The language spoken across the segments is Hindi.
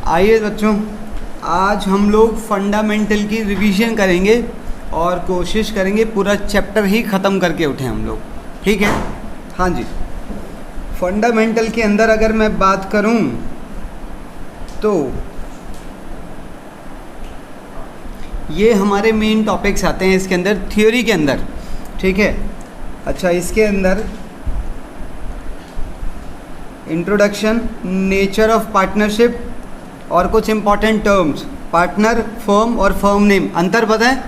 आइए बच्चों, आज हम लोग फंडामेंटल की रिवीजन करेंगे और कोशिश करेंगे पूरा चैप्टर ही ख़त्म करके उठें हम लोग, ठीक है। हाँ जी, फंडामेंटल के अंदर अगर मैं बात करूं तो ये हमारे मेन टॉपिक्स आते हैं इसके अंदर, थ्योरी के अंदर, ठीक है। अच्छा, इसके अंदर इंट्रोडक्शन, नेचर ऑफ पार्टनरशिप और कुछ इंपॉर्टेंट टर्म्स, पार्टनर, फर्म और फर्म नेम। अंतर पता है?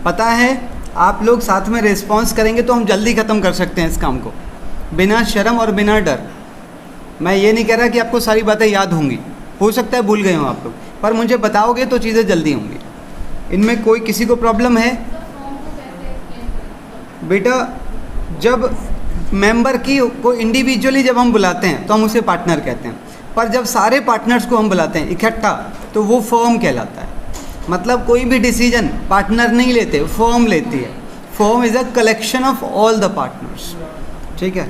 पता है? आप लोग साथ में रिस्पॉन्स करेंगे तो हम जल्दी ख़त्म कर सकते हैं इस काम को, बिना शर्म और बिना डर। मैं ये नहीं कह रहा कि आपको सारी बातें याद होंगी, हो सकता है भूल गए हो आप लोग, पर मुझे बताओगे तो चीज़ें जल्दी होंगी। इनमें कोई किसी को प्रॉब्लम है? बेटा, जब मेंबर की को इंडिविजुअली जब हम बुलाते हैं तो हम उसे पार्टनर कहते हैं, पर जब सारे पार्टनर्स को हम बुलाते हैं इकट्ठा तो वो फर्म कहलाता है। मतलब कोई भी डिसीजन पार्टनर नहीं लेते, फर्म लेती है। Firm is a collection of all the partners, ठीक है।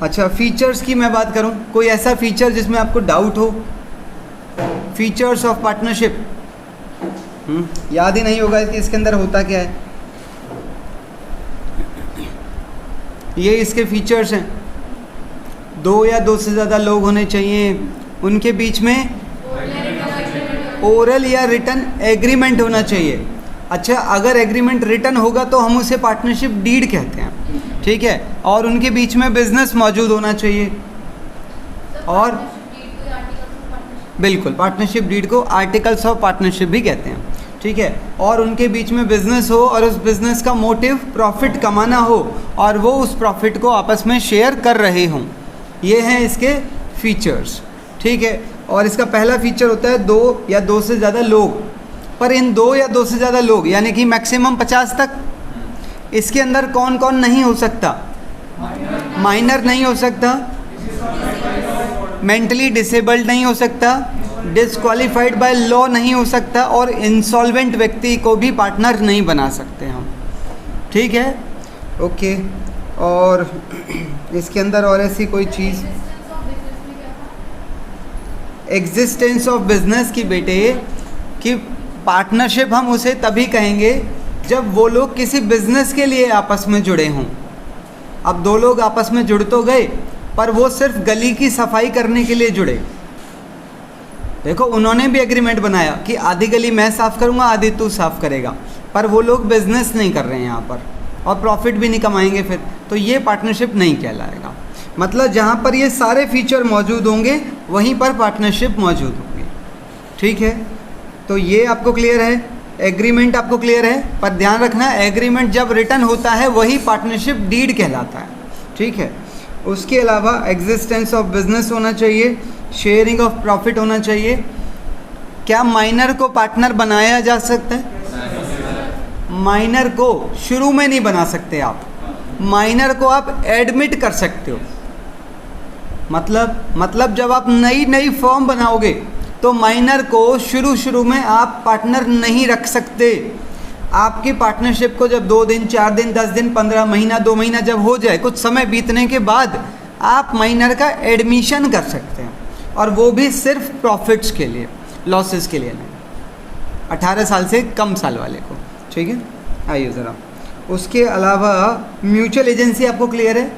अच्छा, फीचर्स की मैं बात करूं, कोई ऐसा फीचर जिसमें आपको डाउट हो? फीचर्स ऑफ पार्टनरशिप याद ही नहीं होगा कि इसके अंदर होता क्या है। ये इसके फीचर्स हैं। 2 या 2 से ज़्यादा लोग होने चाहिए, उनके बीच में ओरल या रिटन एग्रीमेंट होना चाहिए। अच्छा, अगर एग्रीमेंट रिटन होगा तो हम उसे पार्टनरशिप डीड कहते हैं, ठीक है। और उनके बीच में बिजनेस मौजूद होना चाहिए। और बिल्कुल, पार्टनरशिप डीड को आर्टिकल्स ऑफ पार्टनरशिप भी कहते हैं, ठीक है। और उनके बीच में बिजनेस हो और उस बिजनेस का मोटिव प्रॉफिट कमाना हो और वो उस प्रॉफिट को आपस में शेयर कर रहे हों। ये हैं इसके फीचर्स, ठीक है। और इसका पहला फीचर होता है 2 या 2 से ज़्यादा लोग। पर इन 2 या 2 से ज़्यादा लोग यानी कि मैक्सिमम 50 तक, इसके अंदर कौन कौन नहीं हो सकता? माइनर नहीं हो सकता, मेंटली डिसेबल्ड नहीं हो सकता, डिसक्वालीफाइड बाय लॉ नहीं हो सकता, और इंसॉल्वेंट व्यक्ति को भी पार्टनर नहीं बना सकते हम, ठीक है। ओके, और इसके अंदर और ऐसी कोई चीज़, एग्जिस्टेंस ऑफ बिजनेस की बेटे, कि पार्टनरशिप हम उसे तभी कहेंगे जब वो लोग किसी बिजनेस के लिए आपस में जुड़े हों। अब 2 लोग आपस में जुड़ तो गए, पर वो सिर्फ गली की सफाई करने के लिए जुड़े। देखो, उन्होंने भी एग्रीमेंट बनाया कि आधी गली मैं साफ़ करूँगा, आधी तू साफ़ करेगा, पर वो लोग बिजनेस नहीं कर रहे हैं यहाँ पर और प्रॉफिट भी नहीं कमाएंगे फिर, तो ये पार्टनरशिप नहीं कहलाएगा। मतलब जहाँ पर ये सारे फीचर मौजूद होंगे वहीं पर पार्टनरशिप मौजूद होगी, ठीक है। तो ये आपको क्लियर है, एग्रीमेंट आपको क्लियर है। पर ध्यान रखना, एग्रीमेंट जब रिटन होता है वही पार्टनरशिप डीड कहलाता है, ठीक है। उसके अलावा एग्जिस्टेंस ऑफ बिजनेस होना चाहिए, शेयरिंग ऑफ प्रॉफिट होना चाहिए। क्या माइनर को पार्टनर बनाया जा सकता है? माइनर को शुरू में नहीं बना सकते आप, माइनर को आप एडमिट कर सकते हो। मतलब जब आप नई फर्म बनाओगे तो माइनर को शुरू में आप पार्टनर नहीं रख सकते। आपकी पार्टनरशिप को जब 2 दिन, 4 दिन, 10 दिन, 15 महीना, 2 महीना जब हो जाए, कुछ समय बीतने के बाद आप माइनर का एडमिशन कर सकते हैं, और वो भी सिर्फ प्रॉफिट्स के लिए, लॉसेस के लिए नहीं, 18 साल से कम साल वाले को, ठीक है। आइए ज़रा, उसके अलावा म्यूचुअल एजेंसी आपको क्लियर है?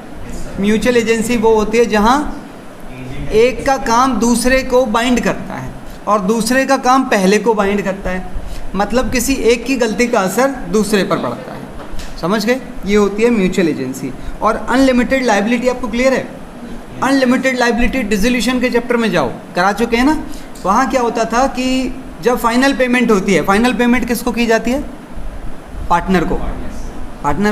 म्यूचुअल एजेंसी वो होती है जहाँ एक का काम दूसरे को बाइंड करता है और दूसरे का काम पहले को बाइंड करता है। मतलब किसी एक की गलती का असर दूसरे पर पड़ता है, समझ गए? ये होती है म्यूचुअल एजेंसी। और अनलिमिटेड लायबिलिटी आपको क्लियर है? अनलिमिटेड लायबिलिटी डिसोल्यूशन के चैप्टर में जाओ, करा चुके हैं ना। वहाँ क्या होता था कि जब फाइनल पेमेंट होती है, फाइनल पेमेंट किसको की जाती है? पार्टनर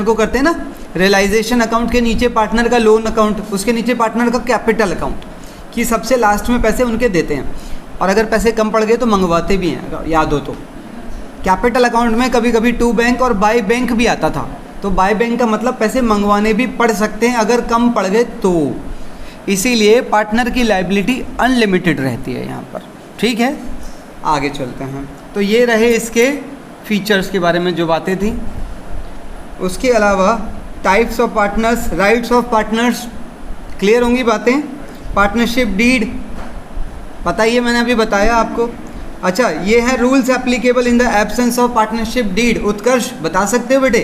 को करते हैं ना। रियलाइजेशन अकाउंट के नीचे पार्टनर का लोन अकाउंट, उसके नीचे पार्टनर का कैपिटल अकाउंट, कि सबसे लास्ट में पैसे उनके देते हैं, और अगर पैसे कम पड़ गए तो मंगवाते भी हैं, याद हो तो। कैपिटल अकाउंट में कभी कभी टू बैंक और बाय बैंक भी आता था, तो बाय बैंक का मतलब पैसे मंगवाने भी पड़ सकते हैं अगर कम पड़ गए तो। इसीलिए पार्टनर की लायबिलिटी अनलिमिटेड रहती है यहाँ पर, ठीक है। आगे चलते हैं। तो ये रहे इसके फीचर्स के बारे में जो बातें थी। उसके अलावा types of partners, rights of partners, clear होंगी बातें। पार्टनरशिप डीड, पता ही है, मैंने अभी बताया आपको। अच्छा, ये है rules applicable in the absence of partnership deed. Utkarsh बता सकते हो बेटे?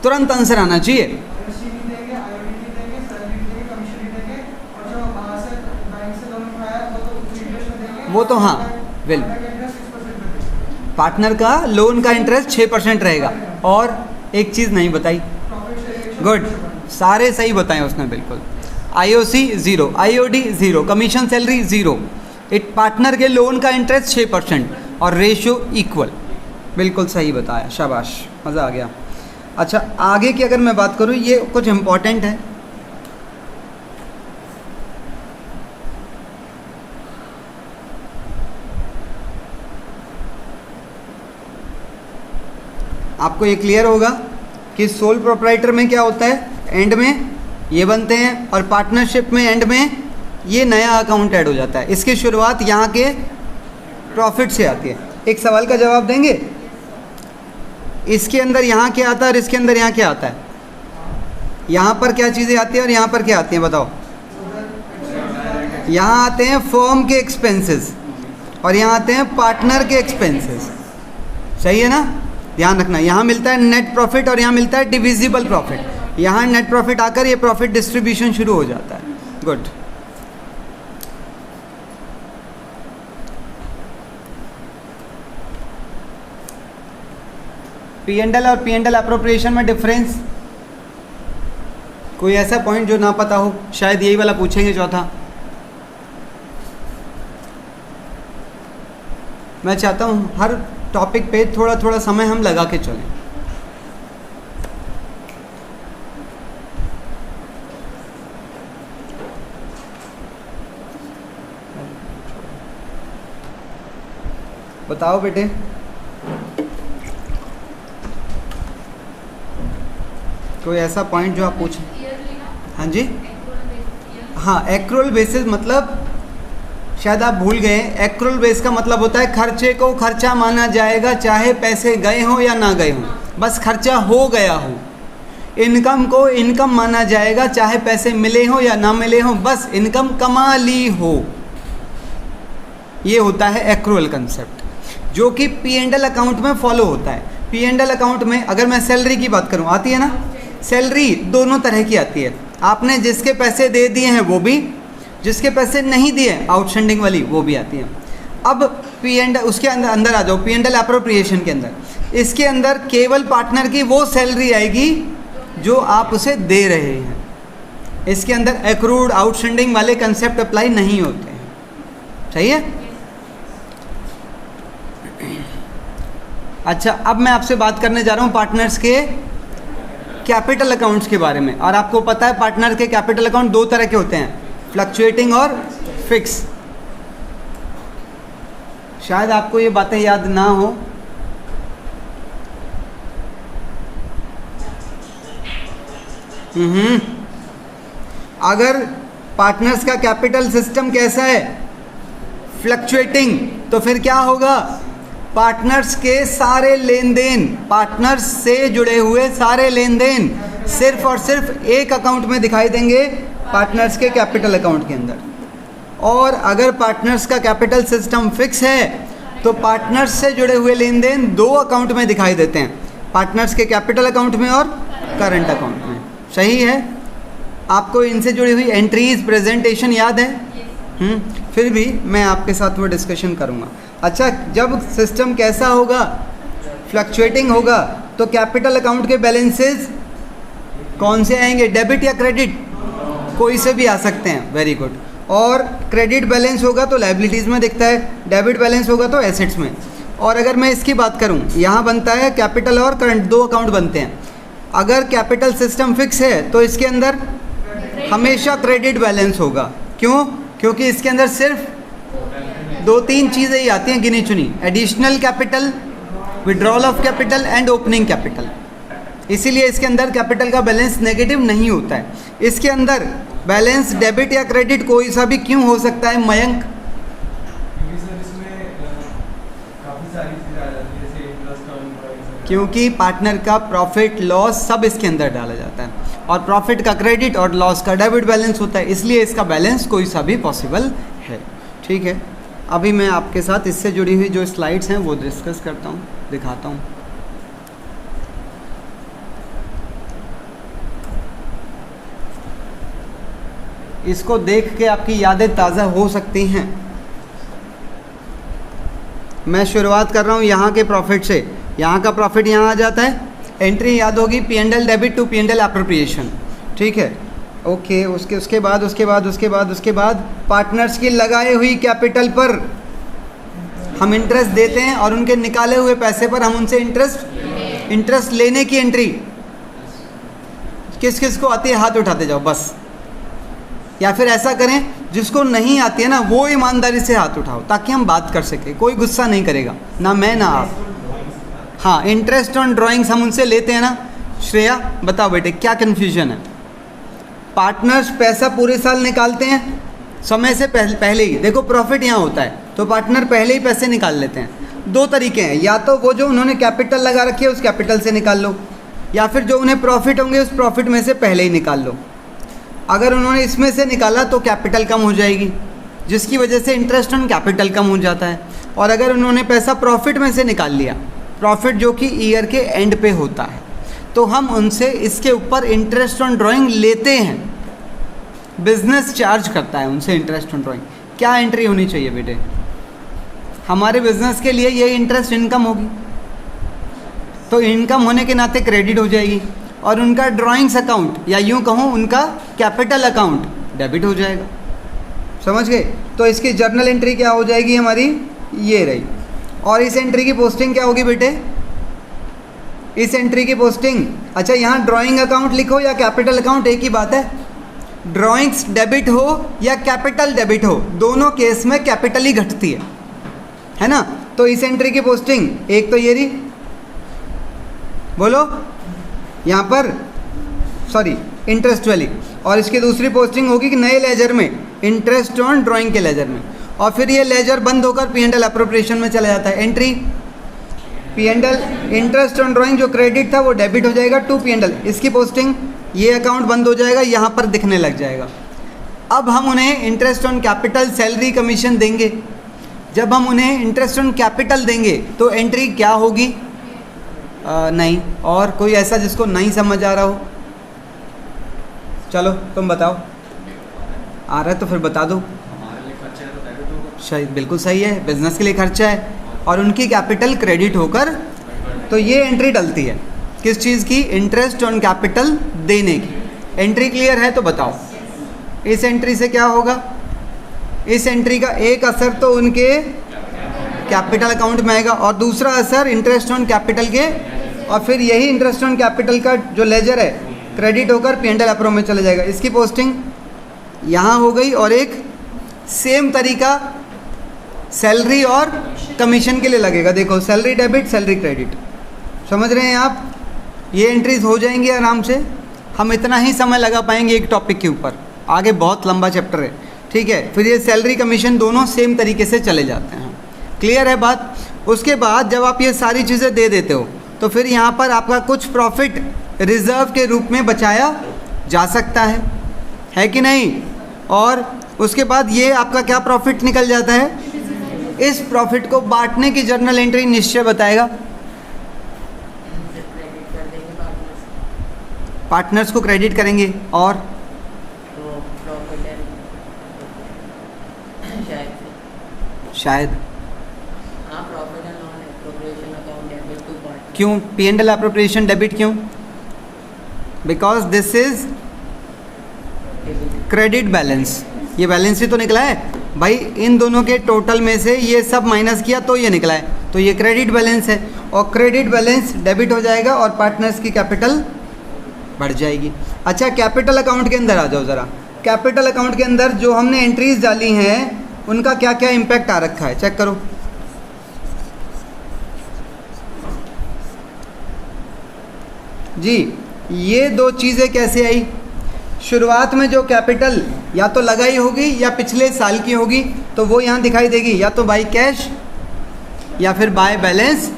तुरंत आंसर आना चाहिए। वो तो हाँ, वेल, पार्टनर का लोन का इंटरेस्ट 6% रहेगा। और एक चीज़ नहीं बताई, गुड, सारे सही बताए उसने बिल्कुल। आईओसी 0, आईओडी 0, कमीशन सैलरी 0, एक पार्टनर के लोन का इंटरेस्ट 6% और रेशियो इक्वल। बिल्कुल सही बताया, शाबाश, मज़ा आ गया। अच्छा, आगे की अगर मैं बात करूँ, ये कुछ इम्पोर्टेंट है। आपको ये क्लियर होगा कि सोल प्रोप्राइटर में क्या होता है, एंड में ये बनते हैं, और पार्टनरशिप में एंड में ये नया अकाउंट ऐड हो जाता है। इसकी शुरुआत यहाँ के प्रॉफिट से आती है। एक सवाल का जवाब देंगे, इसके अंदर यहाँ क्या आता है और इसके अंदर यहाँ क्या आता है? यहाँ पर क्या चीज़ें आती हैं और यहाँ पर क्या आती हैं, बताओ? यहाँ आते हैं फर्म के एक्सपेंसेस और यहाँ आते हैं पार्टनर के एक्सपेंसेस। सही है ना? ध्यान रखना, यहाँ मिलता है नेट प्रॉफिट और यहाँ मिलता है डिविजिबल प्रॉफिट। यहाँ नेट प्रॉफिट आकर ये प्रॉफिट डिस्ट्रीब्यूशन शुरू हो जाता है। गुड। P&L और P&L अप्रोप्रिएशन में डिफरेंस, कोई ऐसा पॉइंट जो ना पता हो? शायद यही वाला पूछेंगे चौथा। मैं चाहता हूँ हर टॉपिक पे थोड़ा थोड़ा समय हम लगा के चलें। बताओ बेटे, कोई ऐसा पॉइंट जो आप पूछें? हाँ जी, हाँ, एक्रूअल बेसिस मतलब शायद आप भूल गए। एक्रूअल बेस का मतलब होता है खर्चे को खर्चा माना जाएगा, चाहे पैसे गए हों या ना गए हों, बस खर्चा हो गया हो। इनकम को इनकम माना जाएगा, चाहे पैसे मिले हों या ना मिले हों, बस इनकम कमा ली हो। ये होता है एक्रूअल कंसेप्ट, जो कि P&L अकाउंट में फॉलो होता है। P&L अकाउंट में अगर मैं सैलरी की बात करूँ, आती है ना? सैलरी दोनों तरह की आती है। आपने जिसके पैसे दे दिए हैं वो भी, जिसके पैसे नहीं दिए आउटस्टैंडिंग वाली वो भी आती है। अब P&L उसके अंदर आ जाओ, P&L अप्रोप्रिएशन के अंदर। इसके अंदर केवल पार्टनर की वो सैलरी आएगी जो आप उसे दे रहे हैं। इसके अंदर एक्रूड आउटस्टैंडिंग वाले कंसेप्ट अप्लाई नहीं होते हैं। सही है? अच्छा, अब मैं आपसे बात करने जा रहा हूँ पार्टनर्स के कैपिटल अकाउंट्स के बारे में। और आपको पता है पार्टनर के कैपिटल अकाउंट दो तरह के होते हैं, फ्लक्चुएटिंग और फिक्स। शायद आपको ये बातें याद ना हो। अगर पार्टनर्स का कैपिटल सिस्टम कैसा है, फ्लक्चुएटिंग, तो फिर क्या होगा? पार्टनर्स के सारे लेन देन, पार्टनर्स से जुड़े हुए सारे लेन देन सिर्फ और सिर्फ एक अकाउंट में दिखाई देंगे, पार्टनर्स के कैपिटल अकाउंट के अंदर। और अगर पार्टनर्स का कैपिटल सिस्टम फिक्स है तो पार्टनर्स से जुड़े हुए लेन देन दो अकाउंट में दिखाई देते हैं, पार्टनर्स के कैपिटल अकाउंट में और करंट अकाउंट में। सही है? आपको इनसे जुड़ी हुई एंट्रीज प्रेजेंटेशन याद है? फिर भी मैं आपके साथ वो डिस्कशन करूँगा। अच्छा, जब सिस्टम कैसा होगा, फ्लक्चुएटिंग होगा, तो कैपिटल अकाउंट के बैलेंसेस कौन से आएंगे? डेबिट या क्रेडिट? कोई से भी आ सकते हैं। Very good. और क्रेडिट बैलेंस होगा तो लायबिलिटीज़ में दिखता है, डेबिट बैलेंस होगा तो एसेट्स में। और अगर मैं इसकी बात करूं, यहाँ बनता है कैपिटल और करंट, दो अकाउंट बनते हैं। अगर कैपिटल सिस्टम फिक्स है तो इसके अंदर हमेशा क्रेडिट बैलेंस होगा। क्यों? क्योंकि इसके अंदर सिर्फ दो तीन चीज़ें ही आती हैं गिनी चुनी, additional capital, withdrawal of capital and opening capital. इसीलिए इसके अंदर कैपिटल का बैलेंस नेगेटिव नहीं होता है। इसके अंदर बैलेंस डेबिट या क्रेडिट कोई सा भी क्यों हो सकता है मयंक? क्योंकि पार्टनर का प्रॉफिट लॉस सब इसके अंदर डाला जाता है, और प्रॉफिट का क्रेडिट और लॉस का डेबिट बैलेंस होता है, इसलिए इसका बैलेंस कोई सा भी पॉसिबल है। ठीक है, अभी मैं आपके साथ इससे जुड़ी हुई जो स्लाइड्स हैं वो डिस्कस करता हूँ, दिखाता हूँ। इसको देख के आपकी यादें ताज़ा हो सकती हैं। मैं शुरुआत कर रहा हूँ यहाँ के प्रॉफिट से। यहाँ का प्रॉफिट यहाँ आ जाता है, एंट्री याद होगी P&L debit to P&L appropriation, ठीक है। ओके, उसके बाद पार्टनर्स की लगाई हुई कैपिटल पर हम इंटरेस्ट देते हैं और उनके निकाले हुए पैसे पर हम उनसे इंटरेस्ट लेने की एंट्री। किस किस को आती है हाथ उठाते जाओ बस, या फिर ऐसा करें जिसको नहीं आती है ना वो ईमानदारी से हाथ उठाओ ताकि हम बात कर सके, कोई गुस्सा नहीं करेगा, ना मैं ना आप। हाँ, इंटरेस्ट ऑन ड्राइंग्स हम उनसे लेते हैं ना। श्रेया बताओ बेटे क्या कन्फ्यूजन है? पार्टनर्स पैसा पूरे साल निकालते हैं समय से पहले ही। देखो प्रॉफिट यहाँ होता है तो पार्टनर पहले ही पैसे निकाल लेते हैं। दो तरीके हैं, या तो वो जो उन्होंने कैपिटल लगा रखी है उस कैपिटल से निकाल लो, या फिर जो उन्हें प्रॉफिट होंगे उस प्रॉफिट में से पहले ही निकाल लो। अगर उन्होंने इसमें से निकाला तो कैपिटल कम हो जाएगी, जिसकी वजह से इंटरेस्ट ऑन कैपिटल कम हो जाता है। और अगर उन्होंने पैसा प्रॉफिट में से निकाल लिया, प्रॉफिट जो कि ईयर के एंड पे होता है, तो हम उनसे इसके ऊपर इंटरेस्ट ऑन ड्राइंग लेते हैं। बिजनेस चार्ज करता है उनसे इंटरेस्ट ऑन ड्राइंग। क्या एंट्री होनी चाहिए बेटे? हमारे बिजनेस के लिए ये इंटरेस्ट इनकम होगी, तो इनकम होने के नाते क्रेडिट हो जाएगी और उनका ड्राइंग्स अकाउंट या यूँ कहूँ उनका कैपिटल अकाउंट डेबिट हो जाएगा। समझ गए? तो इसकी जर्नल एंट्री क्या हो जाएगी हमारी? ये रही। और इस एंट्री की पोस्टिंग क्या होगी बेटे? इस एंट्री की पोस्टिंग, अच्छा यहाँ ड्राइंग अकाउंट लिखो या कैपिटल अकाउंट एक ही बात है। ड्राइंग्स डेबिट हो या कैपिटल डेबिट हो, दोनों केस में कैपिटल ही घटती है ना। तो इस एंट्री की पोस्टिंग एक तो ये रही, बोलो यहाँ पर, सॉरी इंटरेस्ट वाली, और इसकी दूसरी पोस्टिंग होगी कि नए लेजर में, इंटरेस्ट ऑन ड्राइंग के लेजर में। और फिर ये लेजर बंद होकर P&L एप्रोप्रिएशन में चला जाता है। Entry P&L interest on drawing जो क्रेडिट था वो डेबिट हो जाएगा टू P&L। इसकी पोस्टिंग, ये अकाउंट बंद हो जाएगा, यहाँ पर दिखने लग जाएगा। अब हम उन्हें interest on capital, salary, commission देंगे। जब हम उन्हें इंटरेस्ट ऑन कैपिटल देंगे तो एंट्री क्या होगी? नहीं। और कोई ऐसा जिसको नहीं समझ आ रहा हो? चलो तुम बताओ। आ रहा है तो फिर बता दो। शायद बिल्कुल सही है, बिजनेस के लिए खर्चा है और उनकी कैपिटल क्रेडिट होकर, तो ये एंट्री डलती है किस चीज़ की? इंटरेस्ट ऑन कैपिटल देने की। एंट्री क्लियर है तो बताओ इस एंट्री से क्या होगा? इस एंट्री का एक असर तो उनके कैपिटल अकाउंट में आएगा और दूसरा असर इंटरेस्ट ऑन कैपिटल के, और फिर यही इंटरेस्ट ऑन कैपिटल का जो लेजर है क्रेडिट होकर P&L एप्रो में चला जाएगा। इसकी पोस्टिंग यहाँ हो गई। और एक सेम तरीका सैलरी और कमीशन के लिए लगेगा। देखो सैलरी डेबिट, सैलरी क्रेडिट, समझ रहे हैं आप? ये एंट्रीज हो जाएंगी आराम से। हम इतना ही समय लगा पाएंगे एक टॉपिक के ऊपर, आगे बहुत लंबा चैप्टर है, ठीक है। फिर ये सैलरी कमीशन दोनों सेम तरीके से चले जाते हैं। क्लियर है बात? उसके बाद जब आप ये सारी चीज़ें दे देते हो तो फिर यहाँ पर आपका कुछ प्रॉफिट रिजर्व के रूप में बचाया जा सकता है कि नहीं? और उसके बाद ये आपका क्या प्रॉफिट निकल जाता है? इस प्रॉफिट को बांटने की जर्नल एंट्री निश्चय बताएगा। पार्टनर्स को क्रेडिट करेंगे और शायद क्यों P&L एप्रोप्रिएशन डेबिट क्यों? Because this is credit balance. ये बैलेंस ही तो निकला है भाई, इन दोनों के टोटल में से ये सब माइनस किया तो ये निकला है, तो ये क्रेडिट बैलेंस है और क्रेडिट बैलेंस डेबिट हो जाएगा और पार्टनर्स की कैपिटल बढ़ जाएगी। अच्छा कैपिटल अकाउंट के अंदर आ जाओ ज़रा। कैपिटल अकाउंट के अंदर जो हमने एंट्रीज डाली हैं उनका क्या क्या इम्पैक्ट आ रखा है चेक करो। जी ये दो चीज़ें कैसे आई? शुरुआत में जो कैपिटल या तो लगाई होगी या पिछले साल की होगी तो वो यहाँ दिखाई देगी, या तो बाय कैश या फिर बाय बैलेंस।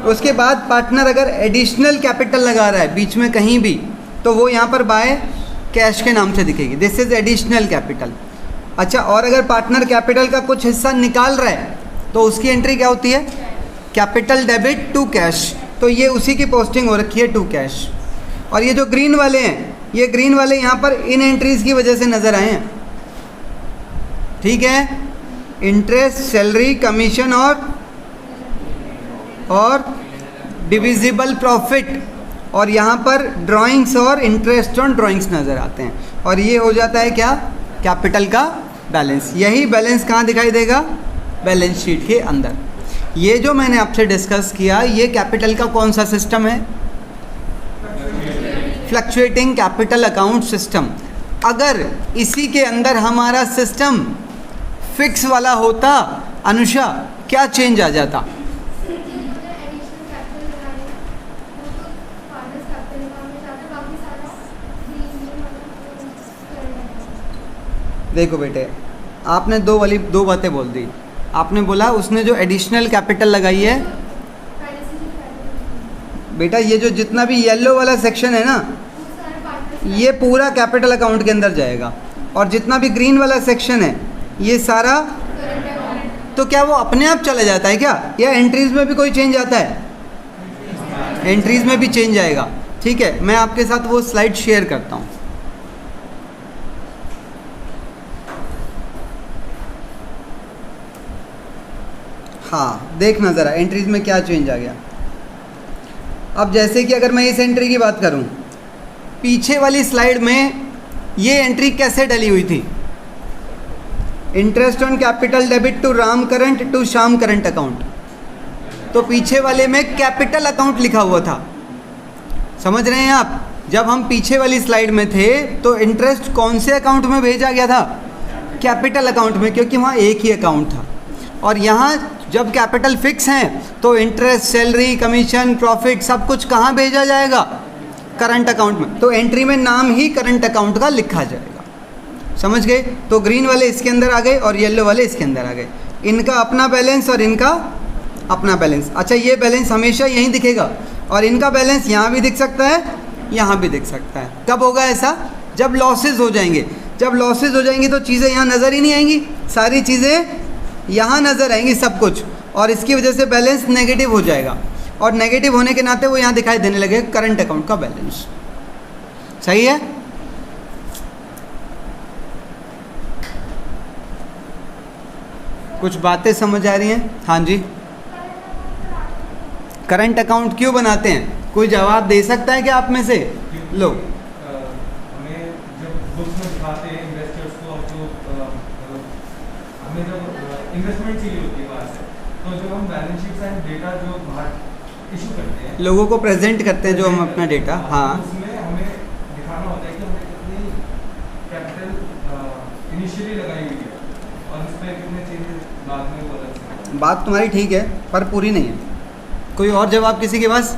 उसके बाद पार्टनर अगर एडिशनल कैपिटल लगा रहा है बीच में कहीं भी तो वो यहाँ पर बाय कैश के नाम से दिखेगी, दिस इज़ एडिशनल कैपिटल। अच्छा, और अगर पार्टनर कैपिटल का कुछ हिस्सा निकाल रहा है तो उसकी एंट्री क्या होती है? Capital debit to cash. तो ये उसी की पोस्टिंग हो रखी है टू कैश। और ये जो ग्रीन वाले हैं, ये ग्रीन वाले यहाँ पर इन एंट्रीज की वजह से नज़र आए हैं, ठीक है। इंटरेस्ट, सैलरी, कमीशन और डिविजिबल प्रॉफिट, और यहाँ पर ड्राइंग्स और इंटरेस्ट ऑन ड्राइंग्स नज़र आते हैं। और ये हो जाता है क्या? कैपिटल का बैलेंस। यही बैलेंस कहाँ दिखाई देगा? बैलेंस शीट के अंदर। ये जो मैंने आपसे डिस्कस किया, ये कैपिटल का कौन सा सिस्टम है? Fluctuating capital account system. अगर इसी के अंदर हमारा सिस्टम फिक्स वाला होता, अनुषा, क्या चेंज आ जाता? देखो बेटे, आपने दो बातें बोल दी। आपने बोला उसने जो एडिशनल कैपिटल लगाई है, बेटा ये जो जितना भी येलो वाला सेक्शन है ना, ये पूरा कैपिटल अकाउंट के अंदर जाएगा, और जितना भी ग्रीन वाला सेक्शन है ये सारा। तो क्या वो अपने आप चला जाता है क्या, या एंट्रीज में भी कोई चेंज आता है? एंट्रीज में भी चेंज आएगा, ठीक है। मैं आपके साथ वो स्लाइड शेयर करता हूँ। हाँ, देखना ज़रा एंट्रीज में क्या चेंज आ गया। अब जैसे कि अगर मैं इस एंट्री की बात करूं, पीछे वाली स्लाइड में ये एंट्री कैसे डली हुई थी? Interest on capital debit to Ram current to Shyam current account. तो पीछे वाले में कैपिटल अकाउंट लिखा हुआ था, समझ रहे हैं आप? जब हम पीछे वाली स्लाइड में थे तो इंटरेस्ट कौन से अकाउंट में भेजा गया था? कैपिटल अकाउंट में, क्योंकि वहाँ एक ही अकाउंट था। और यहाँ जब कैपिटल फिक्स हैं तो इंटरेस्ट, सैलरी, कमीशन, प्रॉफिट सब कुछ कहाँ भेजा जाएगा? करंट अकाउंट में। तो एंट्री में नाम ही करंट अकाउंट का लिखा जाएगा, समझ गए? तो ग्रीन वाले इसके अंदर आ गए और येलो वाले इसके अंदर आ गए। इनका अपना बैलेंस और इनका अपना बैलेंस। अच्छा, ये बैलेंस हमेशा यहीं दिखेगा, और इनका बैलेंस यहाँ भी दिख सकता है, यहाँ भी दिख सकता है। कब होगा ऐसा? जब लॉसेज हो जाएंगे। जब लॉसेज हो जाएंगी तो चीज़ें यहाँ नज़र ही नहीं आएंगी, सारी चीज़ें यहाँ नज़र आएंगी सब कुछ, और इसकी वजह से बैलेंस नेगेटिव हो जाएगा, और नेगेटिव होने के नाते वो यहाँ दिखाई देने लगे करंट अकाउंट का बैलेंस। सही है? कुछ बातें समझ आ रही हैं? हाँ जी। करंट अकाउंट क्यों बनाते हैं? कोई जवाब दे सकता है क्या आप में से? लो, हमें जब बुक्स में दिखाते हैं इन्वेस्टर्स को, हमें जब इन्वेस्टमेंट चाहिए होती है बाहर से, तो जब हम बैलेंस शीट से डेटा जो बाहर इशू करते हैं, लोगों को प्रेजेंट करते हैं जो हम अपना डेटा, हाँ, उसमें हमें दिखाना होता है कि हमने कितनी कैपिटल इनिशियली लगाई हुई है और उस पर कितने चेंजेस बाद में बदल सकते हैं। बात तुम्हारी ठीक है पर पूरी नहीं है। कोई और जवाब किसी के पास?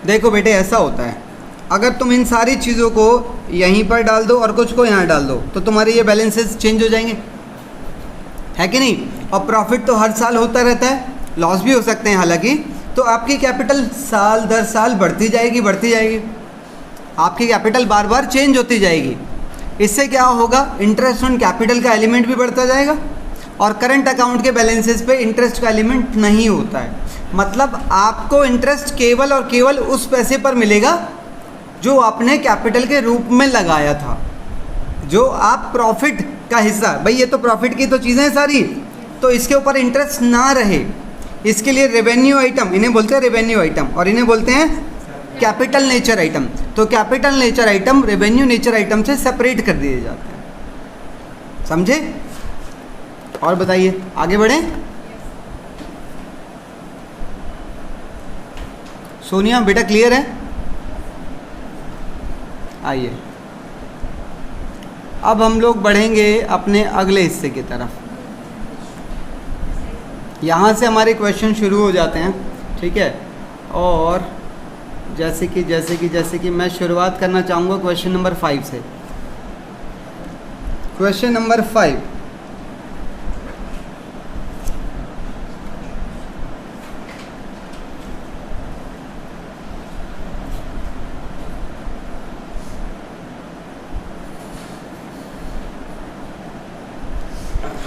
देखो बेटे, ऐसा होता है, अगर तुम इन सारी चीज़ों को यहीं पर डाल दो और कुछ को यहाँ डाल दो तो तुम्हारे ये बैलेंसेस चेंज हो जाएंगे, है कि नहीं? और प्रॉफिट तो हर साल होता रहता है, लॉस भी हो सकते हैं हालांकि। तो आपकी कैपिटल साल दर साल बढ़ती जाएगी, बढ़ती जाएगी, आपकी कैपिटल बार बार चेंज होती जाएगी। इससे क्या होगा? इंटरेस्ट ऑन कैपिटल का एलिमेंट भी बढ़ता जाएगा, और करंट अकाउंट के बैलेंसेस पे इंटरेस्ट का एलिमेंट नहीं होता है। मतलब आपको इंटरेस्ट केवल और केवल उस पैसे पर मिलेगा जो आपने कैपिटल के रूप में लगाया था, जो आप प्रॉफिट का हिस्सा, भाई ये तो प्रॉफिट की तो चीज़ें हैं सारी, तो इसके ऊपर इंटरेस्ट ना रहे, इसके लिए रेवेन्यू आइटम, इन्हें बोलते हैं रेवेन्यू आइटम, और इन्हें बोलते हैं कैपिटल नेचर आइटम। तो capital nature item revenue nature item से सेपरेट कर दिए जाते हैं, समझे? और बताइए, आगे बढ़ें। सोनिया बेटा क्लियर है? आइए, अब हम लोग बढ़ेंगे अपने अगले हिस्से की तरफ। यहाँ से हमारे क्वेश्चन शुरू हो जाते हैं, ठीक है? और जैसे कि मैं शुरुआत करना चाहूँगा क्वेश्चन नंबर 5 से। क्वेश्चन नंबर 5,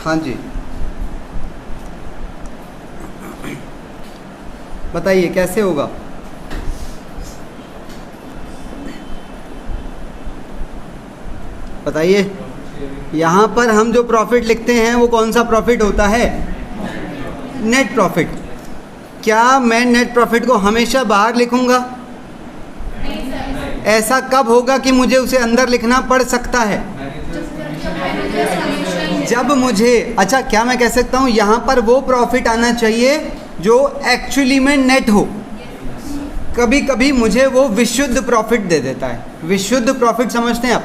हाँ जी, बताइए कैसे होगा? बताइए। यहाँ पर हम जो प्रॉफिट लिखते हैं वो कौन सा प्रॉफिट होता है? Net profit. क्या मैं नेट प्रॉफिट को हमेशा बाहर लिखूंगा? ऐसा कब होगा कि मुझे उसे अंदर लिखना पड़ सकता है? जब मुझे, अच्छा क्या मैं कह सकता हूँ यहाँ पर वो प्रॉफिट आना चाहिए जो एक्चुअली में नेट हो। कभी कभी मुझे वो विशुद्ध प्रॉफिट दे देता है। विशुद्ध प्रॉफिट समझते हैं आप?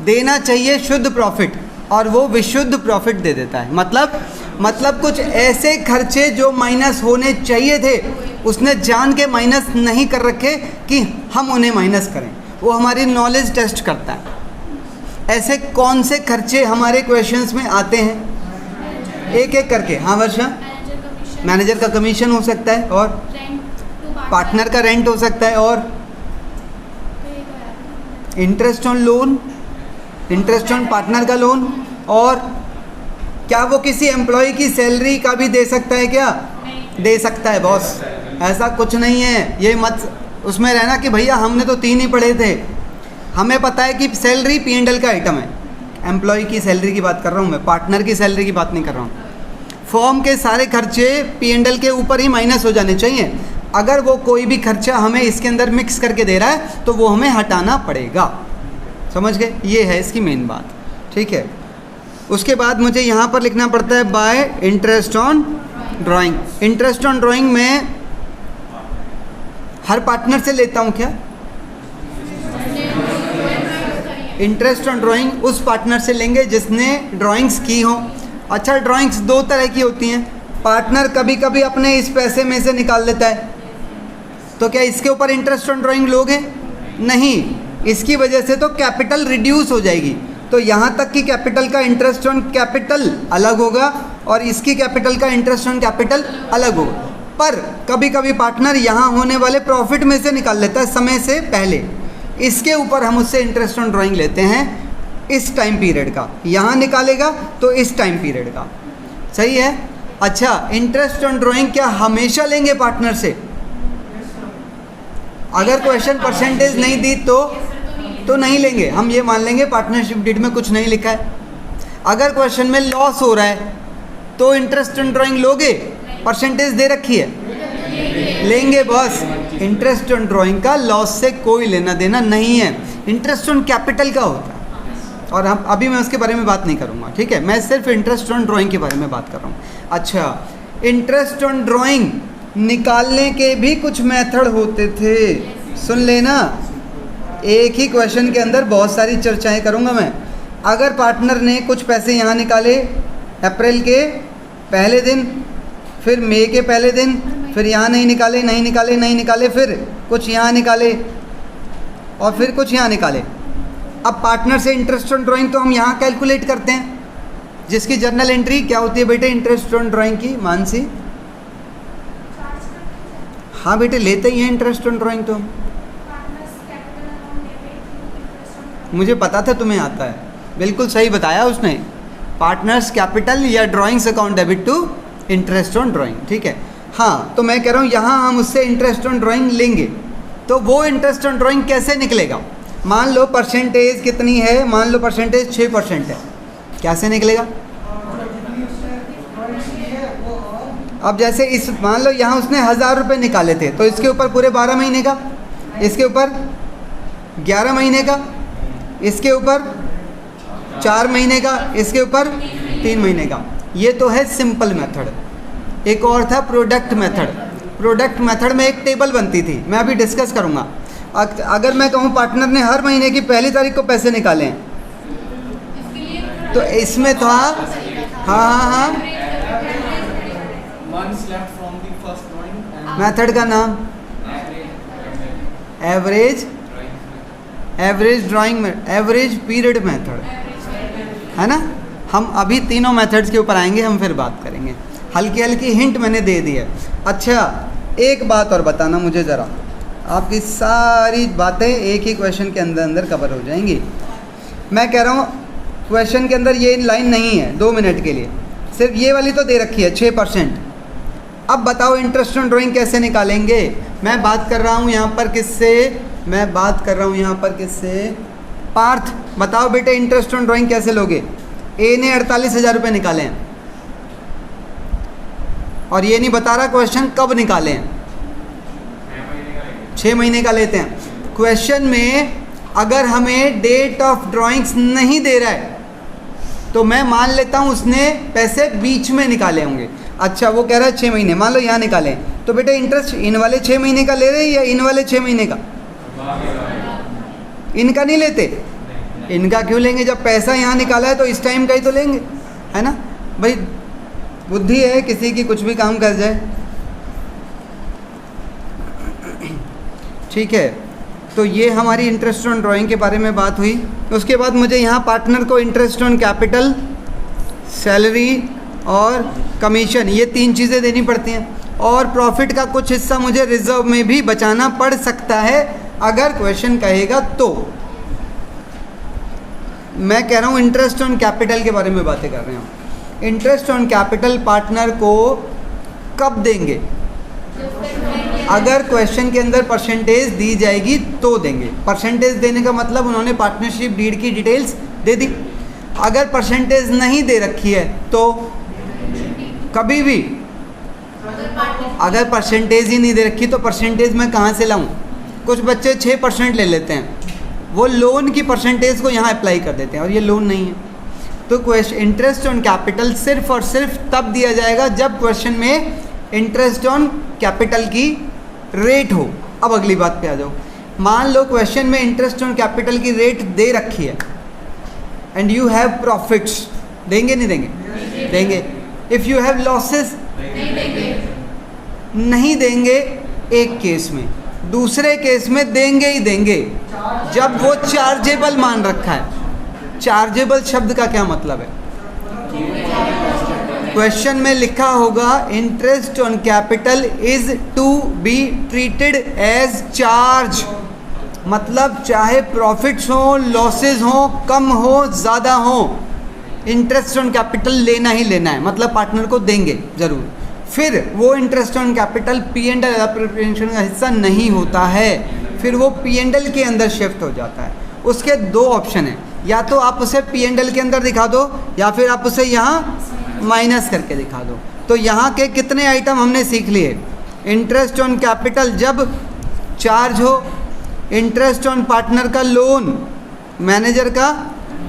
देना चाहिए शुद्ध प्रॉफिट और वो विशुद्ध प्रॉफिट दे देता है। मतलब कुछ ऐसे खर्चे जो माइनस होने चाहिए थे उसने जान के माइनस नहीं कर रखे कि हम उन्हें माइनस करें। वो हमारी नॉलेज टेस्ट करता है। ऐसे कौन से खर्चे हमारे क्वेश्चंस में आते हैं? एक एक करके। हाँ वर्षा? मैनेजर का कमीशन हो सकता है, और पार्टनर का रेंट हो सकता है, और interest on loan, interest on partner का लोन, और क्या वो किसी एम्प्लॉय की सैलरी का भी दे सकता है? क्या दे सकता है बॉस? ऐसा कुछ नहीं है। ये मत उसमें रहना कि भैया हमने तो 3 ही पढ़े थे, हमें पता है कि सैलरी P&L का आइटम है। एम्प्लॉय की सैलरी की बात कर रहा हूँ मैं, पार्टनर की सैलरी की बात नहीं कर रहा हूँ। फॉर्म के सारे खर्चे P&L के ऊपर ही माइनस हो जाने चाहिए। अगर वो कोई भी खर्चा हमें इसके अंदर मिक्स करके दे रहा है तो वो हमें हटाना पड़ेगा। समझ गए? ये है इसकी मेन बात। ठीक है, उसके बाद मुझे यहाँ पर लिखना पड़ता है bye interest on drawing. Interest on drawing में हर पार्टनर से लेता हूँ क्या? इंटरेस्ट ऑन ड्राइंग उस पार्टनर से लेंगे जिसने ड्राइंग्स की हो। अच्छा, ड्राइंग्स 2 तरह की होती हैं। पार्टनर कभी कभी अपने इस पैसे में से निकाल लेता है, तो क्या इसके ऊपर इंटरेस्ट ऑन ड्राइंग लोगे? नहीं, इसकी वजह से तो कैपिटल रिड्यूस हो जाएगी। तो यहाँ तक कि कैपिटल का इंटरेस्ट ऑन कैपिटल अलग होगा और इसकी कैपिटल का इंटरेस्ट ऑन कैपिटल अलग होगा। पर कभी कभी पार्टनर यहाँ होने वाले प्रॉफिट में से निकाल लेता है समय से पहले। इसके ऊपर हम उससे इंटरेस्ट ऑन ड्राइंग लेते हैं इस टाइम पीरियड का। यहाँ निकालेगा तो इस टाइम पीरियड का। सही है? अच्छा, इंटरेस्ट ऑन ड्राइंग क्या हमेशा लेंगे पार्टनर से? अगर क्वेश्चन परसेंटेज नहीं दी तो नहीं लेंगे। हम ये मान लेंगे पार्टनरशिप डीड में कुछ नहीं लिखा है। अगर क्वेश्चन में लॉस हो रहा है तो इंटरेस्ट ऑन ड्राइंग लोगे? परसेंटेज दे रखी है, लेंगे बॉस। इंटरेस्ट ऑन ड्राइंग का लॉस से कोई लेना देना नहीं है, इंटरेस्ट ऑन कैपिटल का होता है। और हम अभी मैं उसके बारे में बात नहीं करूँगा। ठीक है, मैं सिर्फ इंटरेस्ट ऑन ड्राइंग के बारे में बात कर रहा हूँ। अच्छा, इंटरेस्ट ऑन ड्राइंग निकालने के भी कुछ मेथड होते थे। सुन लेना, एक ही क्वेश्चन के अंदर बहुत सारी चर्चाएं करूंगा मैं। अगर पार्टनर ने कुछ पैसे यहाँ निकाले अप्रैल के पहले दिन, फिर मई के पहले दिन, फिर यहाँ नहीं निकाले, फिर कुछ यहाँ निकाले और फिर कुछ यहाँ निकाले। अब पार्टनर से इंटरेस्ट ऑन ड्राइंग तो हम यहाँ कैलकुलेट करते हैं, जिसकी जर्नल एंट्री क्या होती है बेटे इंटरेस्ट ऑन ड्राइंग की? मानसी? हाँ बेटे, लेते ही हैं इंटरेस्ट ऑन ड्राइंग तो हम। मुझे पता था तुम्हें आता है, बिल्कुल सही बताया उसने। पार्टनर्स कैपिटल या drawings account debit to interest on drawing. ठीक है, हाँ, तो मैं कह रहा हूँ यहाँ हम उससे इंटरेस्ट ऑन ड्राइंग लेंगे। तो वो इंटरेस्ट ऑन ड्राइंग कैसे निकलेगा? मान लो परसेंटेज कितनी है, मान लो परसेंटेज 6% है, कैसे निकलेगा? अब जैसे इस मान लो यहाँ उसने 1000 रुपये निकाले थे, तो इसके ऊपर पूरे 12 महीने का, इसके ऊपर 11 महीने का, इसके ऊपर 4 महीने का, इसके ऊपर 3 महीने का। ये तो है सिंपल मेथड। एक और था प्रोडक्ट मेथड। प्रोडक्ट मेथड में एक टेबल बनती थी, मैं अभी डिस्कस करूँगा। अगर मैं कहूँ पार्टनर ने हर महीने की पहली तारीख को पैसे निकाले हैं, तो इसमें था हाँ मेथड का नाम एवरेज ड्राइंग में एवरेज पीरियड मेथड है ना। हम अभी तीनों मेथड्स के ऊपर आएंगे, हम फिर बात करेंगे। हल्की हल्की हिंट मैंने दे दी है। अच्छा, एक बात और बताना मुझे ज़रा, आपकी सारी बातें एक ही क्वेश्चन के अंदर कवर हो जाएंगी। मैं कह रहा हूँ क्वेश्चन के अंदर ये लाइन नहीं है 2 मिनट के लिए, सिर्फ ये वाली तो दे रखी है 6%। अब बताओ इंटरेस्ट ऑन ड्राइंग कैसे निकालेंगे। मैं बात कर रहा हूँ यहाँ पर किससे, पार्थ। बताओ बेटे इंटरेस्ट ऑन ड्राइंग कैसे लोगे। ए ने 48,000 रुपये निकाले हैं और ये नहीं बता रहा क्वेश्चन कब निकाले हैं। 6 महीने का लेते हैं। क्वेश्चन में अगर हमें डेट ऑफ ड्राइंग्स नहीं दे रहा है तो मैं मान लेता हूँ उसने पैसे बीच में निकाले होंगे। अच्छा वो कह रहा है 6 महीने, मान लो यहाँ निकाले, तो बेटा इंटरेस्ट इन वाले 6 महीने का ले रहे हैं या इन वाले 6 महीने का? इनका नहीं लेते। इनका क्यों लेंगे? जब पैसा यहाँ निकाला है तो इस टाइम का ही तो लेंगे, है ना भाई। बुद्धि है किसी की, कुछ भी काम कर जाए। ठीक है, तो ये हमारी इंटरेस्ट ऑन ड्राइंग के बारे में बात हुई। उसके बाद मुझे यहाँ पार्टनर को इंटरेस्ट ऑन कैपिटल, सैलरी और कमीशन, ये 3 चीज़ें देनी पड़ती हैं। और प्रॉफिट का कुछ हिस्सा मुझे रिजर्व में भी बचाना पड़ सकता है अगर क्वेश्चन कहेगा तो। मैं कह रहा हूँ इंटरेस्ट ऑन कैपिटल के बारे में बातें कर रहे हैं। इंटरेस्ट ऑन कैपिटल पार्टनर को कब देंगे? अगर क्वेश्चन के अंदर परसेंटेज दी जाएगी तो देंगे। परसेंटेज देने का मतलब उन्होंने पार्टनरशिप डीड की डिटेल्स दे दी। अगर परसेंटेज नहीं दे रखी है तो कभी भी, अगर परसेंटेज ही नहीं दे रखी तो परसेंटेज मैं कहाँ से लाऊं? कुछ बच्चे 6% ले लेते हैं, वो लोन की परसेंटेज को यहाँ अप्लाई कर देते हैं और ये लोन नहीं है। तो क्वेश्चन इंटरेस्ट ऑन कैपिटल सिर्फ और सिर्फ तब दिया जाएगा जब क्वेश्चन में इंटरेस्ट ऑन कैपिटल की रेट हो। अब अगली बात पे आ जाओ। मान लो क्वेश्चन में इंटरेस्ट ऑन कैपिटल की रेट दे रखी है एंड यू हैव प्रॉफिट्स, देंगे नहीं देंगे? देंगे। इफ़ यू हैव लॉसेस, नहीं देंगे एक केस में, दूसरे केस में देंगे ही देंगे जब वो चार्जेबल मान रखा है। चार्जेबल शब्द का क्या मतलब है? क्वेश्चन में लिखा होगा interest on capital is to be treated as charge, मतलब चाहे प्रॉफिट्स हो, लॉसेस हो, कम हो, ज़्यादा हो, इंटरेस्ट ऑन कैपिटल लेना ही लेना है। मतलब पार्टनर को देंगे ज़रूर। फिर वो interest on capital P&L appropriation का हिस्सा नहीं होता है, फिर वो P&L के अंदर शिफ्ट हो जाता है। उसके 2 ऑप्शन हैं, या तो आप उसे P&L के अंदर दिखा दो या फिर आप उसे यहाँ माइनस करके दिखा दो। तो यहाँ के कितने आइटम हमने सीख लिए? इंटरेस्ट ऑन कैपिटल जब चार्ज हो, इंटरेस्ट ऑन पार्टनर का लोन, मैनेजर का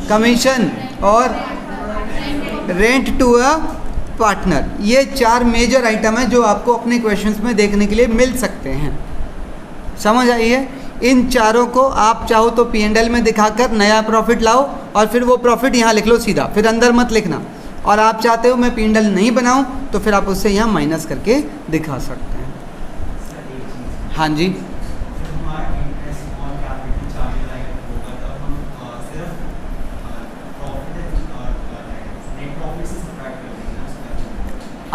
कमीशन और रेंट टू अ पार्टनर। ये 4 मेजर आइटम है जो आपको अपने क्वेश्चंस में देखने के लिए मिल सकते हैं। समझ आई है? इन चारों को आप चाहो तो P&L में दिखाकर नया प्रॉफिट लाओ और फिर वो प्रॉफिट यहाँ लिख लो सीधा, फिर अंदर मत लिखना। और आप चाहते हो मैं P&L नहीं बनाऊं तो फिर आप उससे यहाँ माइनस करके दिखा सकते हैं। हाँ जी,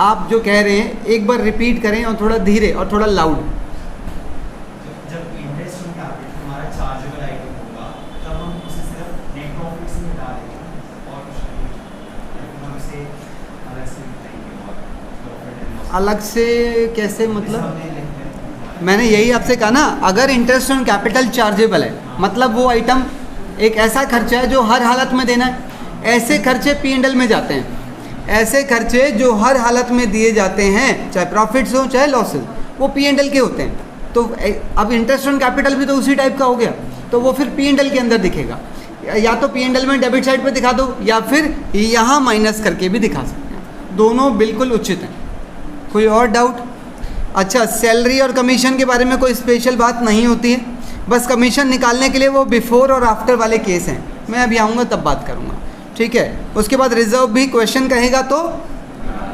आप जो कह रहे हैं एक बार रिपीट करें और थोड़ा धीरे और थोड़ा लाउड। जब इंटरेस्ट ऑन कैपिटल हमारा चार्जेबल आइटम होगा तब हम उसे सिर्फ नेट प्रॉफिट से मिटा देंगे और हम उसे अलग से मिटाएंगे। और प्रॉफिट एंड लॉस अलग से कैसे? मतलब मैंने यही आपसे कहा ना, अगर इंटरेस्ट ऑन कैपिटल चार्जेबल है मतलब वो आइटम एक ऐसा खर्चा है जो हर हालत में देना है। ऐसे खर्चे P&L में जाते हैं, ऐसे खर्चे जो हर हालत में दिए जाते हैं, चाहे प्रॉफिट्स हो चाहे लॉसेस, वो P&L के होते हैं। तो अब इंटरेस्ट ऑन कैपिटल भी तो उसी टाइप का हो गया, तो वो फिर P&L के अंदर दिखेगा। या तो P&L में डेबिट साइड पे दिखा दो या फिर यहाँ माइनस करके भी दिखा सकते हैं। दोनों बिल्कुल उचित हैं। कोई और डाउट? अच्छा, सैलरी और कमीशन के बारे में कोई स्पेशल बात नहीं होती है, बस कमीशन निकालने के लिए वो बिफोर और आफ्टर वाले केस हैं। मैं अभी आऊँगा तब बात करूँगा, ठीक है। उसके बाद रिजर्व भी क्वेश्चन कहेगा तो,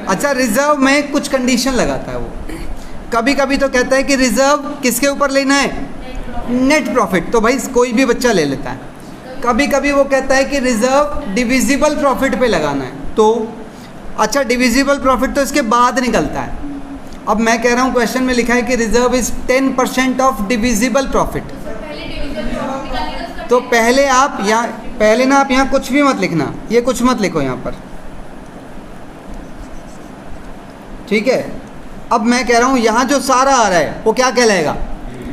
अच्छा रिजर्व में कुछ कंडीशन लगाता है वो, कभी कभी तो कहता है कि रिजर्व किसके ऊपर लेना है? Net profit. तो भाई कोई भी बच्चा ले लेता है। कभी कभी वो कहता है कि रिजर्व डिविजिबल प्रॉफिट पे लगाना है, तो अच्छा डिविजिबल प्रॉफिट तो इसके बाद निकलता है। अब मैं कह रहा हूँ क्वेश्चन में लिखा है कि reserve is 10% of divisible profit, तो पहले आप यहाँ, पहले ना आप यहाँ कुछ भी मत लिखना, ये कुछ मत लिखो यहाँ पर, ठीक है। अब मैं कह रहा हूँ यहाँ जो सारा आ रहा है वो क्या कहलाएगा?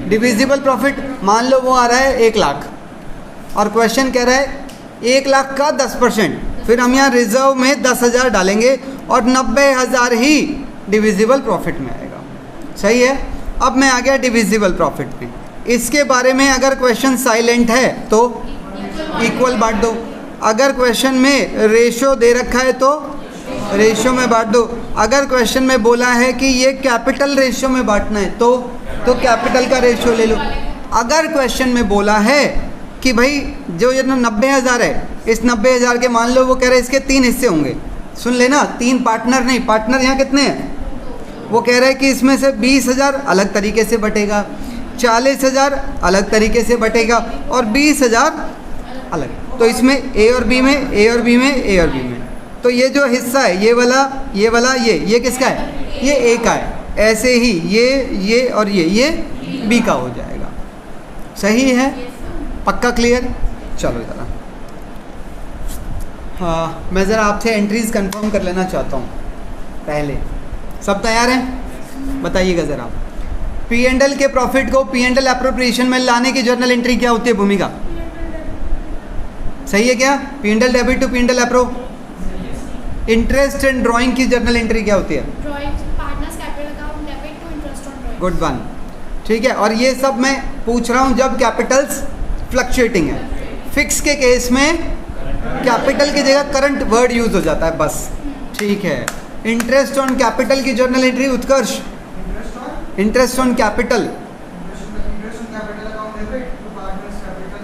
Divisible profit. मान लो वो आ रहा है 1 लाख और क्वेश्चन कह रहा है 1 लाख का 10%, फिर हम यहाँ रिजर्व में 10,000 डालेंगे और 90,000 ही डिविजिबल प्रॉफिट में आएगा। सही है। अब मैं आ गया डिविजिबल प्रॉफिट में। इसके बारे में अगर क्वेश्चन साइलेंट है तो इक्वल बांट दो, अगर क्वेश्चन में रेशो दे रखा है तो रेशो में बांट दो, अगर क्वेश्चन में बोला है कि ये कैपिटल रेशो में बांटना है तो कैपिटल का रेशो ले लो। अगर क्वेश्चन में बोला है कि भाई जो ये 90,000 है, इस 90,000 के मान लो वो कह रहे हैं इसके 3 हिस्से होंगे, सुन लेना, 3 पार्टनर नहीं, पार्टनर यहाँ कितने हैं? वो कह रहे हैं कि इसमें से 20,000 अलग तरीके से बटेगा, 40,000 अलग तरीके से बटेगा और 20,000 अलग। तो इसमें ए और बी में, ए और बी में, ए और बी में, तो ये जो हिस्सा है ये वाला ये किसका है? ये ए का है। ऐसे ही ये और ये बी का हो जाएगा। सही है? पक्का क्लियर? चलो ज़रा, हाँ मैं ज़रा आपसे एंट्रीज कंफर्म कर लेना चाहता हूँ पहले। सब तैयार हैं? बताइएगा ज़रा। P&L के प्रॉफिट को P&L एप्रोप्रिएशन में लाने की जर्नल एंट्री क्या होती है भूमिका? सही है क्या? P&L debit to P&L appro. Interest and drawing की जर्नल एंट्री क्या होती है? Good one. ठीक है। और ये सब मैं पूछ रहा हूँ जब कैपिटल्स फ्लक्चुएटिंग है। फिक्स के केस में कैपिटल की जगह करंट वर्ड यूज हो जाता है बस। ठीक है। इंटरेस्ट ऑन कैपिटल की journal entry Utkarsh. Interest on capital,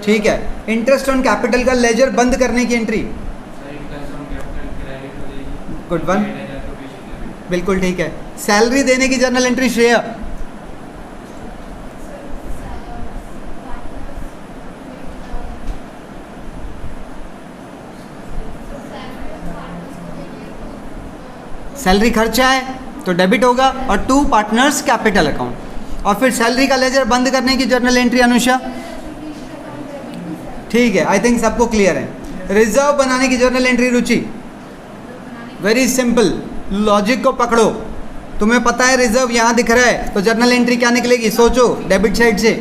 ठीक है। इंटरेस्ट ऑन कैपिटल का लेजर बंद करने की एंट्री। गुड वन, बिल्कुल ठीक है। सैलरी देने की जर्नल एंट्री श्रेया। सैलरी खर्चा है तो डेबिट होगा और 2 पार्टनर्स कैपिटल अकाउंट। और फिर सैलरी का लेजर बंद करने की जर्नल एंट्री अनुषा। ठीक है, आई थिंक सबको क्लियर है। रिजर्व बनाने की जर्नल एंट्री रुचि। वेरी सिंपल, लॉजिक को पकड़ो। तुम्हें पता है रिजर्व यहाँ दिख रहा है तो जर्नल एंट्री क्या निकलेगी? सोचो, डेबिट साइड से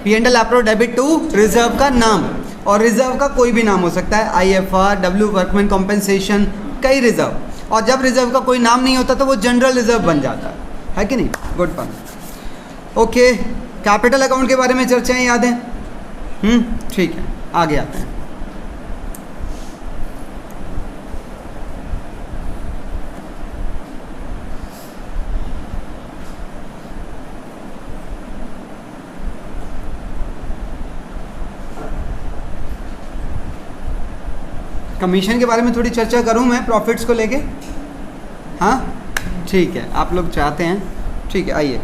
P&L appro debit to reserve का नाम, और रिजर्व का कोई भी नाम हो सकता है, IFR, W वर्कमैन कॉम्पेंसेशन, कई रिजर्व। और जब रिजर्व का कोई नाम नहीं होता तो वो जनरल रिजर्व बन जाता है कि नहीं? Good one. Okay, capital account के बारे में चर्चाएं याद है? ठीक है, आगे आते हैं। कमीशन के बारे में थोड़ी चर्चा करूं मैं प्रॉफिट्स को लेके? हाँ ठीक है, आप लोग चाहते हैं, ठीक है। आइए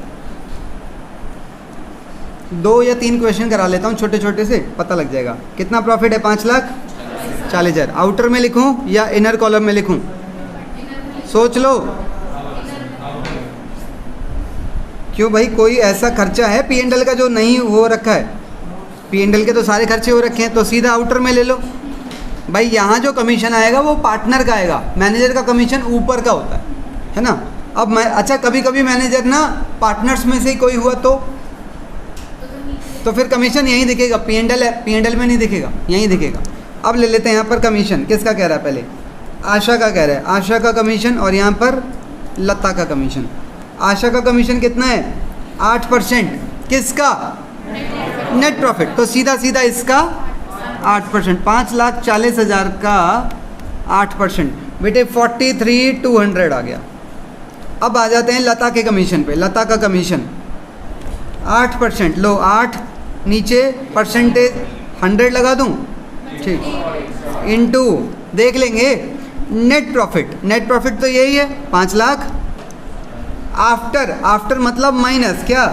2 या 3 क्वेश्चन करा लेता हूं छोटे छोटे से, पता लग जाएगा। कितना प्रॉफिट है? 5,40,000। आउटर में लिखूं या इनर कॉलम में लिखूं? सोच लो। क्यों भाई, कोई ऐसा खर्चा है P&L का जो नहीं हो रखा है? P&L के तो सारे खर्चे हो रखे हैं, तो सीधा आउटर में ले लो भाई। यहाँ जो कमीशन आएगा वो पार्टनर का आएगा, मैनेजर का कमीशन ऊपर का होता है ना। अब मैं, अच्छा कभी कभी मैनेजर ना पार्टनर्स में से ही कोई हुआ तो फिर कमीशन यहीं दिखेगा, P&L में नहीं दिखेगा, यहीं दिखेगा। अब ले लेते हैं यहाँ पर कमीशन, किसका कह रहा है? पहले आशा का कह रहा है, आशा का कमीशन, और यहाँ पर लता का कमीशन। आशा का कमीशन कितना है? 8%। किसका? Net profit. तो सीधा सीधा इसका 8%, 5,40,000 का 8%, बेटे 43,200 आ गया। अब आ जाते हैं लता के कमीशन पे। लता का कमीशन 8%, लो 8 नीचे परसेंटेज 100 लगा दूं, ठीक, इनटू देख लेंगे नेट प्रॉफिट। नेट प्रॉफिट तो यही है 5 लाख। आफ्टर मतलब माइनस क्या?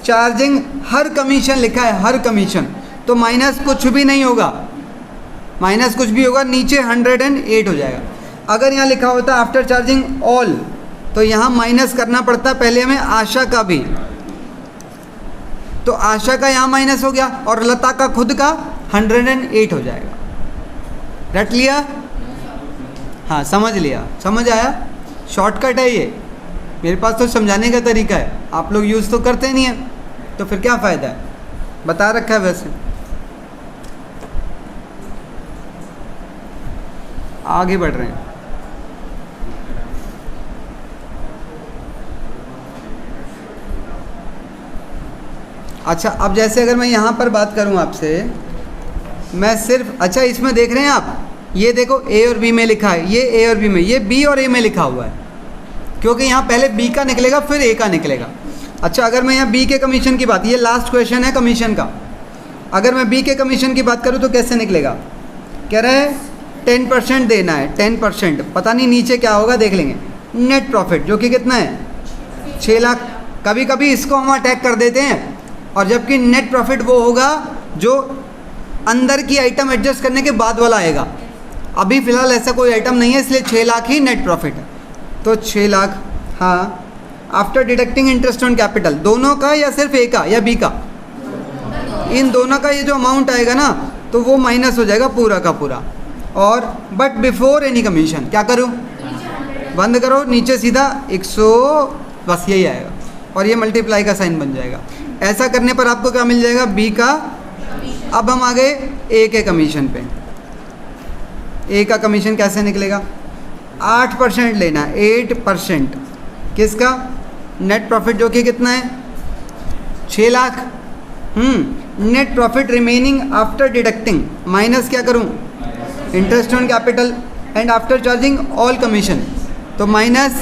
चार्जिंग हर कमीशन लिखा है, हर कमीशन, तो माइनस कुछ भी नहीं होगा, माइनस कुछ भी होगा नीचे 108 हो जाएगा। अगर यहाँ लिखा होता आफ्टर चार्जिंग ऑल तो यहाँ माइनस करना पड़ता पहले हमें आशा का भी, तो आशा का यहाँ माइनस हो गया और लता का खुद का 108 हो जाएगा। रट लिया? हाँ समझ लिया, समझ आया, शॉर्टकट है ये, मेरे पास तो समझाने का तरीका है, आप लोग यूज़ तो करते नहीं हैं, तो फिर क्या फ़ायदा है, बता रखा है वैसे। आगे बढ़ रहे हैं। अच्छा, अब जैसे अगर मैं यहाँ पर बात करूँ आपसे, मैं सिर्फ, अच्छा इसमें देख रहे हैं आप, ये देखो ए और बी में लिखा है, ये ए और बी में, ये बी और ए में लिखा हुआ है, क्योंकि यहाँ पहले बी का निकलेगा फिर ए का निकलेगा। अच्छा, अगर मैं यहाँ बी के कमीशन की बात, ये लास्ट क्वेश्चन है कमीशन का, अगर मैं बी के कमीशन की बात करूँ तो कैसे निकलेगा, कह रहे हैं 10% देना है, 10%, पता नहीं नीचे क्या होगा देख लेंगे, नेट प्रॉफिट जो कि कितना है 6 लाख। कभी कभी इसको हम अटैक कर देते हैं, और जबकि नेट प्रॉफिट वो होगा जो अंदर की आइटम एडजस्ट करने के बाद वाला आएगा। अभी फ़िलहाल ऐसा कोई आइटम नहीं है, इसलिए 6 लाख ही नेट प्रॉफिट है। तो 6 लाख, हाँ, after deducting interest on capital, दोनों का या सिर्फ ए का या बी का, इन दोनों का ये जो अमाउंट आएगा ना, तो वो माइनस हो जाएगा पूरा का पूरा। और बट बिफोर एनी कमीशन क्या करूँ, बंद करो, नीचे सीधा 100, बस यही आएगा, और ये मल्टीप्लाई का साइन बन जाएगा। ऐसा करने पर आपको क्या मिल जाएगा, बी का। अब हम आ गए ए के कमीशन पे। ए का कमीशन कैसे निकलेगा, 8% लेना है, 8% किसका, नेट प्रॉफिट जो कि कितना है 6 lakh. Net profit remaining after deducting, minus क्या करूं, interest on capital and after charging all commission, तो माइनस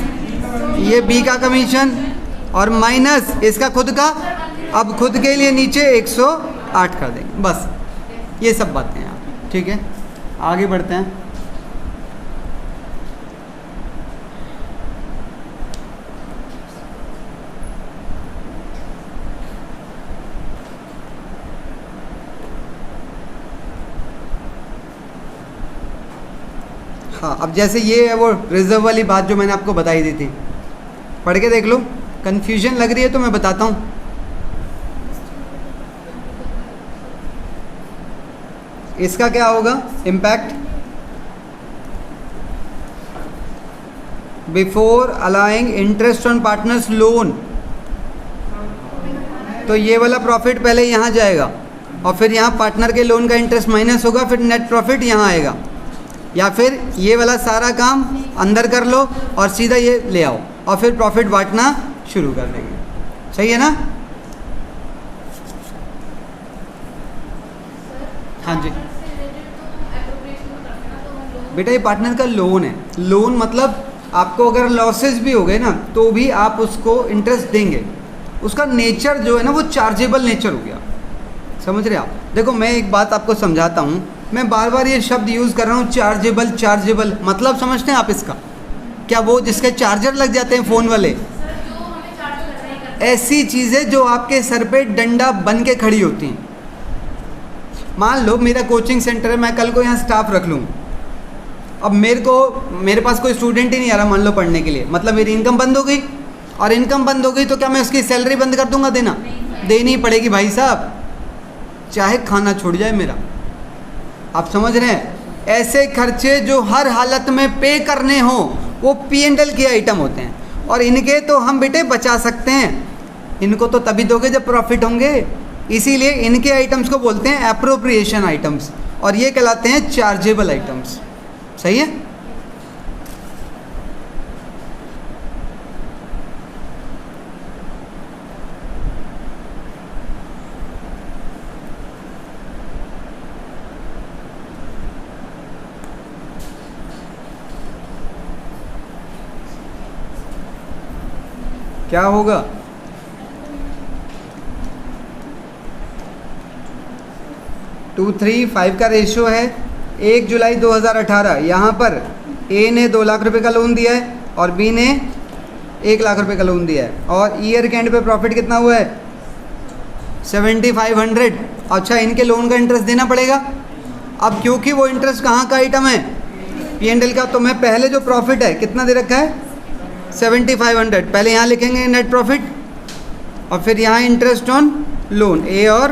ये बी का कमीशन और माइनस इसका खुद का। अब खुद के लिए नीचे 108 कर देंगे, बस ये सब बातें हैं, ठीक है। आगे बढ़ते हैं। हाँ, अब जैसे ये है वो रिजर्व वाली बात जो मैंने आपको बताई दी थी, पढ़ के देख लो, कन्फ्यूजन लग रही है तो मैं बताता हूँ। इसका क्या होगा impact, before allowing interest on partners loan, तो ये वाला प्रॉफिट पहले यहाँ जाएगा और फिर यहाँ पार्टनर के लोन का इंटरेस्ट माइनस होगा, फिर नेट प्रॉफिट यहाँ आएगा। या फिर ये वाला सारा काम अंदर कर लो और सीधा ये ले आओ और फिर प्रॉफिट बांटना शुरू कर देंगे, सही है ना। हाँ जी बेटा, ये पार्टनर का लोन है, लोन मतलब आपको अगर लॉसेस भी हो गए ना तो भी आप उसको इंटरेस्ट देंगे, उसका नेचर जो है ना वो चार्जेबल नेचर हो गया, समझ रहे आप। देखो मैं एक बात आपको समझाता हूँ, मैं बार बार ये शब्द यूज़ कर रहा हूँ चार्जेबल, चार्जेबल मतलब समझते हैं आप इसका, क्या वो जिसके चार्जर लग जाते हैं फ़ोन वाले, ऐसी चीज़ें जो आपके सर पे डंडा बन के खड़ी होती हैं। मान लो मेरा कोचिंग सेंटर है, मैं कल को यहाँ स्टाफ रख लूँ, अब मेरे पास कोई स्टूडेंट ही नहीं आ रहा मान लो पढ़ने के लिए, मतलब मेरी इनकम बंद हो गई, और इनकम बंद हो गई तो क्या मैं उसकी सैलरी बंद कर दूंगा देना, देनी पड़ेगी भाई साहब, चाहे खाना छूट जाए मेरा। आप समझ रहे हैं, ऐसे खर्चे जो हर हालत में पे करने हो वो P&L के आइटम होते हैं, और इनके तो हम बेटे बचा सकते हैं, इनको तो तभी दोगे जब प्रॉफिट होंगे, इसीलिए इनके आइटम्स को बोलते हैं एप्रोप्रिएशन आइटम्स, और ये कहलाते हैं चार्जेबल आइटम्स, सही है। क्या होगा, टू 3:5 का रेशियो है। 1 जुलाई 2018 यहाँ पर ए ने 2 लाख रुपए का लोन दिया है और बी ने 1 लाख रुपए का लोन दिया है, और ईयर के एंड पे प्रॉफिट कितना हुआ है 7500। अच्छा, इनके लोन का इंटरेस्ट देना पड़ेगा। अब क्योंकि वो इंटरेस्ट कहाँ का आइटम है, P&L का, तो मैं पहले जो प्रॉफिट है कितना दे रखा है 7500, पहले यहाँ लिखेंगे नेट प्रॉफिट, और फिर यहाँ इंटरेस्ट ऑन लोन ए और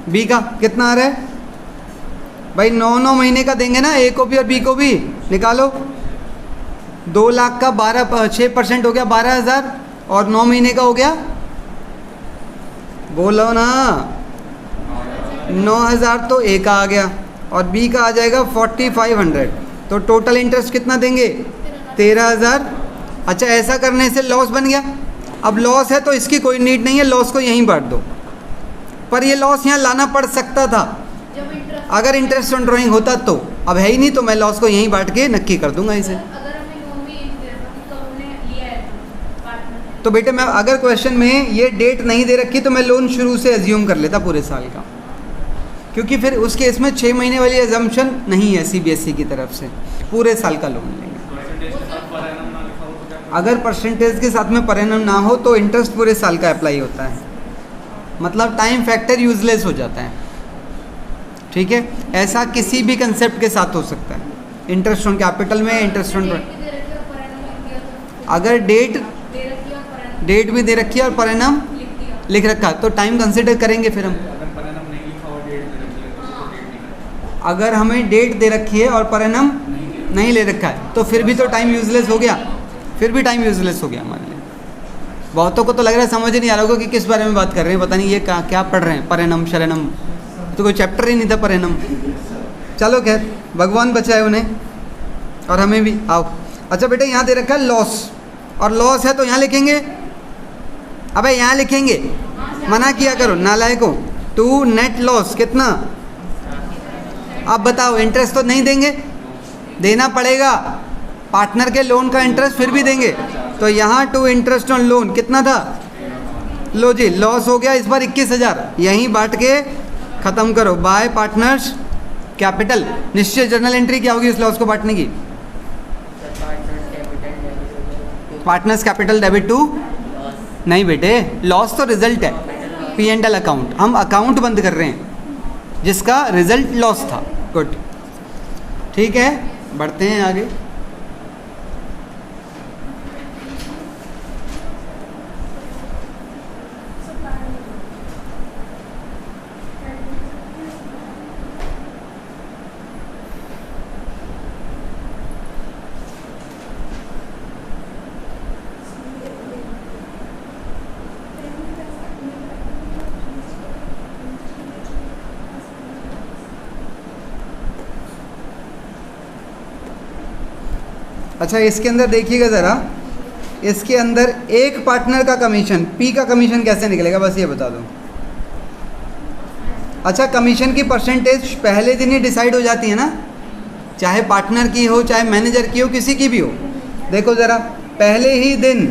बी का कितना आ रहा है भाई, 9 महीने का देंगे ना, ए को भी और बी को भी, निकालो 2 लाख का 6% हो गया 12,000 और 9 महीने का हो गया, बोलो ना, 9,000 तो ए का आ गया और बी का आ जाएगा 4,500। तो टोटल इंटरेस्ट कितना देंगे? 13,000। अच्छा, ऐसा करने से लॉस बन गया। अब लॉस है तो इसकी कोई नीड नहीं है, लॉस को यहीं बांट दो। पर ये लॉस यहाँ लाना पड़ सकता था अगर इंटरेस्ट ऑन ड्राइंग होता तो, अब है ही नहीं तो मैं लॉस को यहीं बांट के नक्की कर दूंगा इसे। तो बेटे मैं अगर क्वेश्चन में ये डेट नहीं दे रखी तो मैं लोन शुरू से एज्यूम कर लेता पूरे साल का, क्योंकि फिर उस केस में 6 महीने वाली एजम्पशन नहीं है सीबीएसई की तरफ से, पूरे साल का लोन लेंगे। अगर परसेंटेज के साथ में पर एनम ना हो तो इंटरेस्ट पूरे साल का अप्लाई होता है, मतलब टाइम फैक्टर यूजलेस हो जाता है। ठीक है, ऐसा किसी भी कंसेप्ट के साथ हो सकता है, इंटरेस्ट ऑन कैपिटल में, इंटरेस्ट ऑन, अगर डेट भी दे रखी है और पर एनम लिख रखा है तो टाइम कंसिडर करेंगे फिर हम। अगर हमें डेट दे रखी है और पर एनम नहीं ले रखा है तो फिर भी तो टाइम यूजलेस हो गया, फिर भी टाइम यूजलेस हो गया हमारे लिए। बहुतों को तो लग रहा है समझ ही नहीं आ रहा होगा कि किस बारे में बात कर रहे हैं, पता नहीं ये क्या पढ़ रहे हैं, पर एनम शरणम, तो कोई चैप्टर ही नहीं था पर एनम। चलो खैर, भगवान बचाए उन्हें और हमें भी। आओ, अच्छा बेटा यहाँ दे रखा है लॉस, और लॉस है तो यहाँ लिखेंगे, अबे यहाँ लिखेंगे, मना किया करो नालायकों। 2 नेट लॉस कितना? अब बताओ, इंटरेस्ट तो नहीं देंगे, देना पड़ेगा, पार्टनर के लोन का इंटरेस्ट फिर भी देंगे। तो यहाँ 2 इंटरेस्ट ऑन लोन कितना था? लो जी, लॉस हो गया इस बार 21,000, यहीं बांट के ख़त्म करो, बाय पार्टनर्स कैपिटल। निश्चित जर्नल एंट्री क्या होगी इस लॉस को बांटने की? पार्टनर्स कैपिटल डेबिट टू, नहीं बेटे, लॉस तो रिजल्ट है, P&L अकाउंट, हम अकाउंट बंद कर रहे हैं जिसका रिजल्ट लॉस था। गुड, ठीक है, बढ़ते हैं आगे। अच्छा, इसके अंदर देखिएगा ज़रा, इसके अंदर एक पार्टनर का कमीशन, पी का कमीशन कैसे निकलेगा बस ये बता दो। अच्छा, कमीशन की परसेंटेज पहले दिन ही डिसाइड हो जाती है ना, चाहे पार्टनर की हो, चाहे मैनेजर की हो, किसी की भी हो। देखो ज़रा, पहले ही दिन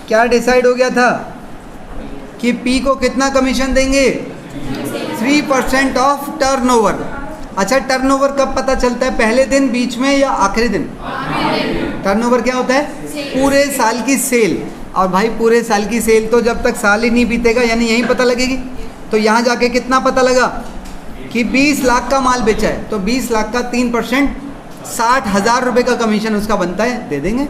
क्या डिसाइड हो गया था कि पी को कितना कमीशन देंगे? 3% ऑफ टर्नओवर। अच्छा, टर्नओवर कब पता चलता है, पहले दिन, बीच में या आखिरी दिन? टर्नओवर क्या होता है? पूरे साल की सेल। और भाई पूरे साल की सेल तो जब तक साल ही नहीं बीतेगा यानी यहीं पता लगेगी। तो यहाँ जाके कितना पता लगा कि 20 लाख का माल बेचा है, तो 20 लाख का 3% 60,000 रुपये का कमीशन उसका बनता है, दे देंगे।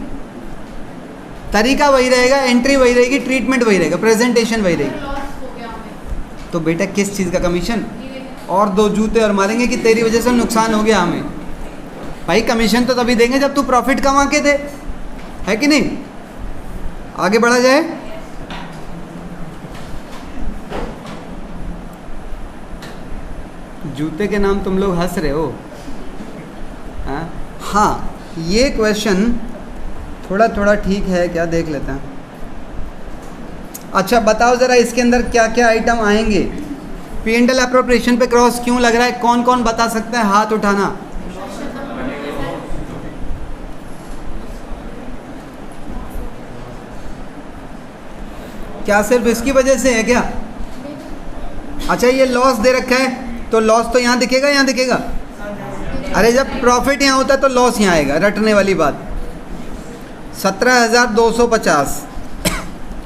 तरीका वही रहेगा, एंट्री वही रहेगी, ट्रीटमेंट वही रहेगा, प्रेजेंटेशन वही रहेगी। तो बेटा किस चीज़ का कमीशन? और 2 जूते और मारेंगे कि तेरी वजह से नुकसान हो गया हमें। भाई कमीशन तो तभी देंगे जब तू प्रॉफिट कमा के दे, है कि नहीं? आगे बढ़ा जाए। जूते के नाम तुम लोग हंस रहे हो। हाँ, ये क्वेश्चन थोड़ा थोड़ा ठीक है क्या, देख लेते हैं। अच्छा बताओ ज़रा, इसके अंदर क्या क्या आइटम आएंगे? P&L अप्रोप्रिएशन पे क्रॉस क्यों लग रहा है? कौन कौन बता सकता है, हाथ उठाना। क्या सिर्फ इसकी वजह से है क्या? अच्छा, ये लॉस दे रखा है तो लॉस तो यहाँ दिखेगा, यहाँ दिखेगा। अरे जब प्रॉफिट यहाँ होता है तो लॉस यहाँ आएगा, रटने वाली बात। 17,250।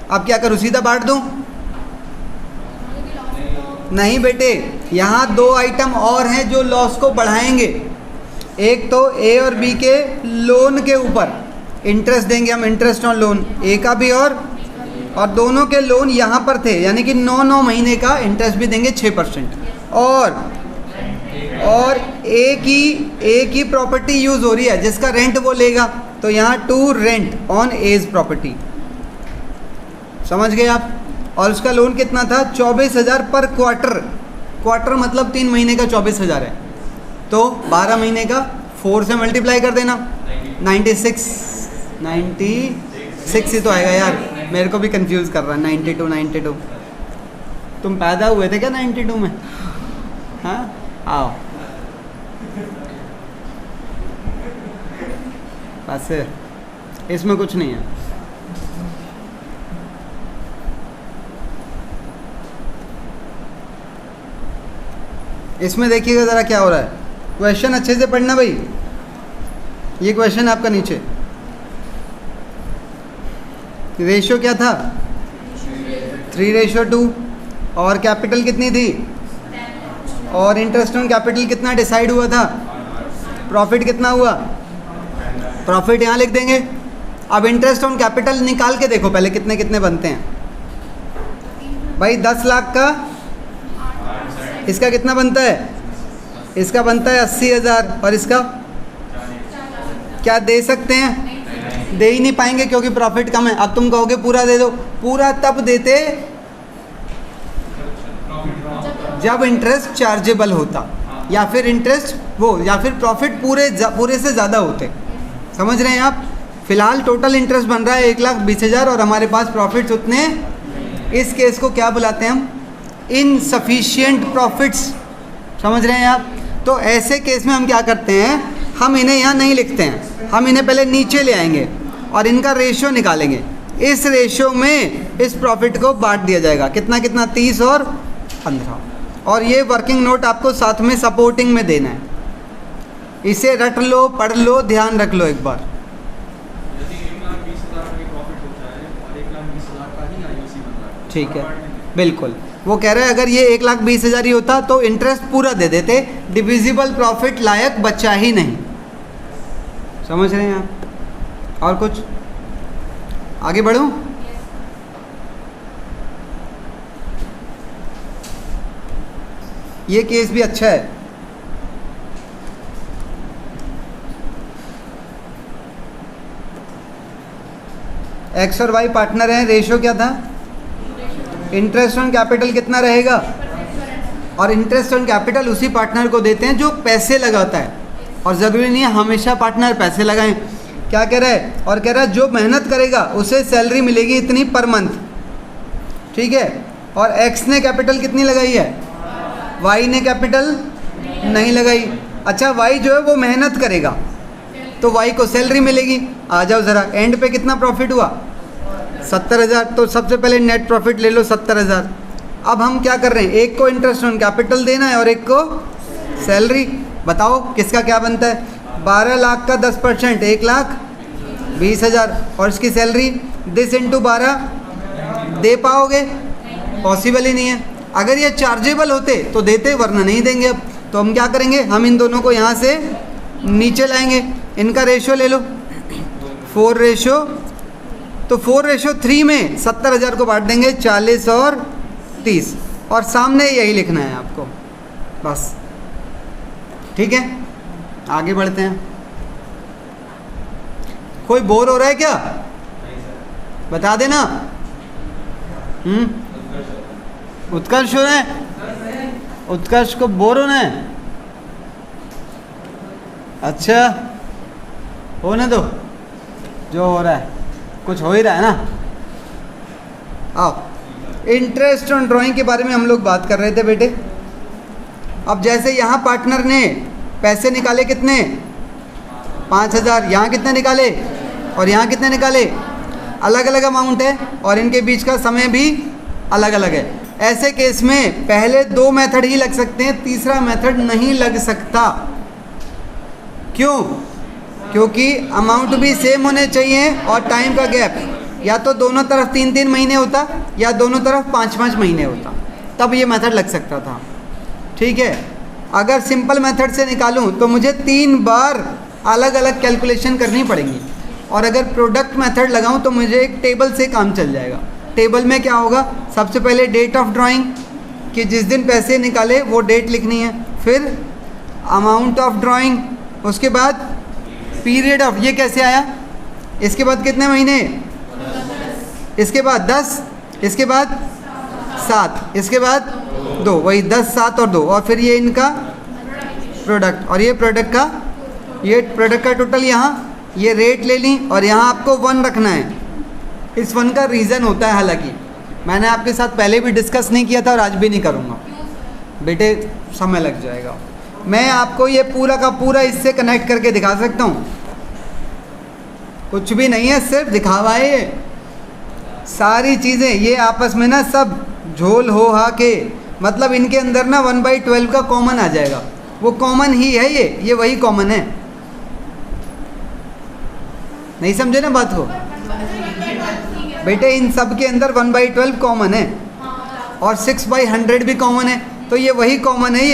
अब क्या करूँ, सीधा बांट दूँ? नहीं बेटे, यहाँ 2 आइटम और हैं जो लॉस को बढ़ाएंगे। एक तो ए और बी के लोन के ऊपर इंटरेस्ट देंगे हम, इंटरेस्ट ऑन लोन, ए का भी और दोनों के लोन यहाँ पर थे, यानी कि 9 महीने का इंटरेस्ट भी देंगे 6%। और ए की प्रॉपर्टी यूज़ हो रही है जिसका रेंट वो लेगा, तो यहाँ to rent on A's property, समझ गए आप। और उसका लोन कितना था 24,000 पर क्वार्टर, क्वार्टर मतलब 3 महीने का 24,000 है, तो 12 महीने का 4 से मल्टीप्लाई कर देना, 96 ही तो आएगा यार, मेरे को भी कंफ्यूज कर रहा है। 92 तुम पैदा हुए थे क्या 92 में? हाँ आओ बस, इसमें कुछ नहीं है। इसमें देखिएगा ज़रा क्या हो रहा है, क्वेश्चन अच्छे से पढ़ना भाई। ये क्वेश्चन आपका नीचे, रेशियो क्या था 3:2, और कैपिटल कितनी थी, और इंटरेस्ट ऑन कैपिटल कितना डिसाइड हुआ था, प्रॉफिट कितना हुआ, प्रॉफिट यहाँ लिख देंगे। अब इंटरेस्ट ऑन कैपिटल निकाल के देखो पहले कितने कितने बनते हैं भाई। 10 लाख का इसका कितना बनता है, इसका बनता है 80,000, और इसका क्या दे सकते हैं, दे ही नहीं पाएंगे क्योंकि प्रॉफिट कम है। अब तुम कहोगे पूरा दे दो, पूरा तब देते जब इंटरेस्ट चार्जेबल होता, या फिर इंटरेस्ट वो, या फिर प्रॉफिट पूरे से ज़्यादा होते। समझ रहे हैं आप। फिलहाल टोटल इंटरेस्ट बन रहा है 1,20,000 और हमारे पास प्रॉफिट्स उतने, इस केस को क्या बुलाते हैं हम, इनसफिशिएंट प्रॉफिट्स। समझ रहे हैं आप। तो ऐसे केस में हम क्या करते हैं, हम इन्हें यहाँ नहीं लिखते हैं, हम इन्हें पहले नीचे ले आएंगे और इनका रेशियो निकालेंगे। इस रेशियो में इस प्रॉफिट को बांट दिया जाएगा, कितना कितना 30 और 15, और ये वर्किंग नोट आपको साथ में सपोर्टिंग में देना है। इसे रट लो, पढ़ लो, ध्यान रख लो एक बार। ठीक है, बिल्कुल। वो कह रहे हैं अगर ये 1,20,000 ही होता तो इंटरेस्ट पूरा दे देते, डिविजिबल प्रॉफिट लायक बचा ही नहीं। समझ रहे हैं आप। और कुछ आगे बढ़ूं? ये केस भी अच्छा है। एक्स और वाई पार्टनर हैं, रेशियो क्या था, इंटरेस्ट ऑन कैपिटल कितना रहेगा, और इंटरेस्ट ऑन कैपिटल उसी पार्टनर को देते हैं जो पैसे लगाता है, और ज़रूरी नहीं है हमेशा पार्टनर पैसे लगाएं। क्या कह रहा है, और कह रहा है जो मेहनत करेगा उसे सैलरी मिलेगी इतनी पर मंथ, ठीक है। और एक्स ने कैपिटल कितनी लगाई है, वाई ने कैपिटल नहीं लगाई। अच्छा, वाई जो है वो मेहनत करेगा तो वाई को सैलरी मिलेगी। आ जाओ ज़रा, एंड पे कितना प्रॉफिट हुआ 70,000, तो सबसे पहले नेट प्रॉफिट ले लो 70,000। अब हम क्या कर रहे हैं, एक को इंटरेस्ट ऑन कैपिटल देना है और एक को सैलरी। बताओ किसका क्या बनता है, 12 लाख का 10%, 1,20,000, और इसकी सैलरी दिस इंटू 12 दे पाओगे, पॉसिबल ही नहीं है। अगर ये चार्जेबल होते तो देते, वरना नहीं देंगे। अब तो हम क्या करेंगे, हम इन दोनों को यहाँ से नीचे लाएंगे, इनका रेशियो ले लो 4:, तो 4:3 में 70,000 को बांट देंगे 40 और 30, और सामने यही लिखना है आपको बस। ठीक है, आगे बढ़ते हैं। कोई बोर हो रहा है क्या, बता देना। उत्कर्ष हो रहा है, उत्कर्ष को बोर होना है, अच्छा होने दो, जो हो रहा है कुछ हो ही रहा है ना। आओ, इंटरेस्ट ऑन ड्राइंग के बारे में हम लोग बात कर रहे थे बेटे। अब जैसे यहाँ पार्टनर ने पैसे निकाले कितने 5,000, यहाँ कितने निकाले और यहाँ कितने निकाले, अलग अलग अमाउंट है और इनके बीच का समय भी अलग अलग है। ऐसे केस में पहले 2 मेथड ही लग सकते हैं, तीसरा मेथड नहीं लग सकता। क्यों? क्योंकि अमाउंट भी सेम होने चाहिए और टाइम का गैप या तो दोनों तरफ 3-3 महीने होता या दोनों तरफ 5-5 महीने होता, तब ये मेथड लग सकता था। ठीक है, अगर सिंपल मेथड से निकालूं तो मुझे 3 बार अलग अलग कैलकुलेशन करनी पड़ेंगी, और अगर प्रोडक्ट मेथड लगाऊं तो मुझे एक टेबल से काम चल जाएगा। टेबल में क्या होगा, सबसे पहले डेट ऑफ ड्राइंग कि जिस दिन पैसे निकाले वो डेट लिखनी है, फिर अमाउंट ऑफ ड्राइंग, उसके बाद पीरियड ऑफ, ये कैसे आया इसके बाद कितने महीने, इसके बाद 10, इसके बाद 7, इसके बाद 2, वही 10, 7 और 2, और फिर ये इनका प्रोडक्ट, और ये प्रोडक्ट का टोटल यहाँ ये रेट ले ली, और यहाँ आपको 1 रखना है। इस 1 का रीज़न होता है, हालांकि मैंने आपके साथ पहले भी डिस्कस नहीं किया था और आज भी नहीं करूँगा बेटे, समय लग जाएगा। मैं आपको ये पूरा का पूरा इससे कनेक्ट करके दिखा सकता हूँ, कुछ भी नहीं है, सिर्फ दिखावा है ये। सारी चीज़ें ये आपस में ना सब झोल हो हा के, मतलब इनके अंदर ना 1/12 का कॉमन आ जाएगा, वो कॉमन ही है, ये वही कॉमन है। नहीं समझे ना बात को बेटे, इन सब के अंदर 1/12 कॉमन है और 6/100 भी कॉमन है, तो ये वही कॉमन है,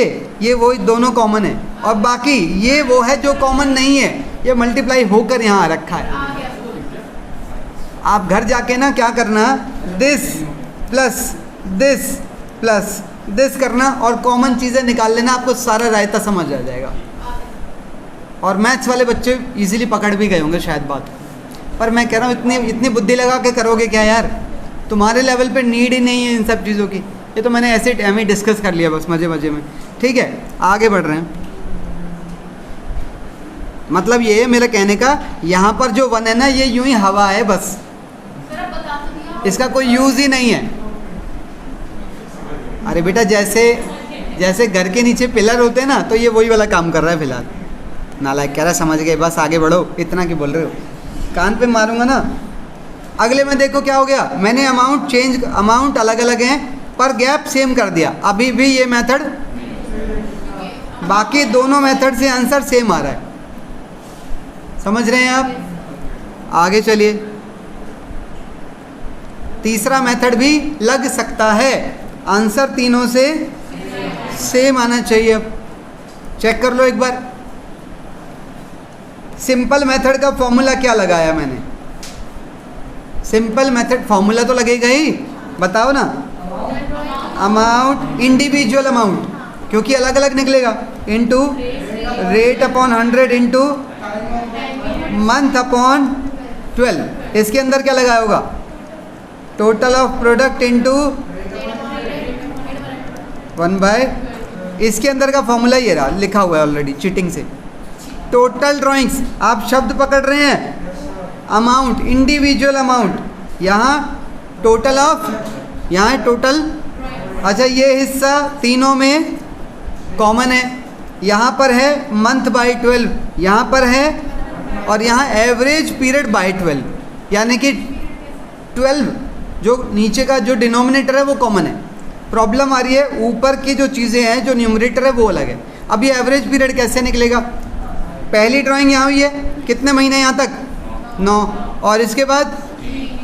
ये वही दोनों कॉमन है, और बाकी ये वो है जो कॉमन नहीं है, ये मल्टीप्लाई होकर यहाँ रखा है। आप घर जाके ना क्या करना, this plus this plus this करना और कॉमन चीज़ें निकाल लेना, आपको सारा रायता समझ आ जाएगा। और मैथ्स वाले बच्चे इजीली पकड़ भी गए होंगे शायद बात, पर मैं कह रहा हूँ इतनी बुद्धि लगा के करोगे क्या यार, तुम्हारे लेवल पे नीड ही नहीं है इन सब चीज़ों की। ये तो मैंने ऐसे टाइम ही डिस्कस कर लिया बस मज़े मज़े में, ठीक है। आगे बढ़ रहे हैं, मतलब ये है मेरा कहने का, यहाँ पर जो 1 है ना, ये यूं ही हवा है बस, इसका कोई यूज़ ही नहीं है। अरे बेटा जैसे घर के नीचे पिलर होते हैं ना, तो ये वही वाला काम कर रहा है फिलहाल। नालायक कह रहा है समझ गए, बस आगे बढ़ो, इतना की बोल रहे हो, कान पे मारूंगा ना। अगले में देखो क्या हो गया, मैंने अमाउंट अलग अलग हैं पर गैप सेम कर दिया, अभी भी ये मेथड, बाकी दोनों मेथड से आंसर सेम आ रहा है, समझ रहे हैं आप। आगे चलिए, तीसरा मेथड भी लग सकता है, आंसर तीनों से सेम आना चाहिए। अब चेक कर लो एक बार, सिंपल मेथड का फॉर्मूला क्या लगाया मैंने, सिंपल मेथड फॉर्मूला तो लगेगा ही, बताओ ना, अमाउंट इंडिविजुअल अमाउंट, क्योंकि अलग अलग निकलेगा, into rate upon 100 into month upon 12। इसके अंदर क्या लगाया होगा, टोटल ऑफ प्रोडक्ट इनटू 1/, इसके अंदर का फॉर्मूला ये रहा, लिखा हुआ है ऑलरेडी चीटिंग से। टोटल ड्राइंग्स, आप शब्द पकड़ रहे हैं, अमाउंट इंडिविजुअल अमाउंट, यहाँ टोटल ऑफ, यहाँ टोटल, अच्छा ये हिस्सा तीनों में कॉमन है, यहाँ पर है मंथ बाई 12, यहाँ पर है, और यहाँ एवरेज पीरियड बाई 12, यानी कि 12 जो नीचे का जो डिनोमिनेटर है वो कॉमन है। प्रॉब्लम आ रही है ऊपर की जो चीज़ें हैं, जो न्यूमरेटर है वो अलग है। अब ये एवरेज पीरियड कैसे निकलेगा, पहली ड्राइंग यहाँ हुई है, कितने महीने यहाँ तक, 9, और इसके बाद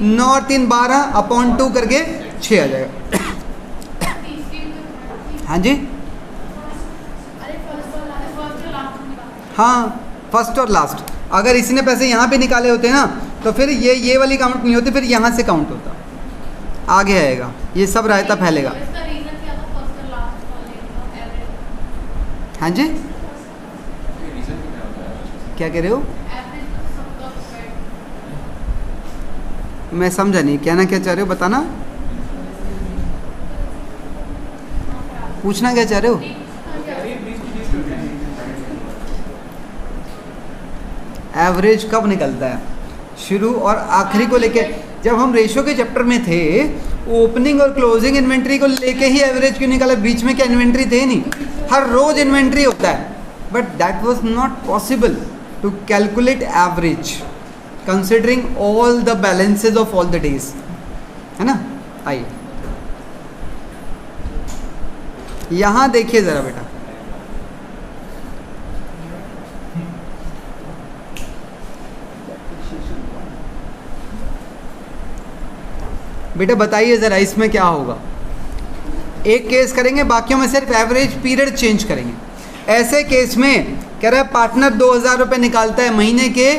9 और 3 12 अपॉन 2 करके 6 आ जाएगा। हाँ जी, हाँ फर्स्ट और लास्ट, अगर इसने पैसे यहाँ पे निकाले होते ना तो फिर ये वाली काउंट नहीं होती, फिर यहाँ से काउंट होता, आगे आएगा, ये सब रायता फैलेगा। हाँ जी, क्या कह रहे हो, मैं समझा नहीं, कहना क्या चाह रहे हो, बताना, पूछना क्या चाह रहे हो। एवरेज कब निकलता है, शुरू और आखिरी को लेके, जब हम रेशो के चैप्टर में थे, ओपनिंग और क्लोजिंग इन्वेंट्री को लेके ही एवरेज क्यों निकाला, बीच में क्या इन्वेंट्री थे नहीं, हर रोज इन्वेंट्री होता है, but that was not possible to calculate average considering all the balances of all the days, है ना। आइए यहां देखिए जरा बेटा, बेटा बताइए ज़रा इसमें क्या होगा। एक केस करेंगे, बाकियों में सिर्फ एवरेज पीरियड चेंज करेंगे। ऐसे केस में कह रहा है पार्टनर 2000 रुपये निकालता है महीने के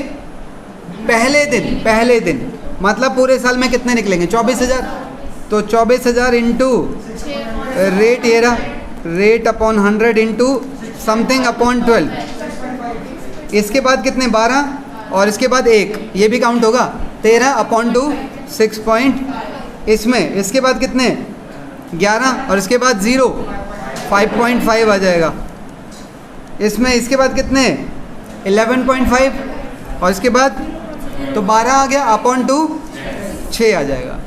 पहले दिन, मतलब पूरे साल में कितने निकलेंगे, 24,000। तो 24,000 इंटू रेट, ये रहा rate upon 100 into something upon 12, इसके बाद कितने 12, और इसके बाद 1, ये भी काउंट होगा 13/2 6 पॉइंट, इसमें इसके बाद कितने 11 और इसके बाद 0 5.5 आ जाएगा, इसमें इसके बाद कितने 11.5 और इसके बाद तो 12 आ गया (2) 6 आ जाएगा।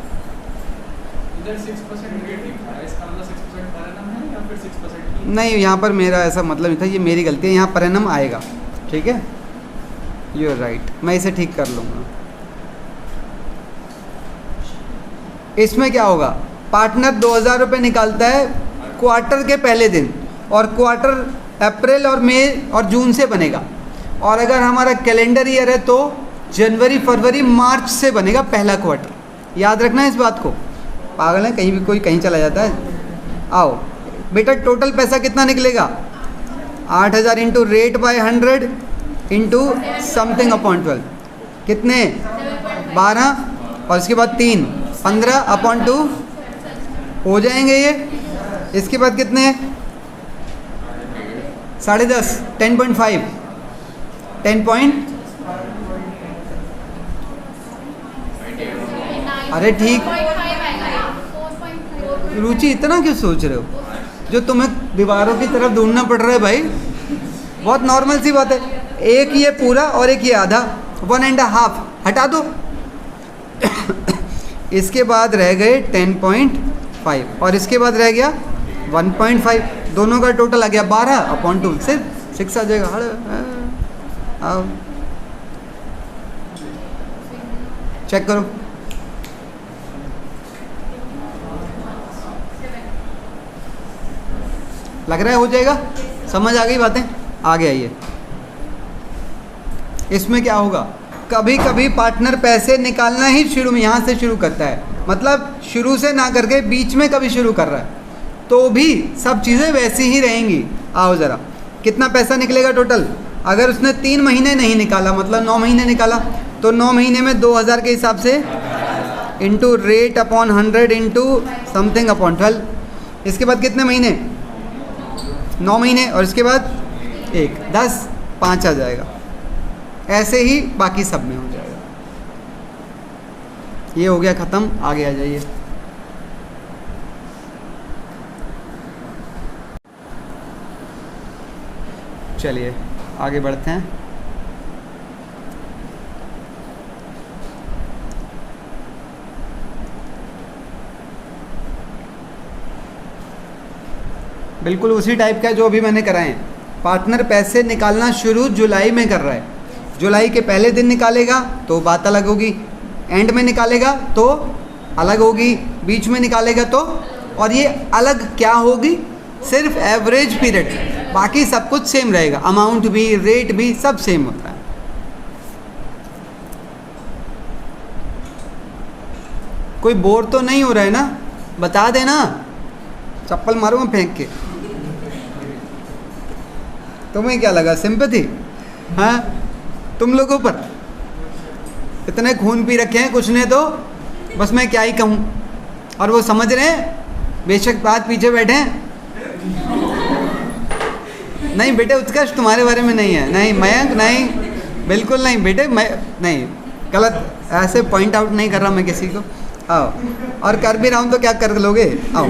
इधर 6% रेट लिखा है, इसका मतलब 6% पर एनम है या फिर 6% नहीं, यहाँ पर मेरा ऐसा मतलब नहीं था, ये मेरी गलती है, यहाँ पर एनम आएगा। ठीक है, यू आर राइट, मैं इसे ठीक कर लूँगा। इसमें क्या होगा, पार्टनर 2000 रुपये निकालता है क्वार्टर के पहले दिन, और क्वार्टर अप्रैल और मई और जून से बनेगा, और अगर हमारा कैलेंडर ईयर है तो जनवरी फरवरी मार्च से बनेगा पहला क्वार्टर। याद रखना इस बात को, पागल है कहीं भी कोई कहीं चला जाता है। आओ बेटा, टोटल पैसा कितना निकलेगा 8000 into rate by 100 into something upon 12 कितने 12 और इसके बाद 3 15/2 हो जाएंगे ये। इसके बाद कितने 10.5 10.5 10 अरे ठीक, रुचि इतना क्यों सोच रहे हो, जो तुम्हें दीवारों की तरफ ढूंढना पड़ रहा है भाई, बहुत नॉर्मल सी बात है। एक ये पूरा और एक ये आधा 1.5 हटा दो इसके बाद रह गए 10.5 और इसके बाद रह गया 1.5, दोनों का टोटल आ गया 12/2 सिर्फ 6 आ जाएगा। आओ चेक करो, लग रहा है हो जाएगा, समझ आ गई बातें, आगे आइए। इसमें क्या होगा, कभी कभी पार्टनर पैसे निकालना ही शुरू में यहाँ से शुरू करता है, मतलब शुरू से ना करके बीच में कभी शुरू कर रहा है, तो भी सब चीज़ें वैसी ही रहेंगी। आओ ज़रा, कितना पैसा निकलेगा टोटल, अगर उसने 3 महीने नहीं निकाला मतलब 9 महीने निकाला, तो 9 महीने में 2000 के हिसाब से into rate upon 100 into something upon 12, इसके बाद कितने महीने 9 महीने और इसके बाद 1 10 5 आ जाएगा। ऐसे ही बाकी सब में हो जाएगा। ये हो गया ख़त्म, आगे आ जाइए। चलिए आगे बढ़ते हैं। बिल्कुल उसी टाइप का जो अभी मैंने कराए हैं। पार्टनर पैसे निकालना शुरू जुलाई में कर रहा है, जुलाई के पहले दिन निकालेगा तो बात अलग होगी, एंड में निकालेगा तो अलग होगी, बीच में निकालेगा तो, और ये अलग क्या होगी, सिर्फ एवरेज पीरियड, बाकी सब कुछ सेम रहेगा, अमाउंट भी रेट भी सब सेम होता है। कोई बोर तो नहीं हो रहा है ना, बता देना, चप्पल मारूंगा फेंक के। तुम्हें क्या लगा सिंपैथी, हाँ तुम लोगों पर इतने खून पी रखे हैं कुछ ने, तो बस मैं क्या ही कहूँ, और वो समझ रहे हैं बेशक बात पीछे बैठे हैं। नहीं बेटे उत्कर्ष तुम्हारे बारे में नहीं है, नहीं मयंक नहीं, बिल्कुल नहीं बेटे, मैं नहीं गलत ऐसे पॉइंट आउट नहीं कर रहा मैं किसी को। आओ, और कर भी रहा हूँ तो क्या कर लोगे, आओ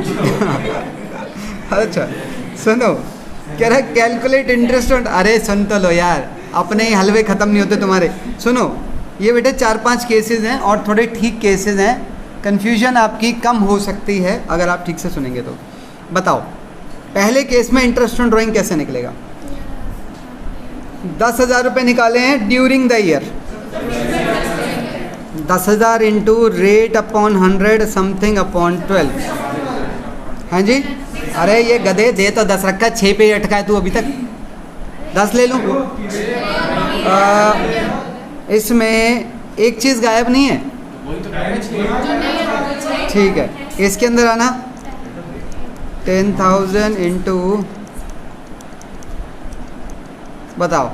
अच्छा सुनो, कह रहा है कैलकुलेट इंटरेस्ट ऑन, अरे सुन तो लो यार, अपने ही हलवे ख़त्म नहीं होते तुम्हारे। सुनो, ये बेटे 4-5 केसेस हैं और थोड़े ठीक केसेस हैं, कन्फ्यूजन आपकी कम हो सकती है अगर आप ठीक से सुनेंगे तो। बताओ पहले केस में इंटरेस्ट ऑन ड्राइंग कैसे निकलेगा। 10,000 रुपये निकाले हैं during the year, 10,000 into rate upon 100 something upon 12। हाँ जी, अरे ये गधे दे तो 10 रखा है, 6 पे अटका है तू अभी तक, 10 ले लूँ। इसमें एक चीज़ गायब नहीं है, ठीक है, इसके अंदर आना 10,000 इंटू, बताओ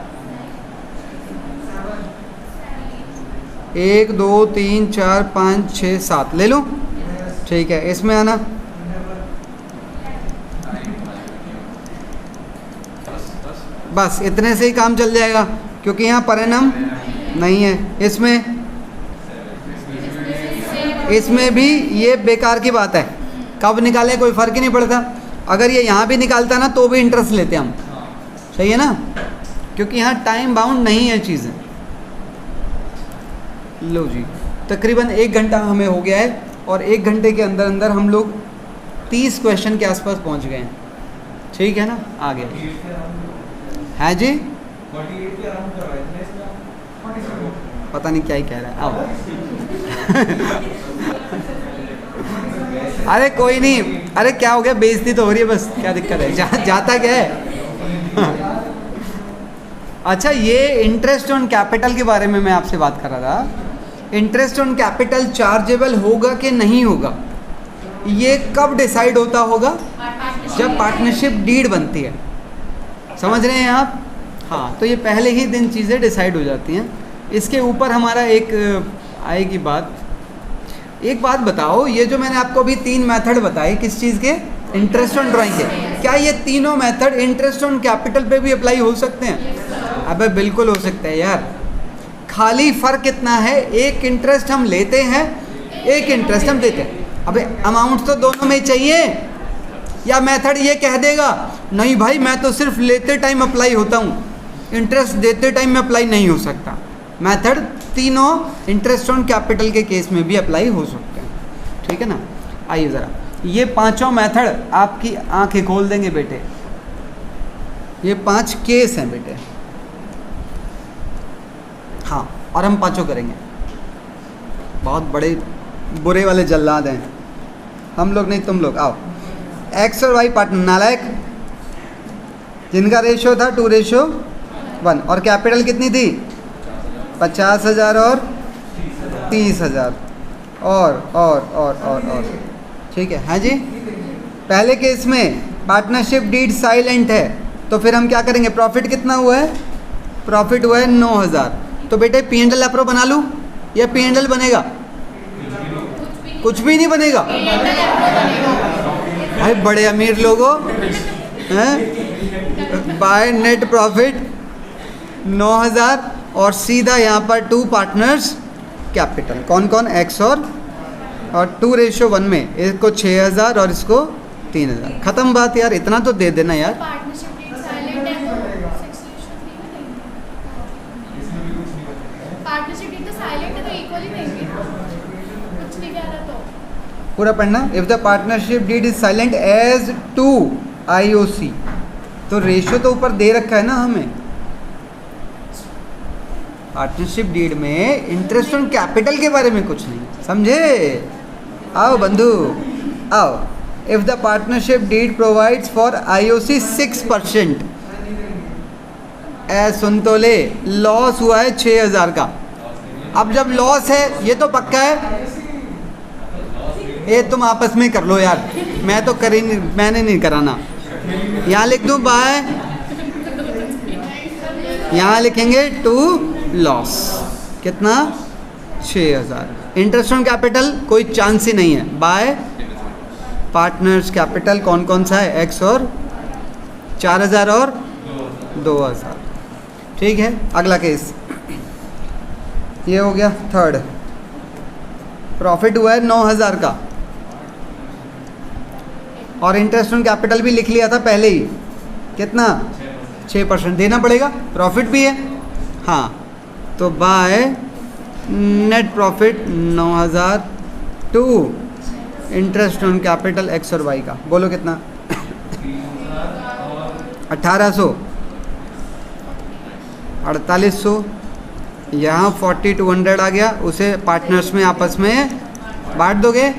1 2 3 4 5 6 7 ले लूँ, ठीक है, इसमें आना बस इतने से ही काम चल जाएगा, क्योंकि यहाँ पर एनम नहीं है। इसमें भी ये बेकार की बात है, कब निकाले कोई फ़र्क ही नहीं पड़ता। अगर ये यहाँ भी निकालता ना तो भी इंटरेस्ट लेते हम, सही है ना, क्योंकि यहाँ टाइम बाउंड नहीं है चीज़ें। लो जी, तकरीबन 1 घंटा हमें हो गया है और 1 घंटे के अंदर अंदर हम लोग 30 क्वेश्चन के आसपास पहुँच गए हैं, ठीक है ना। आगे है जी, पता नहीं क्या ही कह रहा है। आओ अरे कोई नहीं, अरे क्या हो गया, बेइज्जती तो हो रही है बस, क्या दिक्कत है, जाता क्या है। अच्छा, ये इंटरेस्ट ऑन कैपिटल के बारे में मैं आपसे बात कर रहा था। इंटरेस्ट ऑन कैपिटल चार्जेबल होगा कि नहीं होगा, ये कब डिसाइड होता होगा, जब पार्टनरशिप डीड बनती है, समझ रहे हैं आप। हाँ, तो ये पहले ही दिन चीज़ें डिसाइड हो जाती हैं। इसके ऊपर हमारा एक आएगी बात। एक बात बताओ, ये जो मैंने आपको अभी 3 मेथड बताए किस चीज़ के, इंटरेस्ट ऑन ड्राइंग के, क्या ये तीनों मेथड इंटरेस्ट ऑन कैपिटल पे भी अप्लाई हो सकते हैं? अबे बिल्कुल हो सकते हैं यार, खाली फ़र्क कितना है, एक इंटरेस्ट हम लेते हैं, एक इंटरेस्ट हम देते हैं। अबे अमाउंट तो दोनों में चाहिए, या मेथड ये कह देगा नहीं भाई मैं तो सिर्फ लेते टाइम अप्लाई होता हूँ, इंटरेस्ट देते टाइम में अप्लाई नहीं हो सकता। मेथड तीनों इंटरेस्ट ऑन कैपिटल के केस में भी अप्लाई हो सकते हैं, ठीक है ना। आइए ज़रा, ये पांचों मेथड आपकी आंखें खोल देंगे बेटे। ये 5 केस हैं बेटे, हाँ, और हम पांचों करेंगे। बहुत बड़े बुरे वाले जल्लाद हैं हम लोग, नहीं तुम लोग। आओ, एक्स और वाई पार्टनर नालायक, जिनका रेशो था 2:1 और कैपिटल कितनी थी 50,000 और 30,000 और ठीक है। हाँ जी, पहले केस में पार्टनरशिप डीड साइलेंट है, तो फिर हम क्या करेंगे, प्रॉफिट कितना हुआ है, प्रॉफिट हुआ है 9,000। तो बेटे P&L अप्रो बना लूँ या P&L बनेगा? कुछ भी नहीं बनेगा भाई, बड़े अमीर लोगों हैं, बाय नेट प्रॉफिट 9,000 और सीधा यहाँ पर 2 पार्टनर्स कैपिटल, कौन कौन, एक्स और 2:1 में, इसको 6,000 और इसको 3,000। ख़त्म बात यार, इतना तो दे देना यार। पूरा पढ़ना। If the partnership deed is silent as to IOC, तो रेशियो तो ऊपर दे रखा है ना हमें। पार्टनरशिप डीड में इंटरेस्ट ऑन कैपिटल के बारे में कुछ नहीं, समझे। आओ बंधु आओ। If the partnership deed provides for IOC 6%, सुन तो ले, लॉस हुआ है 6,000 का। अब जब लॉस है, ये तो पक्का है, ये तुम आपस में कर लो यार, मैं तो कर ही नहीं, मैंने नहीं कराना। यहाँ लिख दूँ बाय, यहाँ लिखेंगे टू लॉस, कितना 6,000। इंटरेस्ट ऑन कैपिटल कोई चांस ही नहीं है, बाय पार्टनर्स कैपिटल कौन कौन सा है, एक्स और 4,000 और 2,000, ठीक है। अगला केस ये हो गया थर्ड, प्रॉफिट हुआ है 9,000 का और इंटरेस्ट ऑन कैपिटल भी लिख लिया था पहले ही, कितना 6% देना पड़ेगा, प्रॉफिट भी है, हाँ। तो by net profit 9,000 to interest on capital X और वाई का, बोलो कितना 1,800, 4,800, यहाँ 4,200 आ गया, उसे पार्टनर्स में आपस में बांट दोगे।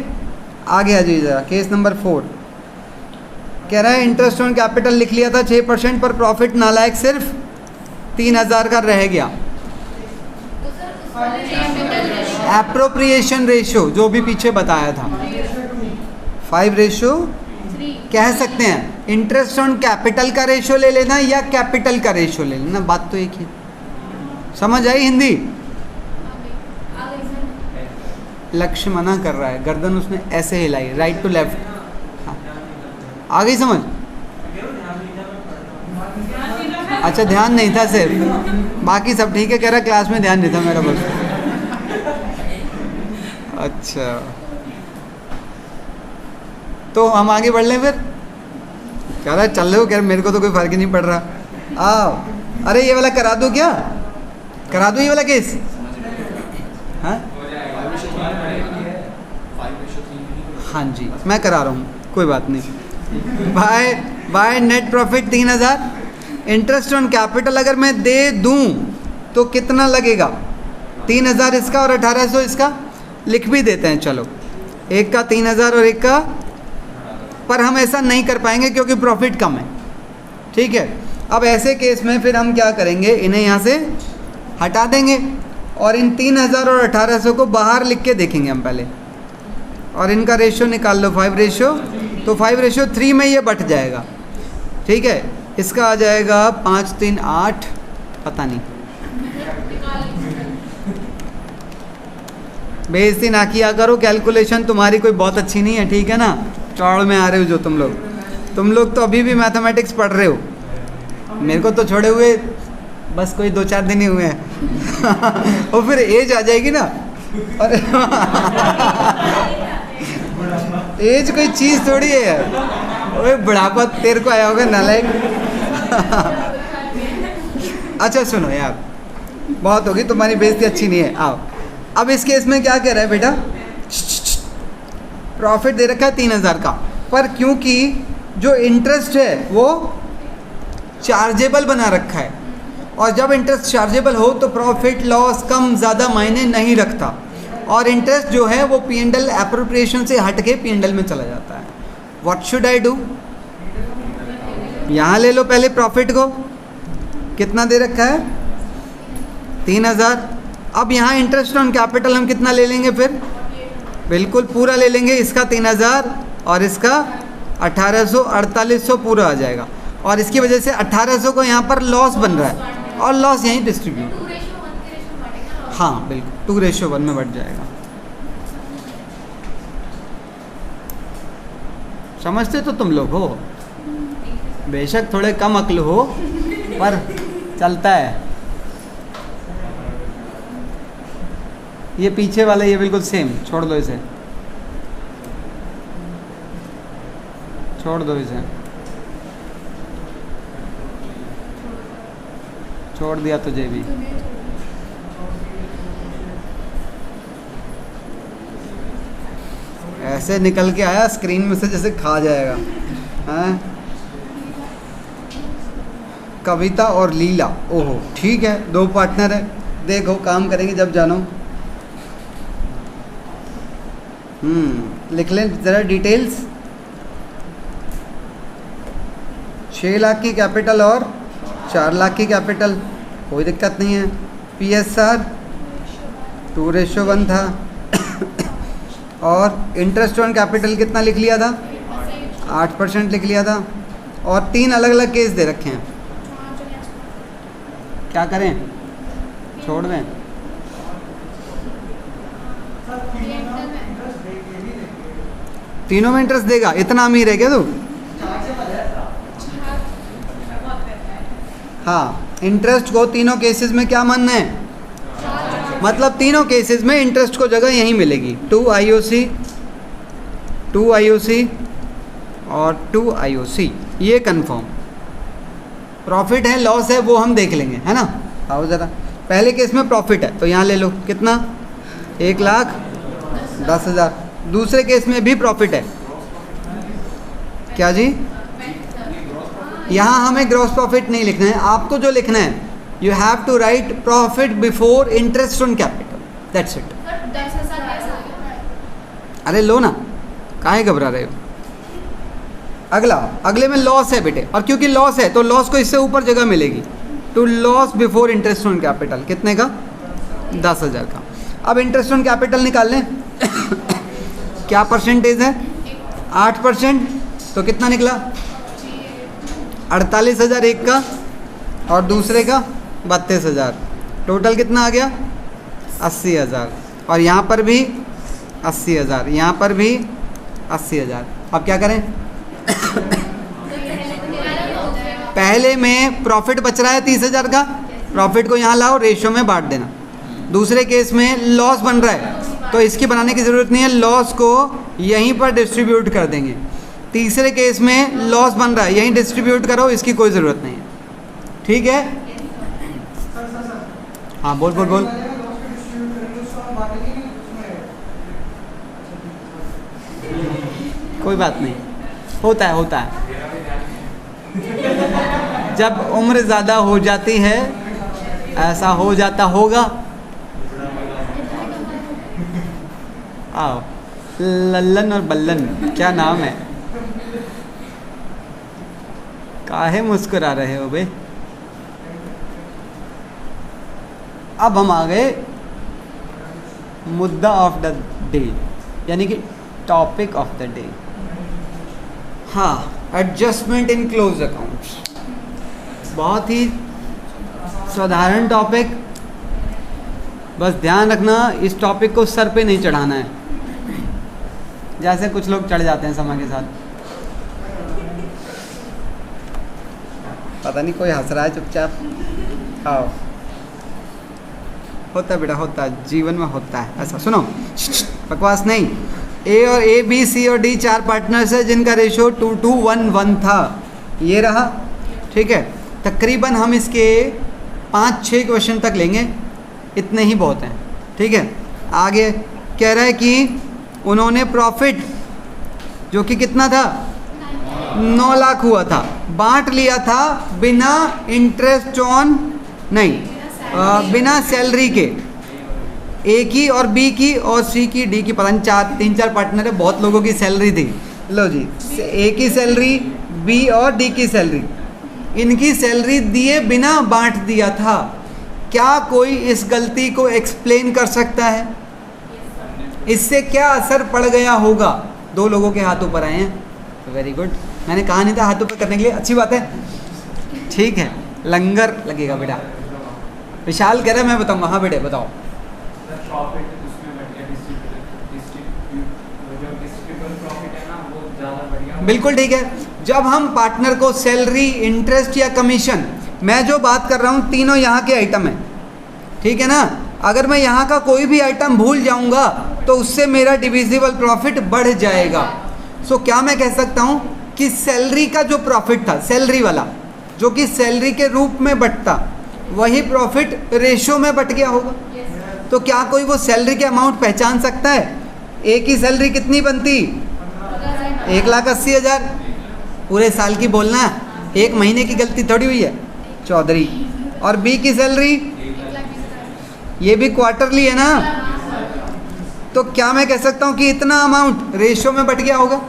आगे आ जाइए ज़रा, केस नंबर 4 कह रहा है इंटरेस्ट ऑन कैपिटल लिख लिया था 6% पर प्रॉफिट नालायक सिर्फ 3,000 का रह गया। एप्रोप्रिएशन रेशियो जो भी पीछे बताया था 5:3 कह सकते हैं। इंटरेस्ट ऑन कैपिटल का रेशियो ले लेना या कैपिटल का रेशियो ले लेना, बात तो एक ही। समझ आई हिंदी? लक्ष्य मना कर रहा है, गर्दन उसने ऐसे हिलाई, राइट टू लेफ्ट। हाँ, आ गई समझ? अच्छा ध्यान नहीं था सिर्फ, बाकी सब ठीक है, कह रहा क्लास में ध्यान नहीं था मेरा बस। अच्छा तो हम आगे बढ़ लें फिर, कह रहा चल रहे हो, कह रहा मेरे को तो कोई फर्क ही नहीं पड़ रहा। आओ, अरे ये वाला करा दो, क्या करा दो ये वाला केस? हाँ हाँ जी मैं करा रहा हूँ, कोई बात नहीं। Bye net profit 3000, interest on capital अगर मैं दे दूं तो कितना लगेगा? 3000 इसका और 1800 इसका, लिख भी देते हैं चलो, एक का 3000 और एक का, पर हम ऐसा नहीं कर पाएंगे क्योंकि प्रॉफिट कम है, ठीक है। अब ऐसे केस में फिर हम क्या करेंगे, इन्हें यहाँ से हटा देंगे और इन 3000 और 1800 को बाहर लिख के देखेंगे हम पहले, और इनका रेशियो निकाल लो 5 रेशियो, तो 5:3 में ये बट जाएगा, ठीक है। इसका आ जाएगा 5 3 8, पता नहीं, बेइज्जती ना किया करो, कैलकुलेशन तुम्हारी कोई बहुत अच्छी नहीं है, ठीक है ना। चौड़ में आ रहे हो जो तुम लोग तो अभी भी मैथमेटिक्स पढ़ रहे हो, मेरे को तो छोड़े हुए बस कोई 2-4 दिन ही हुए हैं और फिर एज आ जाएगी ना, और एज कोई चीज़ थोड़ी है यार, ओए बुढ़ापा तेरे को आया होगा नालायक। अच्छा सुनो यार, बहुत होगी, तुम्हारी बेइज्जती अच्छी नहीं है। आओ, अब इस केस में क्या कह रहा है बेटा, प्रॉफिट दे रखा है 3000 का, पर क्योंकि जो इंटरेस्ट है वो चार्जेबल बना रखा है, और जब इंटरेस्ट चार्जेबल हो तो प्रॉफिट लॉस कम ज़्यादा मायने नहीं रखता, और इंटरेस्ट जो है वो P&L एप्रोप्रिएशन से हट के P&L में चला जाता है। What should I do? यहाँ ले लो पहले प्रॉफिट को, कितना दे रखा है 3000। अब यहाँ इंटरेस्ट ऑन कैपिटल हम कितना ले लेंगे फिर? बिल्कुल पूरा ले लेंगे, इसका 3000 और इसका 1800, 4800 पूरा आ जाएगा, और इसकी वजह से 1800 को यहाँ पर लॉस बन रहा है, और लॉस यहीं डिस्ट्रीब्यूट, हाँ बिल्कुल 2:1 में बढ़ जाएगा। समझते तो तुम लोग हो, बेशक थोड़े कम अक्ल हो, पर चलता है। ये पीछे वाला ये बिल्कुल सेम, छोड़ दो इसे, छोड़ दो इसे, छोड़ दिया तुझे भी। ऐसे निकल के आया स्क्रीन में से जैसे खा जाएगा, हैं? कविता और लीला, ओहो ठीक है, 2 पार्टनर है, देखो काम करेंगे जब जानो। लिख लें ज़रा डिटेल्स, 6 लाख की कैपिटल और 4 लाख की कैपिटल, कोई दिक्कत नहीं है। PSR 2:1 था और इंटरेस्ट ऑन कैपिटल कितना लिख लिया था? 8% लिख लिया था, और 3 अलग अलग केस दे रखे हैं। क्या करें, छोड़ दें? तीनों में इंटरेस्ट देगा, इतना अमीर है क्या तू? हाँ, इंटरेस्ट को तीनों केसेस में क्या मानना है, मतलब तीनों केसेस में इंटरेस्ट को जगह यहीं मिलेगी, 2 IOC, 2 IOC और 2 IOC, ये कंफर्म। प्रॉफिट है लॉस है वो हम देख लेंगे, है ना। आओ ज़रा, पहले केस में प्रॉफिट है तो यहाँ ले लो, कितना 1,10,000। दूसरे केस में भी प्रॉफिट है, क्या जी? यहाँ हमें ग्रॉस प्रॉफिट नहीं लिखना है, आपको जो लिखना है you have to write profit before interest on capital, that's it. अरे लो ना, काहे घबरा रहे हो। अगले में लॉस है बेटे, और क्योंकि लॉस है तो लॉस को इससे ऊपर जगह मिलेगी, to loss before interest on capital, कितने का? 10,000 का। अब इंटरेस्ट ऑन कैपिटल निकाल लें क्या परसेंटेज है? 8%, तो कितना निकला? 48,000 एक का, और दूसरे का 32,000, टोटल कितना आ गया? 80,000, और यहाँ पर भी 80,000, यहाँ पर भी 80,000। अब क्या करें? पहले में प्रॉफिट बच रहा है 30,000 का, प्रॉफिट को यहाँ लाओ, रेशो में बांट देना। दूसरे केस में लॉस बन रहा है तो इसकी बनाने की ज़रूरत नहीं है, लॉस को यहीं पर डिस्ट्रीब्यूट कर देंगे। तीसरे केस में लॉस बन रहा है, यहीं डिस्ट्रीब्यूट करो, इसकी कोई ज़रूरत नहीं है। ठीक है, हाँ बोल बोल बोल। कोई बात नहीं, होता है होता है, जब उम्र ज़्यादा हो जाती है ऐसा हो जाता होगा। आओ, लल्लन और बल्लन क्या नाम है? काहे मुस्कुरा रहे हो बे? अब हम आ गए मुद्दा ऑफ द डे, यानी कि टॉपिक ऑफ द डे। हाँ, एडजस्टमेंट इन क्लोज अकाउंट्स, बहुत ही साधारण टॉपिक, बस ध्यान रखना इस टॉपिक को सर पे नहीं चढ़ाना है, जैसे कुछ लोग चढ़ जाते हैं समय के साथ। पता नहीं कोई हंस रहा है चुपचाप। आओ, होता है बेटा, होता है, जीवन में होता है ऐसा। सुनो, बकवास नहीं। ए और ए, बी, सी और डी 4 पार्टनर्स है जिनका रेशो 2:1 था, ये रहा। ठीक है, तकरीबन हम इसके 5-6 क्वेश्चन तक लेंगे, इतने ही बहुत हैं। ठीक है, आगे कह रहा है कि उन्होंने प्रॉफिट जो कि कितना था 9 लाख हुआ था, बांट लिया था बिना इंटरेस्ट ऑन, नहीं बिना सैलरी के, ए की और बी की और सी की, डी की, पता नहीं 3-4 पार्टनर है, बहुत लोगों की सैलरी थी। लो जी, ए की सैलरी, बी और डी की सैलरी, इनकी सैलरी दिए बिना बांट दिया था। क्या कोई इस गलती को एक्सप्लेन कर सकता है? इससे क्या असर पड़ गया होगा? 2 लोगों के हाथों पर आए हैं, वेरी गुड। मैंने कहा नहीं था हाथों पर करने के लिए, अच्छी बात है। ठीक है, लंगर लगेगा बेटा। विशाल कह रहा है मैं बताऊंगा। हाँ बेटे बताओ। बिल्कुल ठीक है, जब हम पार्टनर को सैलरी, इंटरेस्ट या कमीशन, मैं जो बात कर रहा हूँ तीनों यहाँ के आइटम हैं, ठीक है ना। अगर मैं यहाँ का कोई भी आइटम भूल जाऊँगा तो उससे मेरा डिविजिबल प्रॉफिट बढ़ जाएगा। सो क्या मैं कह सकता हूँ कि सैलरी का जो प्रॉफिट था, सैलरी वाला जो कि सैलरी के रूप में बंटता, वही प्रॉफिट रेशो में बट गया होगा। तो क्या कोई वो सैलरी के अमाउंट पहचान सकता है? ए की सैलरी कितनी बनती? 1,80,000। पूरे साल की बोलना, एक महीने की गलती थोड़ी हुई है चौधरी। और बी की सैलरी, ये भी क्वार्टरली है ना, तो क्या मैं कह सकता हूँ कि इतना अमाउंट रेशो में बट गया होगा?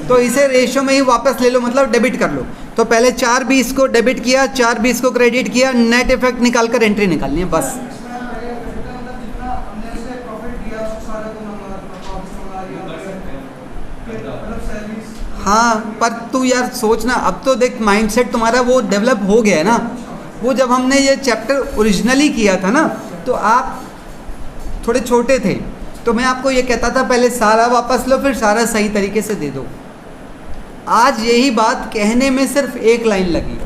तो इसे रेशो में ही वापस ले लो, मतलब डेबिट कर लो। तो पहले 4/20 को डेबिट किया, 4/20 को क्रेडिट किया, नेट इफेक्ट निकाल कर एंट्री निकालनी है बस। हाँ, पर तू यार सोचना, अब तो देख माइंडसेट तुम्हारा वो डेवलप हो गया है ना। वो जब हमने ये चैप्टर ओरिजिनली किया था ना, तो आप थोड़े छोटे थे, तो मैं आपको ये कहता था पहले सारा वापस लो, फिर सारा सही तरीके से दे दो। आज यही बात कहने में सिर्फ एक लाइन लगी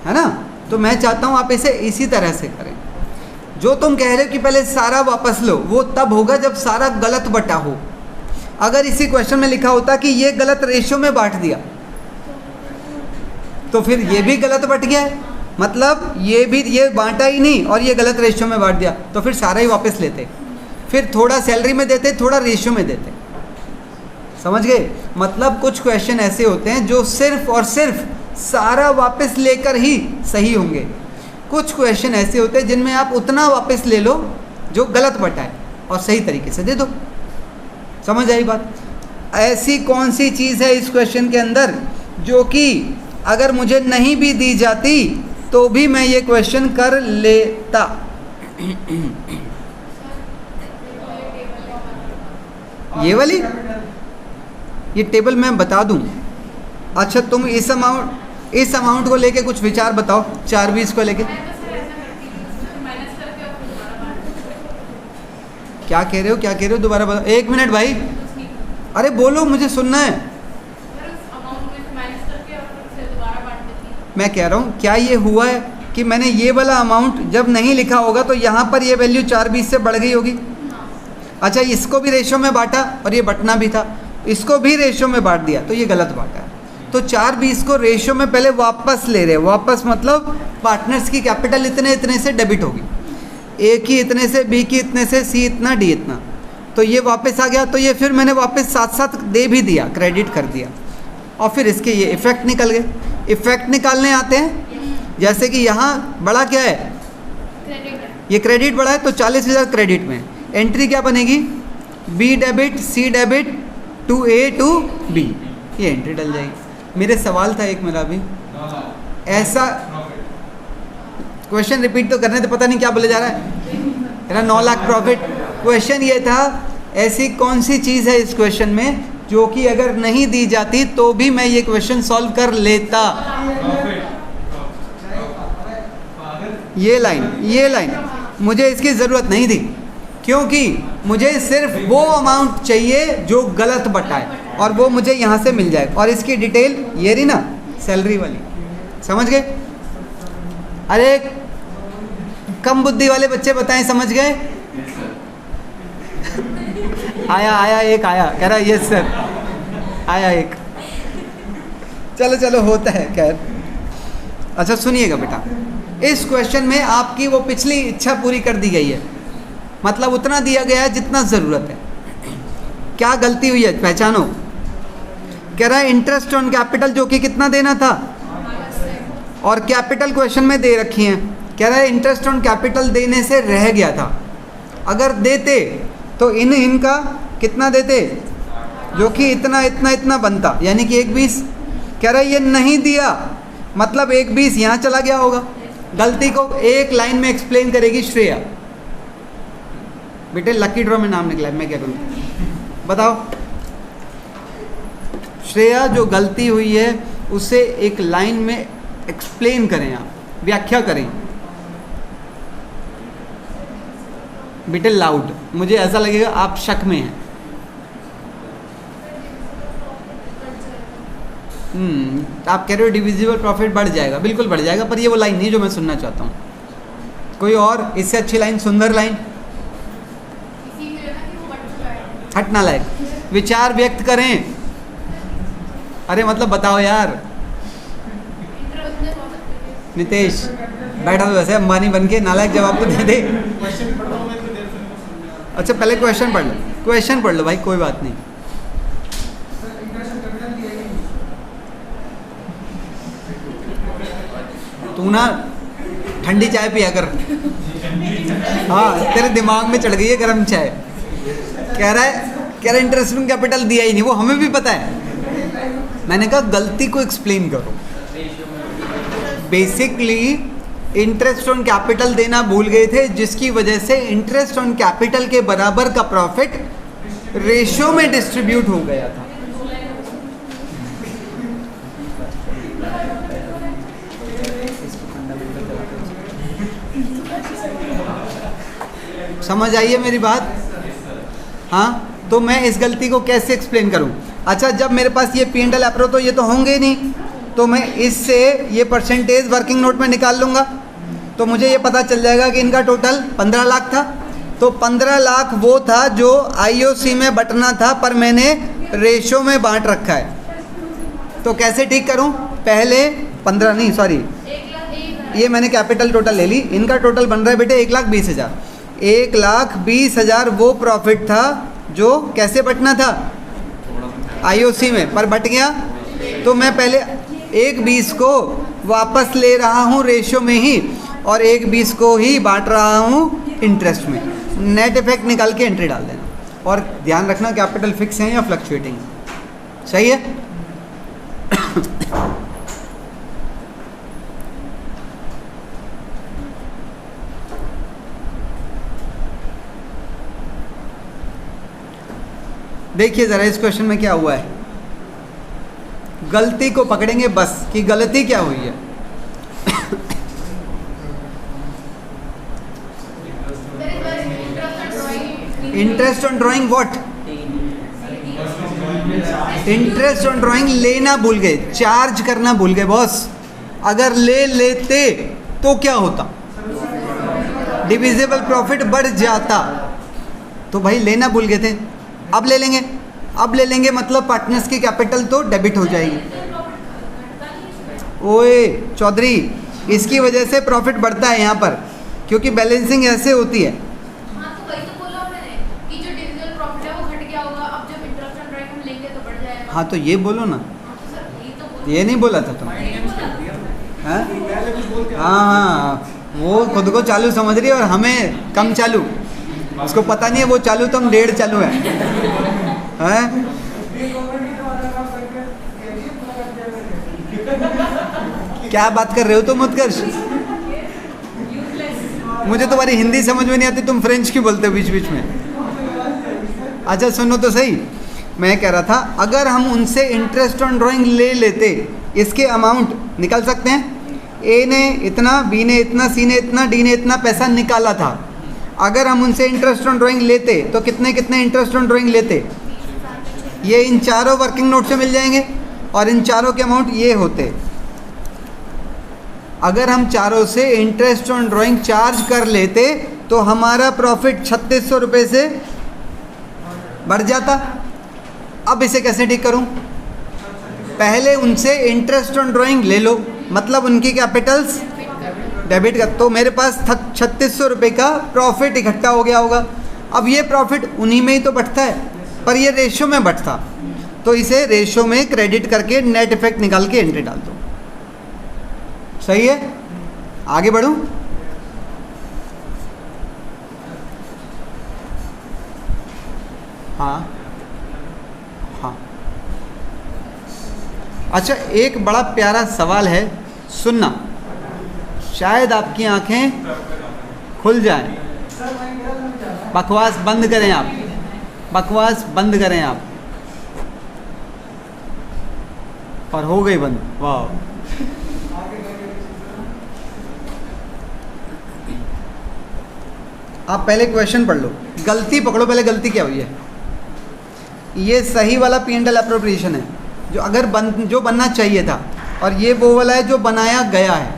है ना। तो मैं चाहता हूँ आप इसे इसी तरह से करें। जो तुम कह रहे हो कि पहले सारा वापस लो, वो तब होगा जब सारा गलत बटा हो। अगर इसी क्वेश्चन में लिखा होता कि ये गलत रेशो में बांट दिया, तो फिर ये भी गलत बट गया है, मतलब ये भी, ये बांटा ही नहीं और ये गलत रेशो में बांट दिया, तो फिर सारा ही वापस लेते, फिर थोड़ा सैलरी में देते, थोड़ा रेशो में देते। समझ गए? मतलब कुछ क्वेश्चन ऐसे होते हैं जो सिर्फ और सिर्फ सारा वापस लेकर ही सही होंगे। कुछ क्वेश्चन ऐसे होते हैं जिनमें आप उतना वापस ले लो जो गलत बटा है और सही तरीके से दे दो। समझ आई बात? ऐसी कौन सी चीज़ है इस क्वेश्चन के अंदर जो कि अगर मुझे नहीं भी दी जाती तो भी मैं ये क्वेश्चन कर लेता? ये वाली, ये टेबल मैं बता दूं। अच्छा, तुम इस अमाउंट को लेके कुछ विचार बताओ, 4/20 को लेके क्या कह रहे हो, क्या कह रहे हो? दोबारा बताओ। 1 मिनट भाई, अरे बोलो, मुझे सुनना है। मैं कह रहा हूँ क्या ये हुआ है कि मैंने ये वाला अमाउंट जब नहीं लिखा होगा तो यहाँ पर ये वैल्यू 420 से बढ़ गई होगी। अच्छा, इसको भी रेशो में बांटा और ये बटना भी था, इसको भी रेशो में बांट दिया तो ये गलत बांटा है। तो 420 को रेशो में पहले वापस ले रहे, वापस मतलब पार्टनर्स की कैपिटल इतने इतने से डेबिट होगी, ए की इतने से, बी की इतने से, सी इतना, डी इतना, तो ये वापस आ गया। तो ये फिर मैंने वापस साथ साथ दे भी दिया, क्रेडिट कर दिया, और फिर इसके ये इफ़ेक्ट निकल गए। इफ़ेक्ट निकालने आते हैं, जैसे कि यहाँ बड़ा क्या है, ये क्रेडिट बड़ा है तो 40,000 क्रेडिट में, एंट्री क्या बनेगी, B debit C debit to A to B, ये एंट्री डल जाएगी। मेरे सवाल था एक मेरा भी, ऐसा क्वेश्चन रिपीट तो करने तो पता नहीं क्या बोले जा रहा है, मेरा 9 लाख प्रॉफिट। क्वेश्चन ये था ऐसी कौन सी चीज़ है इस क्वेश्चन में जो कि अगर नहीं दी जाती तो भी मैं ये क्वेश्चन सॉल्व कर लेता। ये लाइन मुझे इसकी ज़रूरत नहीं थी, क्योंकि मुझे सिर्फ वो अमाउंट चाहिए जो गलत बटा है और वो मुझे यहाँ से मिल जाए, और इसकी डिटेल ये रही ना, सैलरी वाली, समझ गए? अरे कम बुद्धि वाले बच्चे बताएं, समझ गए? आया एक आया, कह रहा यस सर, आया एक, चलो होता है खैर। अच्छा सुनिएगा बेटा, इस क्वेश्चन में आपकी वो पिछली इच्छा पूरी कर दी गई है, मतलब उतना दिया गया है जितना ज़रूरत है। क्या गलती हुई है पहचानो। कह रहा है इंटरेस्ट ऑन कैपिटल जो कि कितना देना था, और कैपिटल क्वेश्चन में दे रखी है। कह रहा है इंटरेस्ट ऑन कैपिटल देने से रह गया था, अगर देते तो इनका कितना देते, जो कि इतना बनता, यानी कि 1/20। कह रहा है ये नहीं दिया, मतलब 1/20 यहाँ चला गया होगा। गलती को एक लाइन में एक्सप्लेन करेगी श्रेया। बेटे लकी ड्रॉ में नाम निकला है, मैं क्या करूँ बताओ। श्रेया जो गलती हुई है उसे एक लाइन में एक्सप्लेन करें, आप व्याख्या करें बेटे लाउड, मुझे ऐसा लगेगा आप शक में हैं। आप कह रहे हो डिविजिबल प्रॉफिट बढ़ जाएगा, बिल्कुल बढ़ जाएगा, पर ये वो लाइन नहीं जो मैं सुनना चाहता हूँ। कोई और इससे अच्छी लाइन, सुंदर लाइन, हटना लायक विचार व्यक्त करें। अरे मतलब बताओ यार। नितेश बैठा तो वैसे अंबानी बन के नालायक जवाब तो दे दे। अच्छा पहले क्वेश्चन पढ़ लो भाई, कोई बात नहीं। तू ना ठंडी चाय पिया कर, हाँ तेरे दिमाग में चढ़ गई है गर्म चाय। कह रहा है इंटरेस्ट ऑन कैपिटल दिया ही नहीं, वो हमें भी पता है। मैंने कहा गलती को एक्सप्लेन करो। बेसिकली इंटरेस्ट ऑन कैपिटल देना भूल गए थे, जिसकी वजह से इंटरेस्ट ऑन कैपिटल के बराबर का प्रॉफिट रेशियो में डिस्ट्रीब्यूट हो गया था। समझ आई है मेरी बात? हाँ, तो मैं इस गलती को कैसे एक्सप्लेन करूं? अच्छा जब मेरे पास ये P&L अप्रो तो ये तो होंगे ही नहीं, तो मैं इससे ये परसेंटेज वर्किंग नोट में निकाल लूँगा, तो मुझे ये पता चल जाएगा कि इनका टोटल 15 लाख था। तो 15 लाख वो था जो IOC में बटना था, पर मैंने रेशो में बांट रखा है। तो कैसे ठीक करूं? पहले 15 नहीं सॉरी, ये मैंने कैपिटल टोटल ले ली, इनका टोटल बन रहा है बेटे 1,20,000। 1,20,000 वो प्रॉफिट था जो कैसे बटना था, IOC में, पर बट गया। तो मैं पहले 1,20 को वापस ले रहा हूँ रेशियो में ही, और 1,20 को ही बांट रहा हूँ इंटरेस्ट में। नेट इफेक्ट निकाल के एंट्री डाल देना, और ध्यान रखना कैपिटल फिक्स है या फ्लक्चुएटिंग। सही है? देखिए ज़रा इस क्वेश्चन में क्या हुआ है। गलती को पकड़ेंगे बस कि गलती क्या हुई है। Interest on drawing what? Interest on drawing लेना भूल गए, चार्ज करना भूल गए बॉस। अगर ले लेते तो क्या होता, डिविजिबल प्रॉफिट बढ़ जाता। तो भाई लेना भूल गए थे, अब ले लेंगे, अब ले लेंगे मतलब पार्टनर्स की कैपिटल तो डेबिट हो जाएगी। ओए चौधरी, इसकी वजह से प्रॉफिट बढ़ता है यहाँ पर, क्योंकि बैलेंसिंग ऐसे होती है। हाँ तो वही तो बोला मैंने कि जो डिविजिबल प्रॉफिट है वो घट गया होगा, अब जब इंटरेस्ट ऑन ड्राइंग हम लेंगे तो बढ़ जाएगा। हाँ तो ये बोलो ना, हाँ तो सर यही तो बोल, ये नहीं बोला था तुम? यही बोला था। हाँ पहले कुछ बोल के हाँ हाँ, वो खुद को चालू समझ रही है और हमें कम चालू, उसको पता नहीं है वो चालू तो हम 1.5 चालू है। हैं? क्या बात कर रहे हो तुम उत्कर्ष? मुझे तुम्हारी हिंदी समझ में नहीं आती, तुम फ्रेंच क्यों बोलते हो बीच बीच में? अच्छा सुनो तो सही, मैं कह रहा था अगर हम उनसे इंटरेस्ट ऑन ड्राइंग ले लेते, इसके अमाउंट निकाल सकते हैं। ए ने इतना, बी ने इतना, सी ने इतना, डी ने इतना पैसा निकाला था। अगर हम उनसे इंटरेस्ट ऑन ड्राइंग लेते तो कितने कितने इंटरेस्ट ऑन ड्राइंग लेते? ये इन चारों वर्किंग नोट से मिल जाएंगे और इन चारों के अमाउंट ये होते। अगर हम चारों से इंटरेस्ट ऑन ड्राइंग चार्ज कर लेते तो हमारा प्रॉफिट 3600 रुपये से बढ़ जाता। अब इसे कैसे ठीक करूं? पहले उनसे इंटरेस्ट ऑन ड्राइंग ले लो, मतलब उनकी कैपिटल्स डेबिट कर, तो मेरे पास 3600 रुपये का प्रॉफिट इकट्ठा हो गया होगा। अब ये प्रॉफिट उन्हीं में ही तो बढ़ता है, पर ये रेशो में बढ़ता, तो इसे रेशो में क्रेडिट करके नेट इफेक्ट निकाल के एंट्री डाल दो। सही है? आगे बढ़ूं? हाँ हाँ। अच्छा एक बड़ा प्यारा सवाल है, सुनना, शायद आपकी आंखें खुल जाएं। बकवास बंद करें आप, बकवास बंद करें आप। और हो गई बंद, वाह। आप पहले क्वेश्चन पढ़ लो, गलती पकड़ो पहले, गलती क्या हुई है। ये सही वाला P&L एप्रोप्रिएशन है जो बनना चाहिए था, और ये वो वाला है जो बनाया गया है।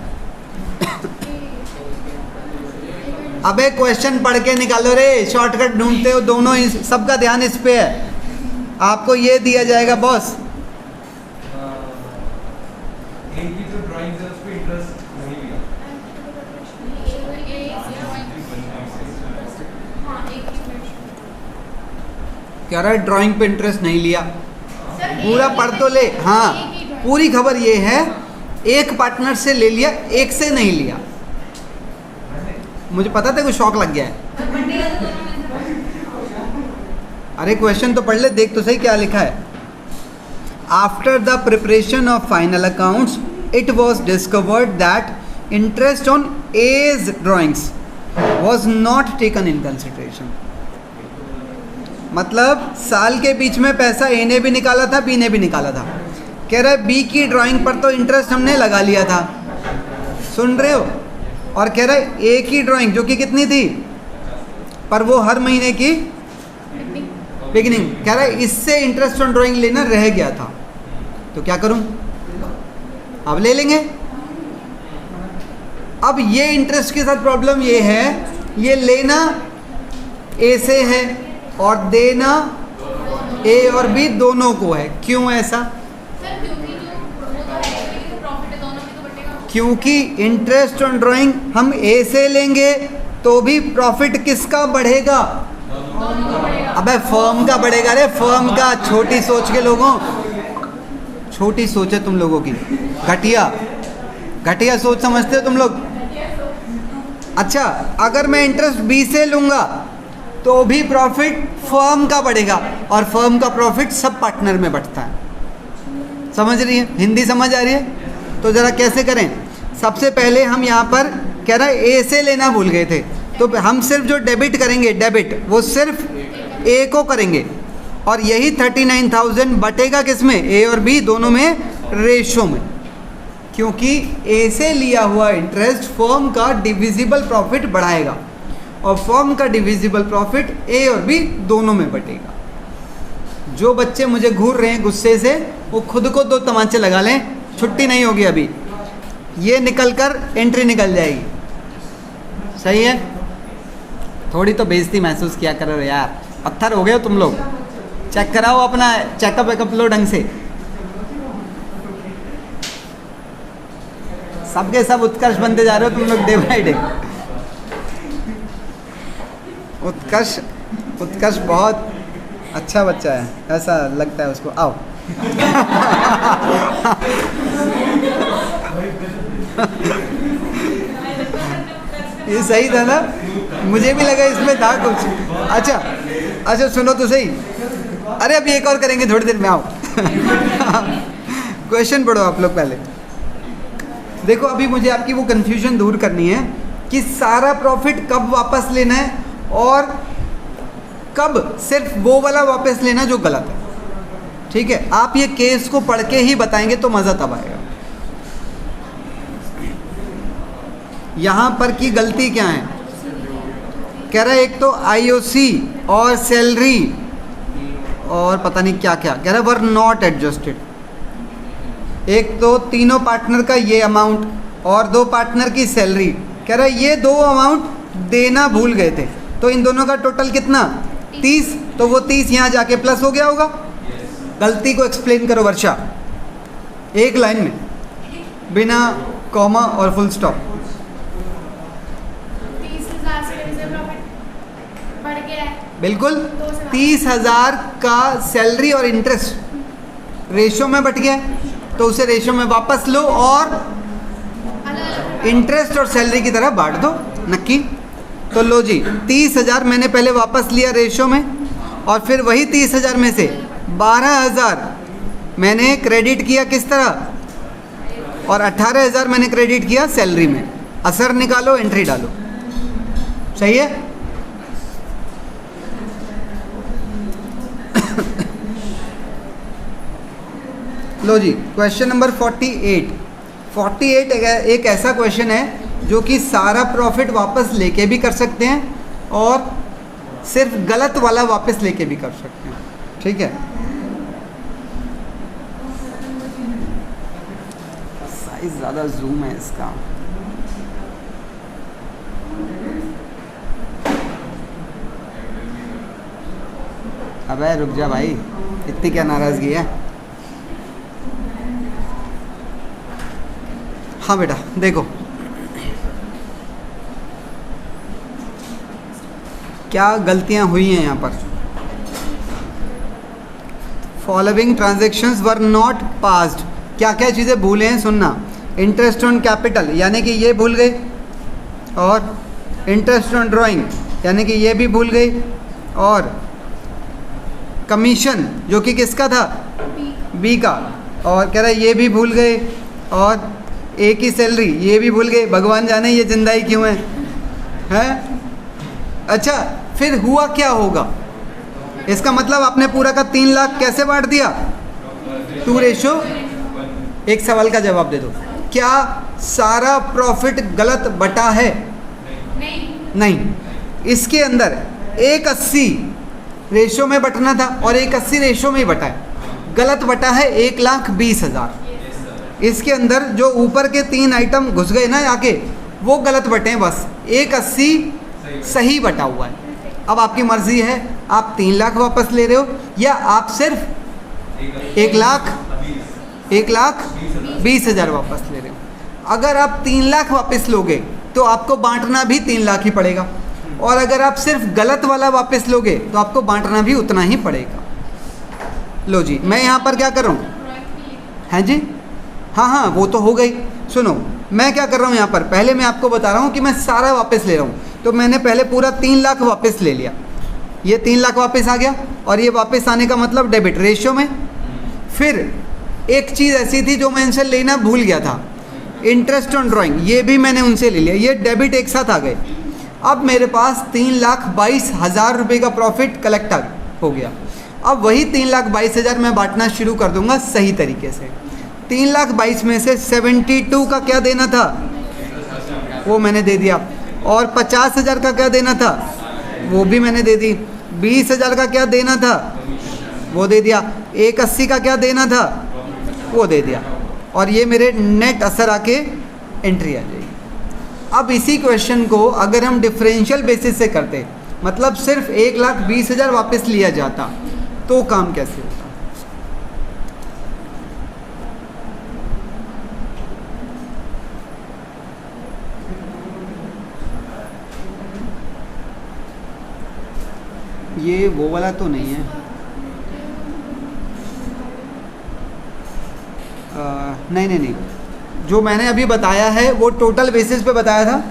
अबे क्वेश्चन पढ़ के निकालो रे, शॉर्टकट ढूंढते हो दोनों, सबका ध्यान इस पे है। आपको ये दिया जाएगा बॉस, एक की जो ड्राइंग है उस पे इंटरेस्ट नहीं लिया। हाँ एक कह रहा है ड्राइंग पे इंटरेस्ट नहीं लिया। सर पूरा पढ़ तो ले। हाँ पूरी खबर ये है, एक पार्टनर से ले लिया, एक से नहीं लिया। मुझे पता था कुछ शौक लग गया है। अरे क्वेश्चन तो पढ़ ले, देख तो सही क्या लिखा है। After the preparation of final accounts it was discovered that interest on A's drawings was not taken in consideration. मतलब साल के बीच में पैसा ए ने भी निकाला था, बी ने भी निकाला था। कह रहा है बी की ड्राइंग पर तो इंटरेस्ट हमने लगा लिया था, सुन रहे हो? और कह रहा है ए की ड्राइंग जो कि कितनी थी, पर वो हर महीने की बिगिनिंग, कह रहा है इससे इंटरेस्ट ऑन ड्राइंग लेना रह गया था, तो क्या करूं? अब ले लेंगे। अब ये इंटरेस्ट के साथ प्रॉब्लम ये है, ये लेना ए से है और देना ए और बी दोनों को है। क्यों ऐसा? सर क्योंकि जो वो तो है, ये तो प्रॉफिट है, दोनों में तो बटेगा। क्योंकि इंटरेस्ट ऑन ड्राइंग हम ए से लेंगे तो भी प्रॉफिट किसका बढ़ेगा? दोनों का बढ़ेगा। अबे फर्म का बढ़ेगा रे, फर्म का। छोटी सोच के लोगों, छोटी सोच है तुम लोगों की, घटिया घटिया सोच समझते हो तुम लोग। अच्छा अगर मैं इंटरेस्ट बी से लूँगा तो भी प्रॉफिट फर्म का बढ़ेगा, और फर्म का प्रॉफिट सब पार्टनर में बढ़ता है। समझ रही है? हिंदी समझ आ रही है? तो ज़रा कैसे करें? सबसे पहले हम यहाँ पर कह रहा है ए से लेना भूल गए थे, तो हम सिर्फ जो डेबिट करेंगे, डेबिट वो सिर्फ ए को करेंगे, और यही 39,000 बटेगा किस में? ए और बी दोनों में रेशो में, क्योंकि ए से लिया हुआ इंटरेस्ट फर्म का डिविजिबल प्रॉफिट बढ़ाएगा, और फर्म का डिविजिबल प्रॉफिट ए और बी दोनों में बटेगा। जो बच्चे मुझे घूर रहे हैं गुस्से से, वो खुद को 2 तमाचे लगा लें, छुट्टी नहीं होगी अभी। ये निकल कर एंट्री निकल जाएगी। सही है? थोड़ी तो बेइज्जती महसूस किया करो यार, पत्थर हो गए हो तुम लोग। चेक कराओ अपना, चेकअप वेकअप लो ढंग से। सबके सब उत्कर्ष बनते जा रहे हो तुम लोग डे बाई डे। उत्कर्ष बहुत अच्छा बच्चा है, ऐसा लगता है उसको। आओ ये सही था ना? मुझे भी लगा इसमें था कुछ। अच्छा सुनो तो सही। अरे अभी एक और करेंगे थोड़ी देर में, आओ। क्वेश्चन पढ़ो आप लोग पहले। देखो अभी मुझे आपकी वो कंफ्यूजन दूर करनी है कि सारा प्रॉफिट कब वापस लेना है और कब सिर्फ वो वाला वापस लेना जो गलत है। ठीक है? आप ये केस को पढ़ के ही बताएंगे तो मज़ा तब आएगा। यहाँ पर की गलती क्या है? कह रहा है एक तो आईओसी और सैलरी और पता नहीं क्या क्या कह रहा है, वर नॉट एडजस्टेड। एक तो तीनों पार्टनर का ये अमाउंट और 2 पार्टनर की सैलरी, कह रहा है ये 2 अमाउंट देना भूल गए थे, तो इन दोनों का टोटल कितना? 30। तो वो 30 यहाँ जाके प्लस हो गया होगा। गलती को एक्सप्लेन करो वर्षा, एक लाइन में, बिना कॉमा और फुल स्टॉप। 30,000 से रिजर्व प्रॉफिट बढ़ गया है। बिल्कुल, 30,000 का सैलरी और इंटरेस्ट रेशो में बट गया, तो उसे रेशो में वापस लो और इंटरेस्ट और सैलरी की तरह बांट दो। नक्की? तो लो जी, 30,000 मैंने पहले वापस लिया रेशो में, और फिर वही 30,000 में से 12,000 मैंने क्रेडिट किया किस तरह, और 18,000 मैंने क्रेडिट किया सैलरी में। असर निकालो, एंट्री डालो। सही है? लो जी, क्वेश्चन नंबर 48 एक ऐसा क्वेश्चन है जो कि सारा प्रॉफिट वापस लेके भी कर सकते हैं और सिर्फ गलत वाला वापस लेके भी कर सकते हैं। ठीक है? साइज ज़्यादा जूम है इसका। अबे रुक जा भाई, इतनी क्या नाराज़गी है? हाँ बेटा देखो, क्या गलतियां हुई हैं यहाँ पर। Following transactions were not passed. क्या क्या चीज़ें भूले हैं सुनना। इंटरेस्ट ऑन कैपिटल यानी कि ये भूल गए, और इंटरेस्ट ऑन ड्राइंग यानी कि ये भी भूल गए, और कमीशन जो कि किसका था? बी का, और कह रहा है ये भी भूल गए, और ए की सैलरी ये भी भूल गए। भगवान जाने ये जिंदा ही क्यों है? अच्छा, फिर हुआ क्या होगा? इसका मतलब आपने पूरा का 3 लाख कैसे बांट दिया? 2:1। एक सवाल का जवाब दे दो, क्या सारा प्रॉफिट गलत बटा है? नहीं। इसके अंदर 1:80 रेशो में बटना था और 1:80 रेशो में ही बटा है। गलत बटा है 1,20,000। इसके अंदर जो ऊपर के 3 आइटम घुस गए ना आके, वो गलत बटे हैं। बस 1:80 सही बटा हुआ है। अब आपकी मर्जी है, आप 3 लाख वापस ले रहे हो या आप सिर्फ 1,20,000 वापस ले रहे हो। अगर आप 3 लाख वापस लोगे तो आपको बांटना भी 3 लाख ही पड़ेगा, और अगर आप सिर्फ गलत वाला वापस लोगे तो आपको बांटना भी उतना ही पड़ेगा। लो जी, मैं यहाँ पर क्या कर रहा हूँ? हैं जी? हाँ वो तो हो गई। सुनो, मैं क्या कर रहा हूँ यहाँ पर, पहले मैं आपको बता रहा हूँ कि मैं सारा वापस ले रहा हूँ। तो मैंने पहले पूरा 3 लाख वापस ले लिया, ये 3 लाख वापस आ गया, और ये वापस आने का मतलब डेबिट रेशियो में। फिर एक चीज़ ऐसी थी जो मैं इनसे लेना भूल गया था, इंटरेस्ट ऑन ड्राइंग, ये भी मैंने उनसे ले लिया। ये डेबिट एक साथ आ गए। अब मेरे पास 3,22,000 रुपये का प्रॉफिट कलेक्ट हो गया। अब वही 3,22,000 मैं बांटना शुरू कर दूंगा सही तरीके से। 3,22,000 में से 72 का क्या देना था वो मैंने दे दिया, और 50,000 का क्या देना था वो भी मैंने दे दी। 20,000 का क्या देना था वो दे दिया। 1,80 का क्या देना था वो दे दिया। और ये मेरे नेट असर आके एंट्री आ जाएगी। अब इसी क्वेश्चन को अगर हम डिफरेंशियल बेसिस से करते, मतलब सिर्फ 1,20,000 वापस लिया जाता, तो काम कैसे होता? ये वो वाला तो नहीं है, नहीं, जो मैंने अभी बताया है वो टोटल बेसिस पे बताया था,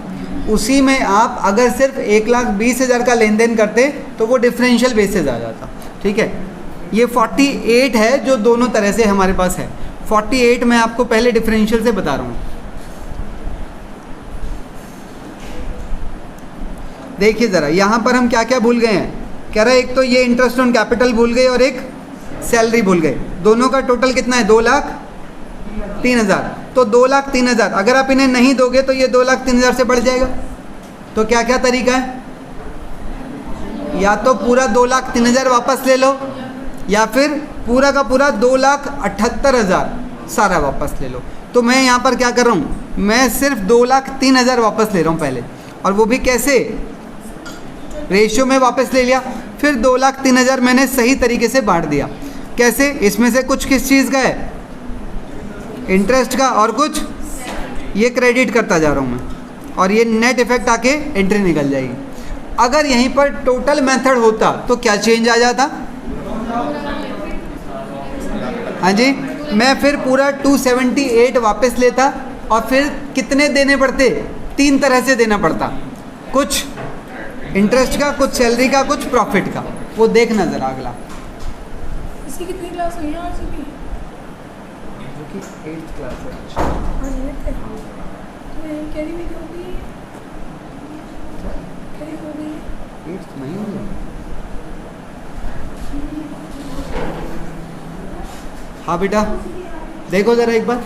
उसी में आप अगर सिर्फ 1,20,000 का लेन देन करते तो वो डिफरेंशियल बेसिस आ जाता। ठीक है, ये 48 है जो दोनों तरह से हमारे पास है। 48 मैं आपको पहले डिफरेंशियल से बता रहा हूँ। देखिए ज़रा, यहाँ पर हम क्या क्या भूल गए हैं। कह रहा है एक तो ये इंटरेस्ट ऑन कैपिटल भूल गए और एक सैलरी भूल गए। दोनों का टोटल कितना है? 2,03,000। तो 2,03,000 अगर आप इन्हें नहीं दोगे तो ये 2,03,000 से बढ़ जाएगा। तो क्या क्या तरीका है? या तो पूरा 2,03,000 वापस ले लो, या फिर पूरा का पूरा 2,78,000 सारा वापस ले लो। तो मैं यहाँ पर क्या कर रहा हूँ, मैं सिर्फ 2,03,000 वापस ले रहा हूँ पहले, और वो भी कैसे? रेशियो में वापस ले लिया। फिर 2,03,000 मैंने सही तरीके से बांट दिया। कैसे? इसमें से कुछ किस चीज़ का है? इंटरेस्ट का, और कुछ ये क्रेडिट करता जा रहा हूँ मैं, और ये नेट इफेक्ट आके एंट्री निकल जाएगी। अगर यहीं पर टोटल मेथड होता तो क्या चेंज आ जाता? हाँ जी, मैं फिर पूरा 278 वापस लेता, और फिर कितने देने पड़ते? 3 तरह से देना पड़ता, कुछ इंटरेस्ट का, कुछ सैलरी का, कुछ प्रॉफिट का। वो देखना ज़रा अगला। इसकी कितनी क्लास हुई है आज की? 8th क्लास है। आज ये थे तो ये कैरी भी होगी, कैरी हो गई 8th नहीं होगा। हाँ बेटा, देखो ज़रा एक बार,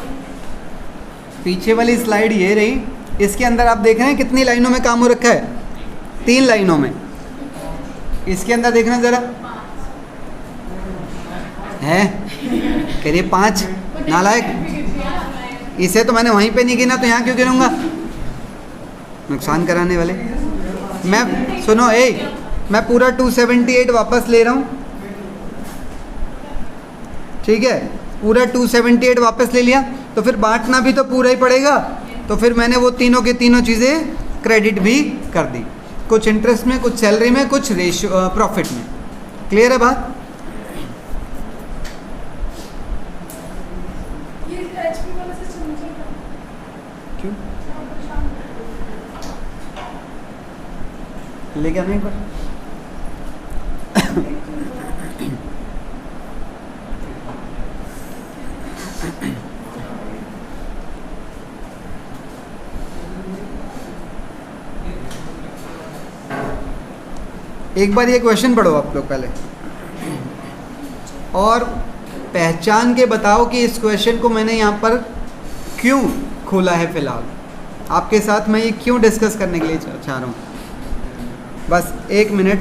पीछे वाली स्लाइड ये रही। इसके अंदर आप देख रहे हैं कितनी लाइनों में काम हो रखा है? 3 लाइनों में। इसके अंदर देखना ज़रा, है कह रही 5 नालायक। इसे तो मैंने वहीं पे नहीं गिना, तो यहाँ क्यों गिनूंगा? नुकसान कराने वाले। मैं सुनो, मैं पूरा 278 वापस ले रहा हूँ। ठीक है, पूरा 278 वापस ले लिया, तो फिर बांटना भी तो पूरा ही पड़ेगा। तो फिर मैंने वो तीनों के तीनों चीज़ें क्रेडिट भी कर दी, कुछ इंटरेस्ट में, कुछ सैलरी में, कुछ रेशियो प्रॉफिट में। क्लियर है बात? ये एचपी वाला सिस्टम मुझे क्यों लेके आना एक बार। एक बार ये क्वेश्चन पढ़ो आप लोग पहले, और पहचान के बताओ कि इस क्वेश्चन को मैंने यहाँ पर क्यों खोला है। फ़िलहाल आपके साथ मैं ये क्यों डिस्कस करने के लिए चाह रहा हूँ। बस 1 मिनट।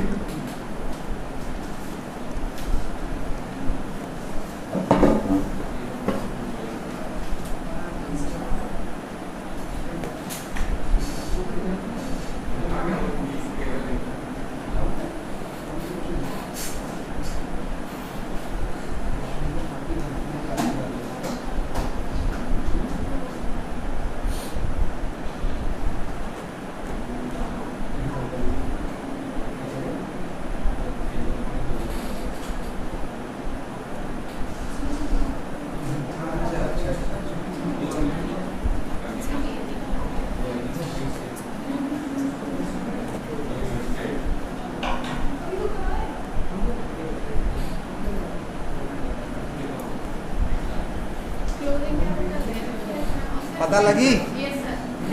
पता लगी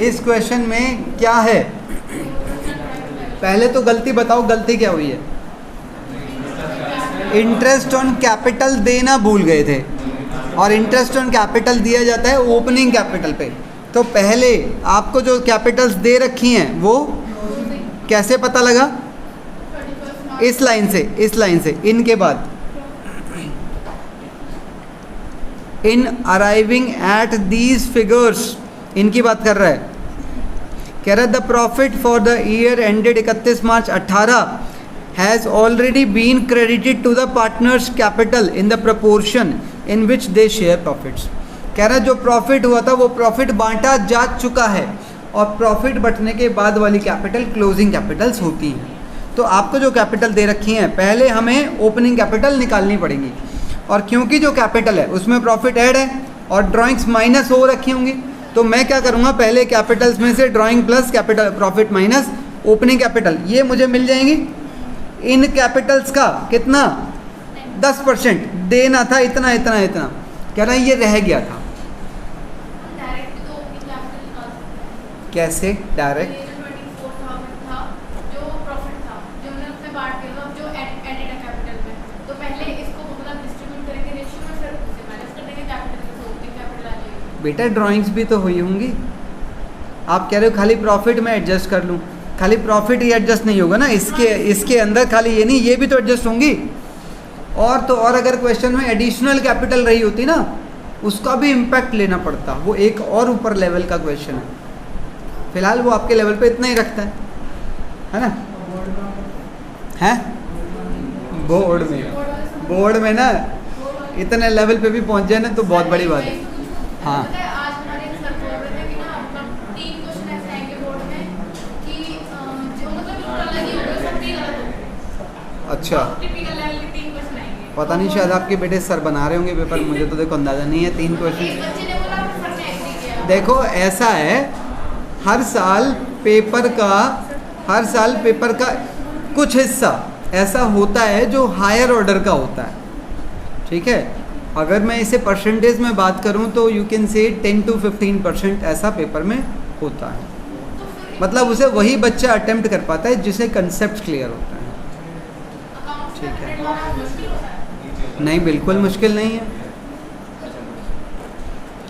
इस क्वेश्चन में क्या है? पहले तो गलती बताओ, गलती क्या हुई है? इंटरेस्ट ऑन कैपिटल देना भूल गए थे, और इंटरेस्ट ऑन कैपिटल दिया जाता है ओपनिंग कैपिटल पे। तो पहले आपको जो कैपिटल्स दे रखी हैं वो कैसे पता लगा? इस लाइन से, इस लाइन से। इनके बाद in arriving at these figures इनकी बात कर रहा है। कह रहा है the profit for the year ended 31 March 18 has already been credited to the partners capital in the proportion in which they share profits. कह रहा है जो प्रॉफिट हुआ था वो प्रॉफिट बांटा जा चुका है, और प्रॉफिट बंटने के बाद वाली कैपिटल क्लोजिंग कैपिटल्स होती हैं। तो आपको जो कैपिटल दे रखी हैं पहले हमें ओपनिंग कैपिटल निकालनी पड़ेगी, और क्योंकि जो कैपिटल है उसमें प्रॉफिट ऐड है और ड्राइंग्स माइनस हो रखी होंगी, तो मैं क्या करूँगा, पहले कैपिटल्स में से drawing plus capital profit minus opening capital, ये मुझे मिल जाएंगी। इन कैपिटल्स का कितना 10% देना था, इतना इतना इतना, कह रहा है ये रह गया था। डायरेक्ट तो ओपनिंग कैपिटल निकाल सकते हैं। कैसे डायरेक्ट? ये जो 24,000 था जो प्रॉफिट था जो हमने उसमें बांट दिया था जो एडेड है कैपिटल में, तो पहले इसको मतलब डिस्ट्रीब्यूट करेंगे रेशियो में, फिर उसे माइनस कर देंगे कैपिटल में, तो ओपनिंग कैपिटल आ जाएगी। बेटा ड्राइंग्स भी तो हुई होंगी। आप कह रहे हो खाली प्रॉफिट में एडजस्ट कर लूँ, खाली प्रॉफिट ही एडजस्ट नहीं होगा ना, इसके अंदर खाली ये नहीं, ये भी तो एडजस्ट होंगी। और तो और अगर क्वेश्चन में एडिशनल कैपिटल रही होती ना, उसका भी इम्पैक्ट लेना पड़ता, वो एक और ऊपर लेवल का क्वेश्चन है। फिलहाल वो आपके लेवल पे इतना ही रखता है ना? हैं बोर्ड में ना इतने लेवल पे भी पहुंच जाए ना तो बहुत बड़ी बात है। हाँ आज हमारे सर बोल रहे थे कि ना मतलब 3 क्वेश्चन ऐसे आएंगे बोर्ड में कि जो मतलब बिल्कुल अलग ही होगा, सब 3 अलग होंगे। अच्छा, टिपिकल लेवल के 3 क्वेश्चन आएंगे। पता नहीं शायद आपके बेटे सर बना रहे होंगे पेपर, मुझे तो देखो अंदाज़ा नहीं है। 3 क्वेश्चन एक बच्चे ने बोला सर ने एग्री किया। देखो ऐसा है, हर साल पेपर का कुछ हिस्सा ऐसा होता है जो हायर ऑर्डर का होता है, ठीक है। अगर मैं इसे परसेंटेज में बात करूं तो यू कैन से 10 to 15% ऐसा पेपर में होता है। मतलब उसे वही बच्चा अटेम्प्ट कर पाता है जिसे कंसेप्ट क्लियर होता है। ठीक है, मुश्किल होता है। नहीं बिल्कुल मुश्किल नहीं है।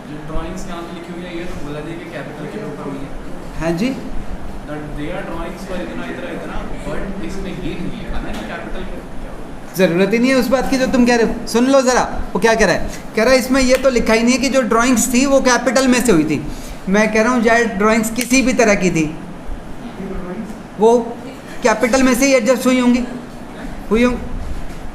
जो ड्राइंग्स यहाँ पे लिखी हुई है ये तो बोला जाए कि कैपिटल के ऊपर हुई है। हाँ जी, दे आर ड्राइंग्स पर इतना इतना बट इसमें ये नहीं लिखा ना कि कैपिटल ज़रूरत ही नहीं है उस बात की जो तुम कह रहे हो। सुन लो ज़रा, वो क्या कह रहा है, कह रहा है इसमें ये तो लिखा ही नहीं है कि जो ड्राइंग्स थी वो कैपिटल में से हुई थी। मैं कह रहा हूँ चाहे ड्राइंग्स किसी भी तरह की थी वो कैपिटल में से ही एडजस्ट हुई होंगी।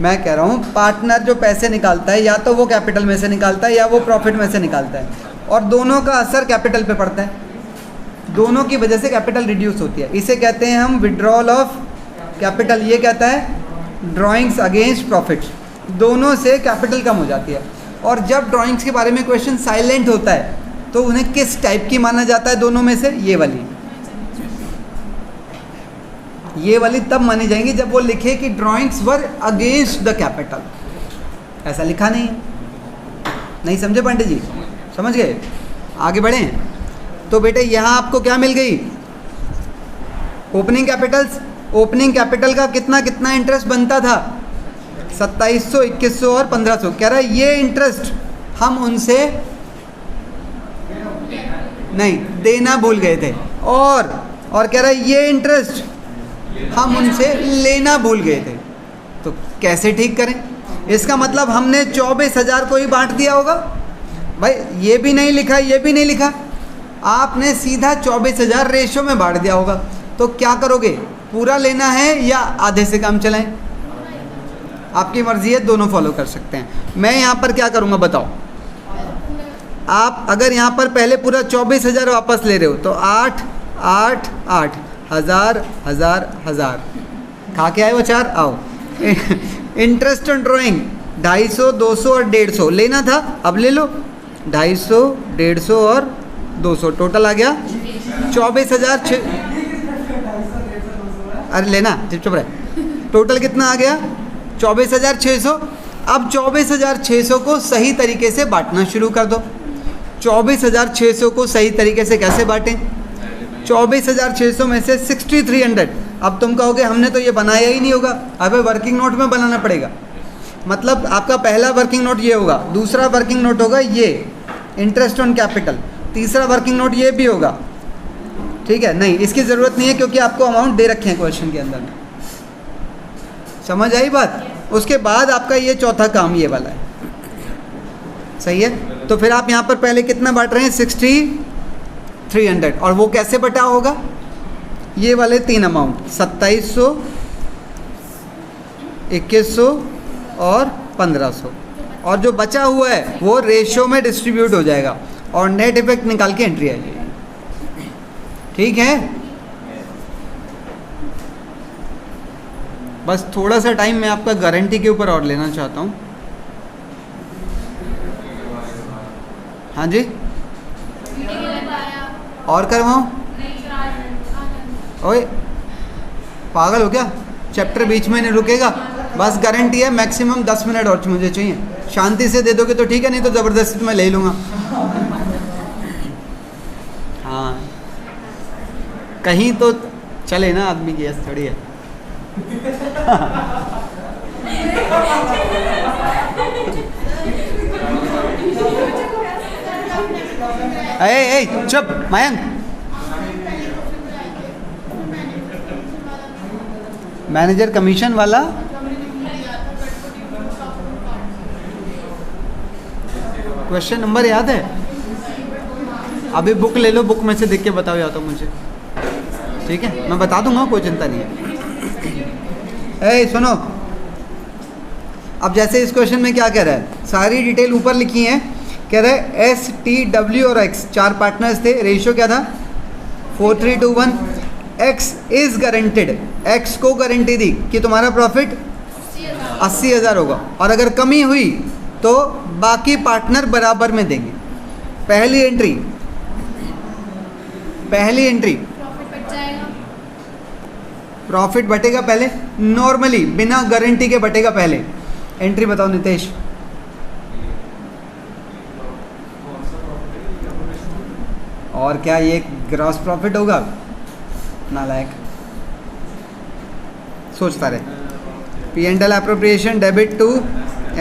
मैं कह रहा हूँ पार्टनर जो पैसे निकालता है या तो वो कैपिटल में से निकालता है या वो प्रॉफिट में से निकालता है, और दोनों का असर कैपिटल पे पड़ता है, दोनों की वजह से कैपिटल रिड्यूस होती है। इसे कहते हैं हम विड्रॉल ऑफ कैपिटल। ये कहता है ड्राइंग्स अगेंस्ट प्रॉफिट्स, दोनों से कैपिटल कम हो जाती है। और जब ड्राइंग्स के बारे में क्वेश्चन साइलेंट होता है तो उन्हें किस टाइप की माना जाता है दोनों में से? ये वाली तब मानी जाएंगी जब वो लिखे कि drawings were against the capital. ऐसा लिखा नहीं है, नहीं समझे पंडित जी? समझ गए? आगे बढ़ें तो बेटे यहाँ आपको क्या मिल गई? Opening Capitals. ओपनिंग कैपिटल का कितना कितना इंटरेस्ट बनता था? 2700, 2100 और 1500। कह रहा है ये इंटरेस्ट हम उनसे नहीं देना भूल गए थे, और कह रहा है ये इंटरेस्ट हम उनसे लेना भूल गए थे। तो कैसे ठीक करें? इसका मतलब हमने 24,000 को ही बांट दिया होगा। भाई ये भी नहीं लिखा, ये भी नहीं लिखा, आपने सीधा 24,000 रेशो में बांट दिया होगा। तो क्या करोगे? पूरा लेना है या आधे से काम चलाएं? आपकी मर्जी है, दोनों फॉलो कर सकते हैं। मैं यहाँ पर क्या करूँगा बताओ? आप अगर यहाँ पर पहले पूरा 24,000 वापस ले रहे हो तो 8 8 8 1000 1000 1000 खा के आए वो 4 आओ। इंटरेस्ट ऑन ड्राइंग 250 200 और 150 लेना था, अब ले लो। 250 150 और 200 टोटल आ गया 24,000। अरे लेना, चुप रहे। टोटल कितना आ गया? 24,600। अब 24,600 को सही तरीके से बांटना शुरू कर दो। 24,600 को सही तरीके से कैसे बांटें? 24,600 में से 6,300। अब तुम कहोगे हमने तो ये बनाया ही नहीं होगा। अबे वर्किंग नोट में बनाना पड़ेगा। मतलब आपका पहला वर्किंग नोट ये होगा, दूसरा वर्किंग नोट होगा ये इंटरेस्ट ऑन कैपिटल, तीसरा वर्किंग नोट ये भी होगा। ठीक है? नहीं, इसकी ज़रूरत नहीं है क्योंकि आपको अमाउंट दे रखे हैं क्वेश्चन के अंदर। समझ आई बात? उसके बाद आपका ये चौथा काम ये वाला है। सही है? तो फिर आप यहाँ पर पहले कितना बांट रहे हैं? 60 300 और वो कैसे बटा होगा, ये वाले तीन अमाउंट 2700, 2100 और 1500, और जो बचा हुआ है वो रेशियो में डिस्ट्रीब्यूट हो जाएगा और नेट इफेक्ट निकाल के एंट्री आएगी। ठीक है, बस थोड़ा सा टाइम मैं आपका गारंटी के ऊपर और लेना चाहता हूँ। हाँ जी, और करवाऊँ? ओए पागल हो क्या, चैप्टर बीच में नहीं रुकेगा, बस गारंटी है मैक्सिमम 10 मिनट और मुझे चाहिए। शांति से दे दोगे तो ठीक है, नहीं तो ज़बरदस्ती तो मैं ले लूँगा। हाँ, कहीं तो चले ना आदमी की, ऐसा थोड़ी है। ए चुप मयंक, मैनेजर कमीशन वाला क्वेश्चन नंबर याद है? अभी बुक ले लो, बुक में से देख के बताओ या तो मुझे, ठीक है? मैं बता दूंगा, कोई चिंता नहीं है। ए सुनो, अब जैसे इस क्वेश्चन में क्या कह रहा है, सारी डिटेल ऊपर लिखी है। कह रहा है एस टी डब्ल्यू और एक्स 4 पार्टनर्स थे, रेशियो क्या था 4321। एक्स इज गारंटेड, एक्स को गारंटी दी कि तुम्हारा प्रॉफिट 80,000 होगा, और अगर कमी हुई तो बाकी पार्टनर बराबर में देंगे। पहली एंट्री प्रॉफिट बटेगा पहले, नॉर्मली बिना गारंटी के बटेगा पहले। एंट्री बताओ नितेश। और क्या ये ग्रॉस प्रॉफिट होगा? नालायक, सोचता रहे। P and L appropriation debit to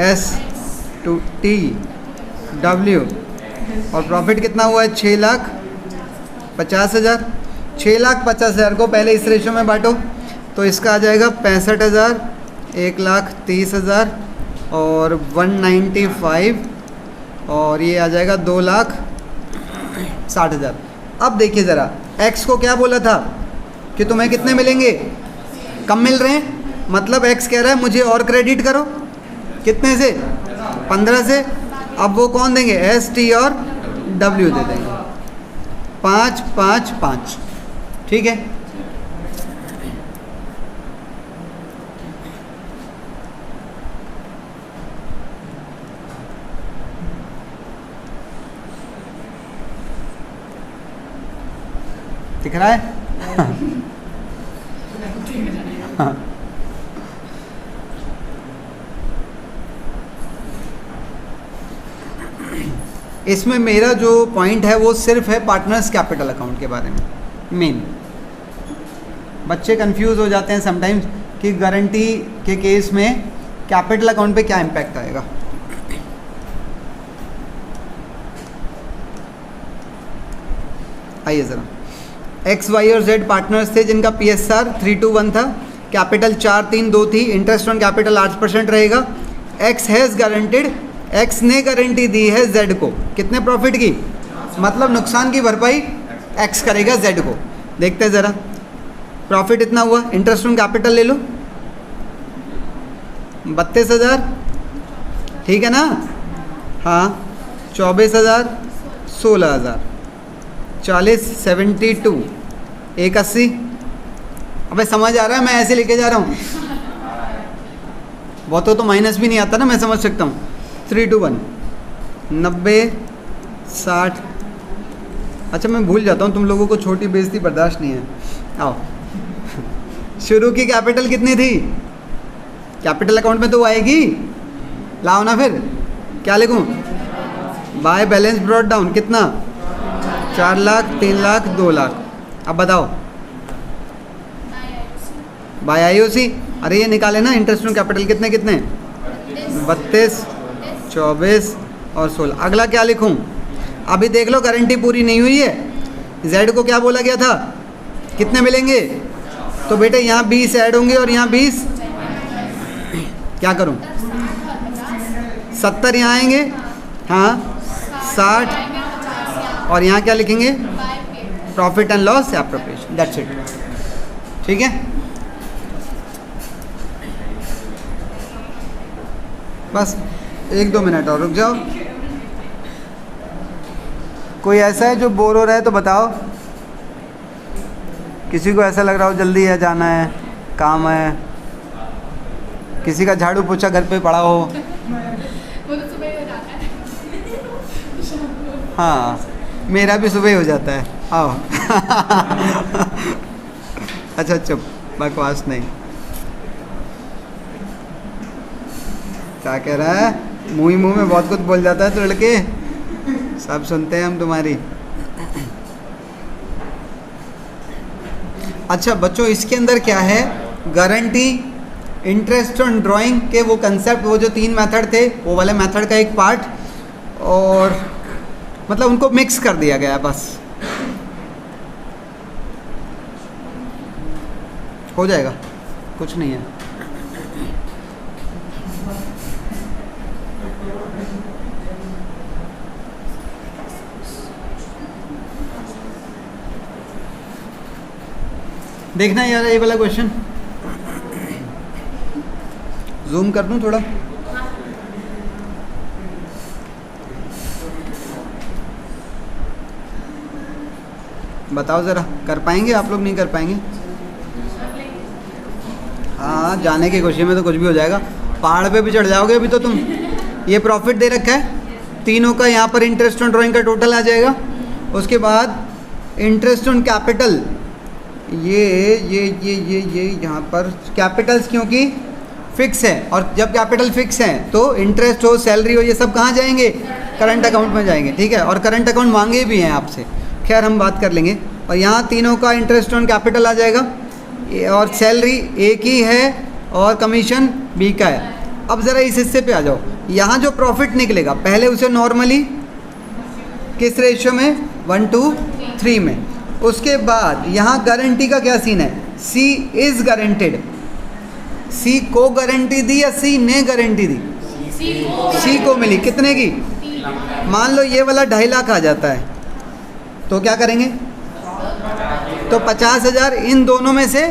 S to T W, और प्रॉफिट कितना हुआ है 6,50,000। 6,50,000 को पहले इस रेशो में बांटो तो इसका आ जाएगा 65,000, 1,30,000 और 195, और ये आ जाएगा 2,60,000। अब देखिए ज़रा, एक्स को क्या बोला था कि तुम्हें कितने मिलेंगे, कम मिल रहे हैं, मतलब एक्स कह रहा है मुझे और क्रेडिट करो। कितने से? 15 से। अब वो कौन देंगे, एस टी और डब्ल्यू दे देंगे। 5 5 5, ठीक है। दिख रहा है? हाँ। इसमें मेरा जो पॉइंट है वो सिर्फ है पार्टनर्स कैपिटल अकाउंट के बारे में। मेन बच्चे कंफ्यूज हो जाते हैं समटाइम्स कि गारंटी के केस में कैपिटल अकाउंट पे क्या इम्पैक्ट आएगा। आइए ज़रा, एक्स वाई और जेड पार्टनर्स थे जिनका PSR 3:1 था, कैपिटल 4-3-2 थी, इंटरेस्ट ऑन कैपिटल 8% रहेगा। एक्स हैज़ गारंटेड, एक्स ने गारंटी दी है जेड को, कितने प्रॉफिट की, मतलब नुकसान की भरपाई एक्स करेगा जेड को। देखते हैं ज़रा, प्रॉफिट इतना हुआ, इंटरेस्ट ऑन कैपिटल ले लो 32,000, ठीक है ना? हाँ, 24,000, 16,000, 40, 72, 180। अबे समझ आ रहा है, मैं ऐसे लेके जा रहा हूँ, बहुतों तो माइनस भी नहीं आता ना, मैं समझ सकता हूँ। 3:1, 90, 60। अच्छा मैं भूल जाता हूँ, तुम लोगों को छोटी बेइज्जती बर्दाश्त नहीं है। आओ, शुरू की कैपिटल कितनी थी, कैपिटल अकाउंट में तो आएगी, लाओ ना फिर, क्या लिखूँ, बाय बैलेंस ब्रॉट डाउन कितना, 4 लाख, 3 लाख, 2 लाख। अब बताओ बाय IOC, अरे ये निकाले ना इंटरेस्ट ऑन कैपिटल, कितने कितने, 32, 24 और 16। अगला क्या लिखूं, अभी देख लो गारंटी पूरी नहीं हुई है, जेड को क्या बोला गया था, कितने मिलेंगे, तो बेटे यहाँ 20 ऐड होंगे और यहाँ 20, क्या करूं, 70 यहाँ आएंगे, हाँ 60, और यहाँ क्या लिखेंगे profit and loss appropriation, that's it. ठीक है, बस 1-2 मिनट और रुक जाओ। कोई ऐसा है जो बोर हो रहा है तो बताओ, किसी को ऐसा लग रहा हो जल्दी है, जाना है, काम है, किसी का झाड़ू पोछा घर पे पड़ा हो। वो तो सुबह ही हो जाता है। हाँ, मेरा भी सुबह ही हो जाता है। आओ अच्छा चुप, बकवास नहीं। क्या कह रहा है? मुंह ही मुंह में बहुत कुछ बोल जाता है तो लड़के, सब सुनते हैं हम तुम्हारी। अच्छा बच्चों, इसके अंदर क्या है, गारंटी, इंटरेस्ट ऑन ड्राइंग के वो कंसेप्ट, वो जो 3 मेथड थे, वो वाले मेथड का एक पार्ट, और मतलब उनको मिक्स कर दिया गया है, बस हो जाएगा, कुछ नहीं है। देखना यार ये वाला क्वेश्चन, जूम कर दूं थोड़ा। बताओ ज़रा, कर पाएंगे आप लोग? नहीं कर पाएंगे? हाँ, जाने की खुशी में तो कुछ भी हो जाएगा। पहाड़ पे भी चढ़ जाओगे अभी तो तुम। ये प्रॉफिट दे रखा है तीनों का, यहाँ पर इंटरेस्ट ऑन ड्राइंग का टोटल आ जाएगा। उसके बाद इंटरेस्ट ऑन कैपिटल, ये यहाँ पर कैपिटल्स क्योंकि फिक्स है, और जब कैपिटल फिक्स है तो इंटरेस्ट हो, सैलरी हो, ये सब कहाँ जाएंगे? करंट अकाउंट में जाएंगे। ठीक है, और करंट अकाउंट मांगे भी हैं आपसे, खैर हम बात कर लेंगे। और यहाँ तीनों का इंटरेस्ट ऑन कैपिटल आ जाएगा, और सैलरी एक ही है और कमीशन बी का है। अब ज़रा इस हिस्से पे आ जाओ। यहाँ जो प्रॉफिट निकलेगा पहले उसे नॉर्मली किस रेशियो में? 1:3 में। उसके बाद यहाँ गारंटी का क्या सीन है? सी इज़ गारंटेड। सी को गारंटी दी या सी ने गारंटी दी? सी को मिली। कितने की? मान लो ये वाला 2.5 लाख आ जाता है तो क्या करेंगे? तो 50,000 इन दोनों में से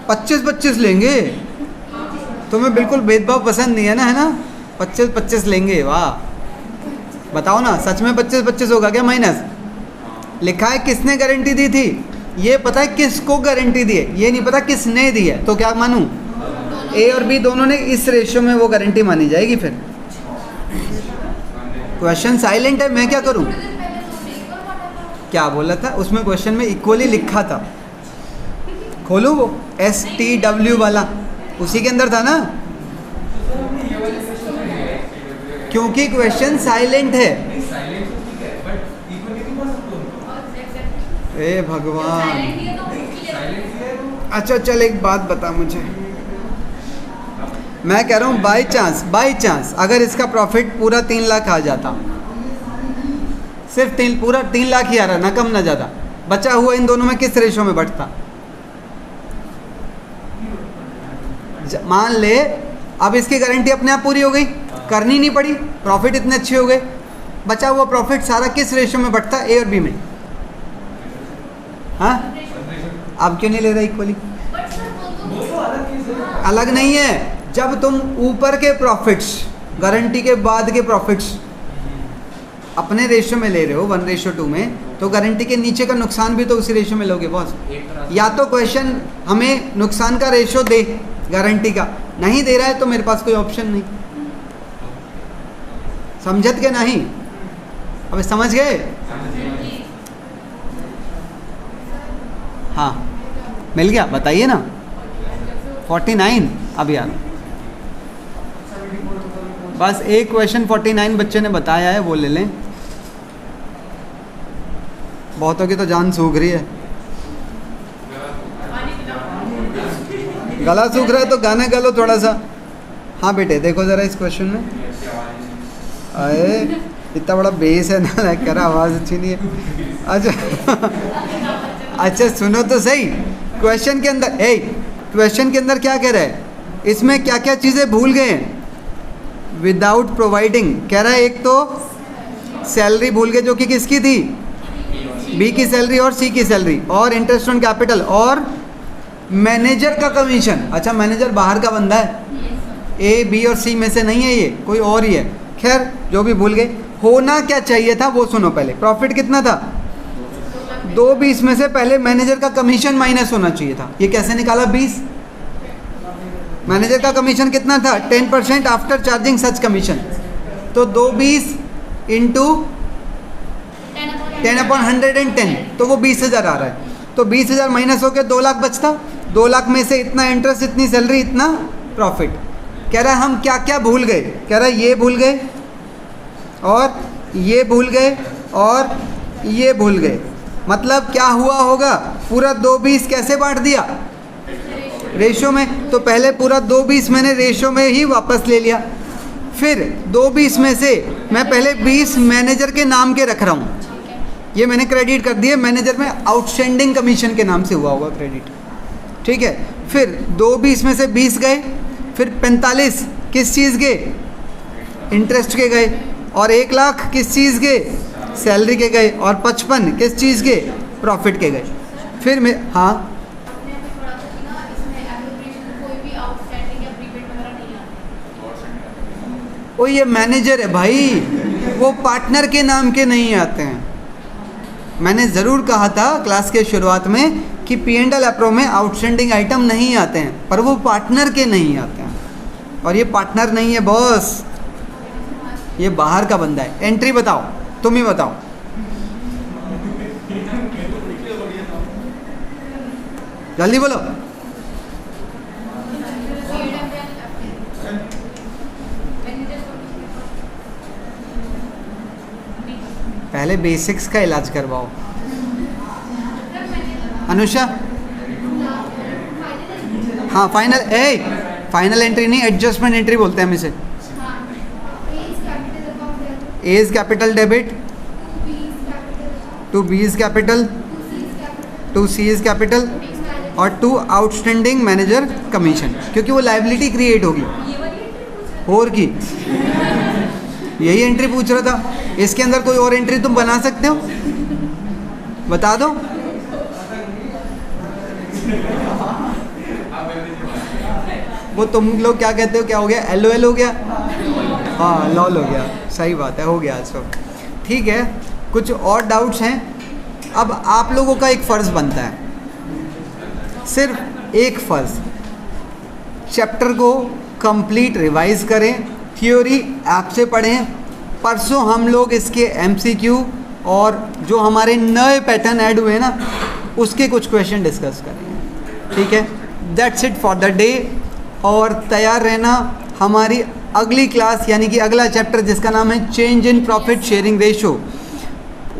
25-25 लेंगे। तुम्हें बिल्कुल भेदभाव पसंद नहीं है ना, है ना? 25-25 लेंगे। वाह, बताओ ना, सच में 25-25 होगा क्या माइनस? लिखा है किसने गारंटी दी थी, ये पता है किसको गारंटी दी है, ये नहीं पता किसने दी है। तो क्या मानूं? ए और बी दोनों ने इस रेशियो में वो गारंटी मानी जाएगी। फिर क्वेश्चन साइलेंट है, मैं क्या करूं? क्या बोला था उसमें? क्वेश्चन में इक्वली लिखा था। खोलो वो STW वाला, उसी के अंदर था ना, क्योंकि क्वेश्चन साइलेंट है। ए भगवान। अच्छा चल, एक बात बता मुझे, मैं कह रहा हूँ बाई चांस अगर इसका प्रॉफिट पूरा 3 लाख आ जाता, सिर्फ पूरा 3 लाख ही आ रहा, ना कम ना ज़्यादा, बचा हुआ इन दोनों में किस रेशो में बढ़ता? मान ले अब इसकी गारंटी अपने आप पूरी हो गई, करनी नहीं पड़ी, प्रॉफिट इतने अच्छे हो गए, बचा हुआ प्रॉफिट सारा किस रेशो में बढ़ता? ए और बी में। हाँ, अब क्यों नहीं ले रहा इक्वली? अलग नहीं है। जब तुम ऊपर के प्रॉफिट्स, गारंटी के बाद के प्रॉफिट्स अपने रेशियो में ले रहे हो 1:2 में, तो गारंटी के नीचे का नुकसान भी तो उसी रेशियो में लोगे बॉस। या तो क्वेश्चन हमें नुकसान का रेशियो दे, गारंटी का नहीं दे रहा है तो मेरे पास कोई ऑप्शन नहीं। समझत के नहीं? अब समझ गए? हाँ, मिल गया? बताइए ना। 49 अब यार, बस एक क्वेश्चन 49 बच्चे ने बताया है, वो ले लें। बहुतों की तो जान सूख रही है। गला सूख रहा है तो गाना गा लो थोड़ा सा। हाँ बेटे, देखो ज़रा इस क्वेश्चन में। अरे इतना बड़ा बेस है ना, कह रहा आवाज़ अच्छी नहीं है। अच्छा सुनो तो सही, क्वेश्चन के अंदर क्वेश्चन के अंदर क्या कह रहा है? इसमें क्या क्या चीज़ें भूल गए हैं? विदाउट प्रोवाइडिंग कह रहा है। एक तो सैलरी भूल गए जो कि किसकी थी, बी की सैलरी और सी की सैलरी, और इंटरेस्ट ऑन कैपिटल और मैनेजर का कमीशन। अच्छा मैनेजर बाहर का बंदा है, ए बी और सी में से नहीं है, ये कोई और ही है। खैर जो भी भूल गए, होना क्या चाहिए था वो सुनो पहले। प्रॉफिट कितना था, 220 में से पहले मैनेजर का कमीशन माइनस होना चाहिए था। ये कैसे निकाला 20? मैनेजर का कमीशन कितना था, 10% आफ्टर चार्जिंग सच कमीशन। तो 220 इंटू 10/110, तो वो 20,000 आ रहा है। तो 20,000 माइनस होकर 2 लाख बचता। 2 लाख में से इतना इंटरेस्ट, इतनी सैलरी, इतना प्रॉफिट। कह रहा है हम क्या क्या भूल गए, कह रहा है ये भूल गए और ये भूल गए और ये भूल गए। मतलब क्या हुआ होगा, पूरा 220 कैसे बांट दिया, रेशो में। तो पहले पूरा 220 मैंने रेशो में ही वापस ले लिया। फिर 220 में से मैं पहले 20 मैनेजर के नाम के रख रहा हूँ, ये मैंने क्रेडिट कर दिए। मैनेजर में आउटस्टैंडिंग कमीशन के नाम से हुआ होगा क्रेडिट, ठीक है। फिर 220 में से 20 गए, फिर 45 किस चीज़ के, इंटरेस्ट के गए, और 1 लाख किस चीज़ के, सैलरी के गए, और 55 किस चीज़ के, प्रॉफिट के गए। फिर मैं हाँ अपने आप थोड़ा सा कि ना इसमें एप्रोप्रिएशन कोई भी आउटस्टैंडिंग या प्रीपेड वगैरह नहीं आते। ओ ये मैनेजर है भाई, वो पार्टनर के नाम के नहीं आते हैं। मैंने ज़रूर कहा था क्लास के शुरुआत में कि P&L अप्रो में आउटस्टैंडिंग आइटम नहीं आते हैं, पर वो पार्टनर के नहीं आते हैं। और ये पार्टनर नहीं है बॉस, ये बाहर का बंदा है। एंट्री बताओ, तुम ही बताओ। जल्दी बोलो। पहले बेसिक्स का इलाज करवाओ। अनुषा हाँ फाइनल एंट्री नहीं, एडजस्टमेंट एंट्री बोलते हैं हम इसे। A is capital debit, to B is capital, to C is capital, और टू आउटस्टैंडिंग मैनेजर कमीशन, क्योंकि वो लायबिलिटी क्रिएट होगी। और की यही एंट्री पूछ रहा था। इसके अंदर कोई और एंट्री तुम बना सकते हो, बता दो। वो तुम लोग क्या कहते हो, क्या हो गया, LOL हो गया, हाँ लॉल हो गया, सही बात है, हो गया सब ठीक है। कुछ और डाउट्स हैं? अब आप लोगों का एक फ़र्ज़ बनता है, सिर्फ एक फ़र्ज़, चैप्टर को कंप्लीट रिवाइज़ करें, थ्योरी ऐप से पढ़ें। परसों हम लोग इसके MCQ और जो हमारे नए पैटर्न ऐड हुए ना, उसके कुछ क्वेश्चन डिस्कस करेंगे, ठीक है। That's it for the day. और तैयार रहना, हमारी अगली क्लास यानी कि अगला चैप्टर जिसका नाम है change in profit sharing ratio,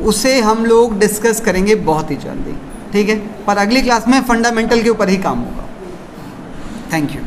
उसे हम लोग डिस्कस करेंगे बहुत ही जल्दी, ठीक है। पर अगली क्लास में फंडामेंटल के ऊपर ही काम होगा। Thank you.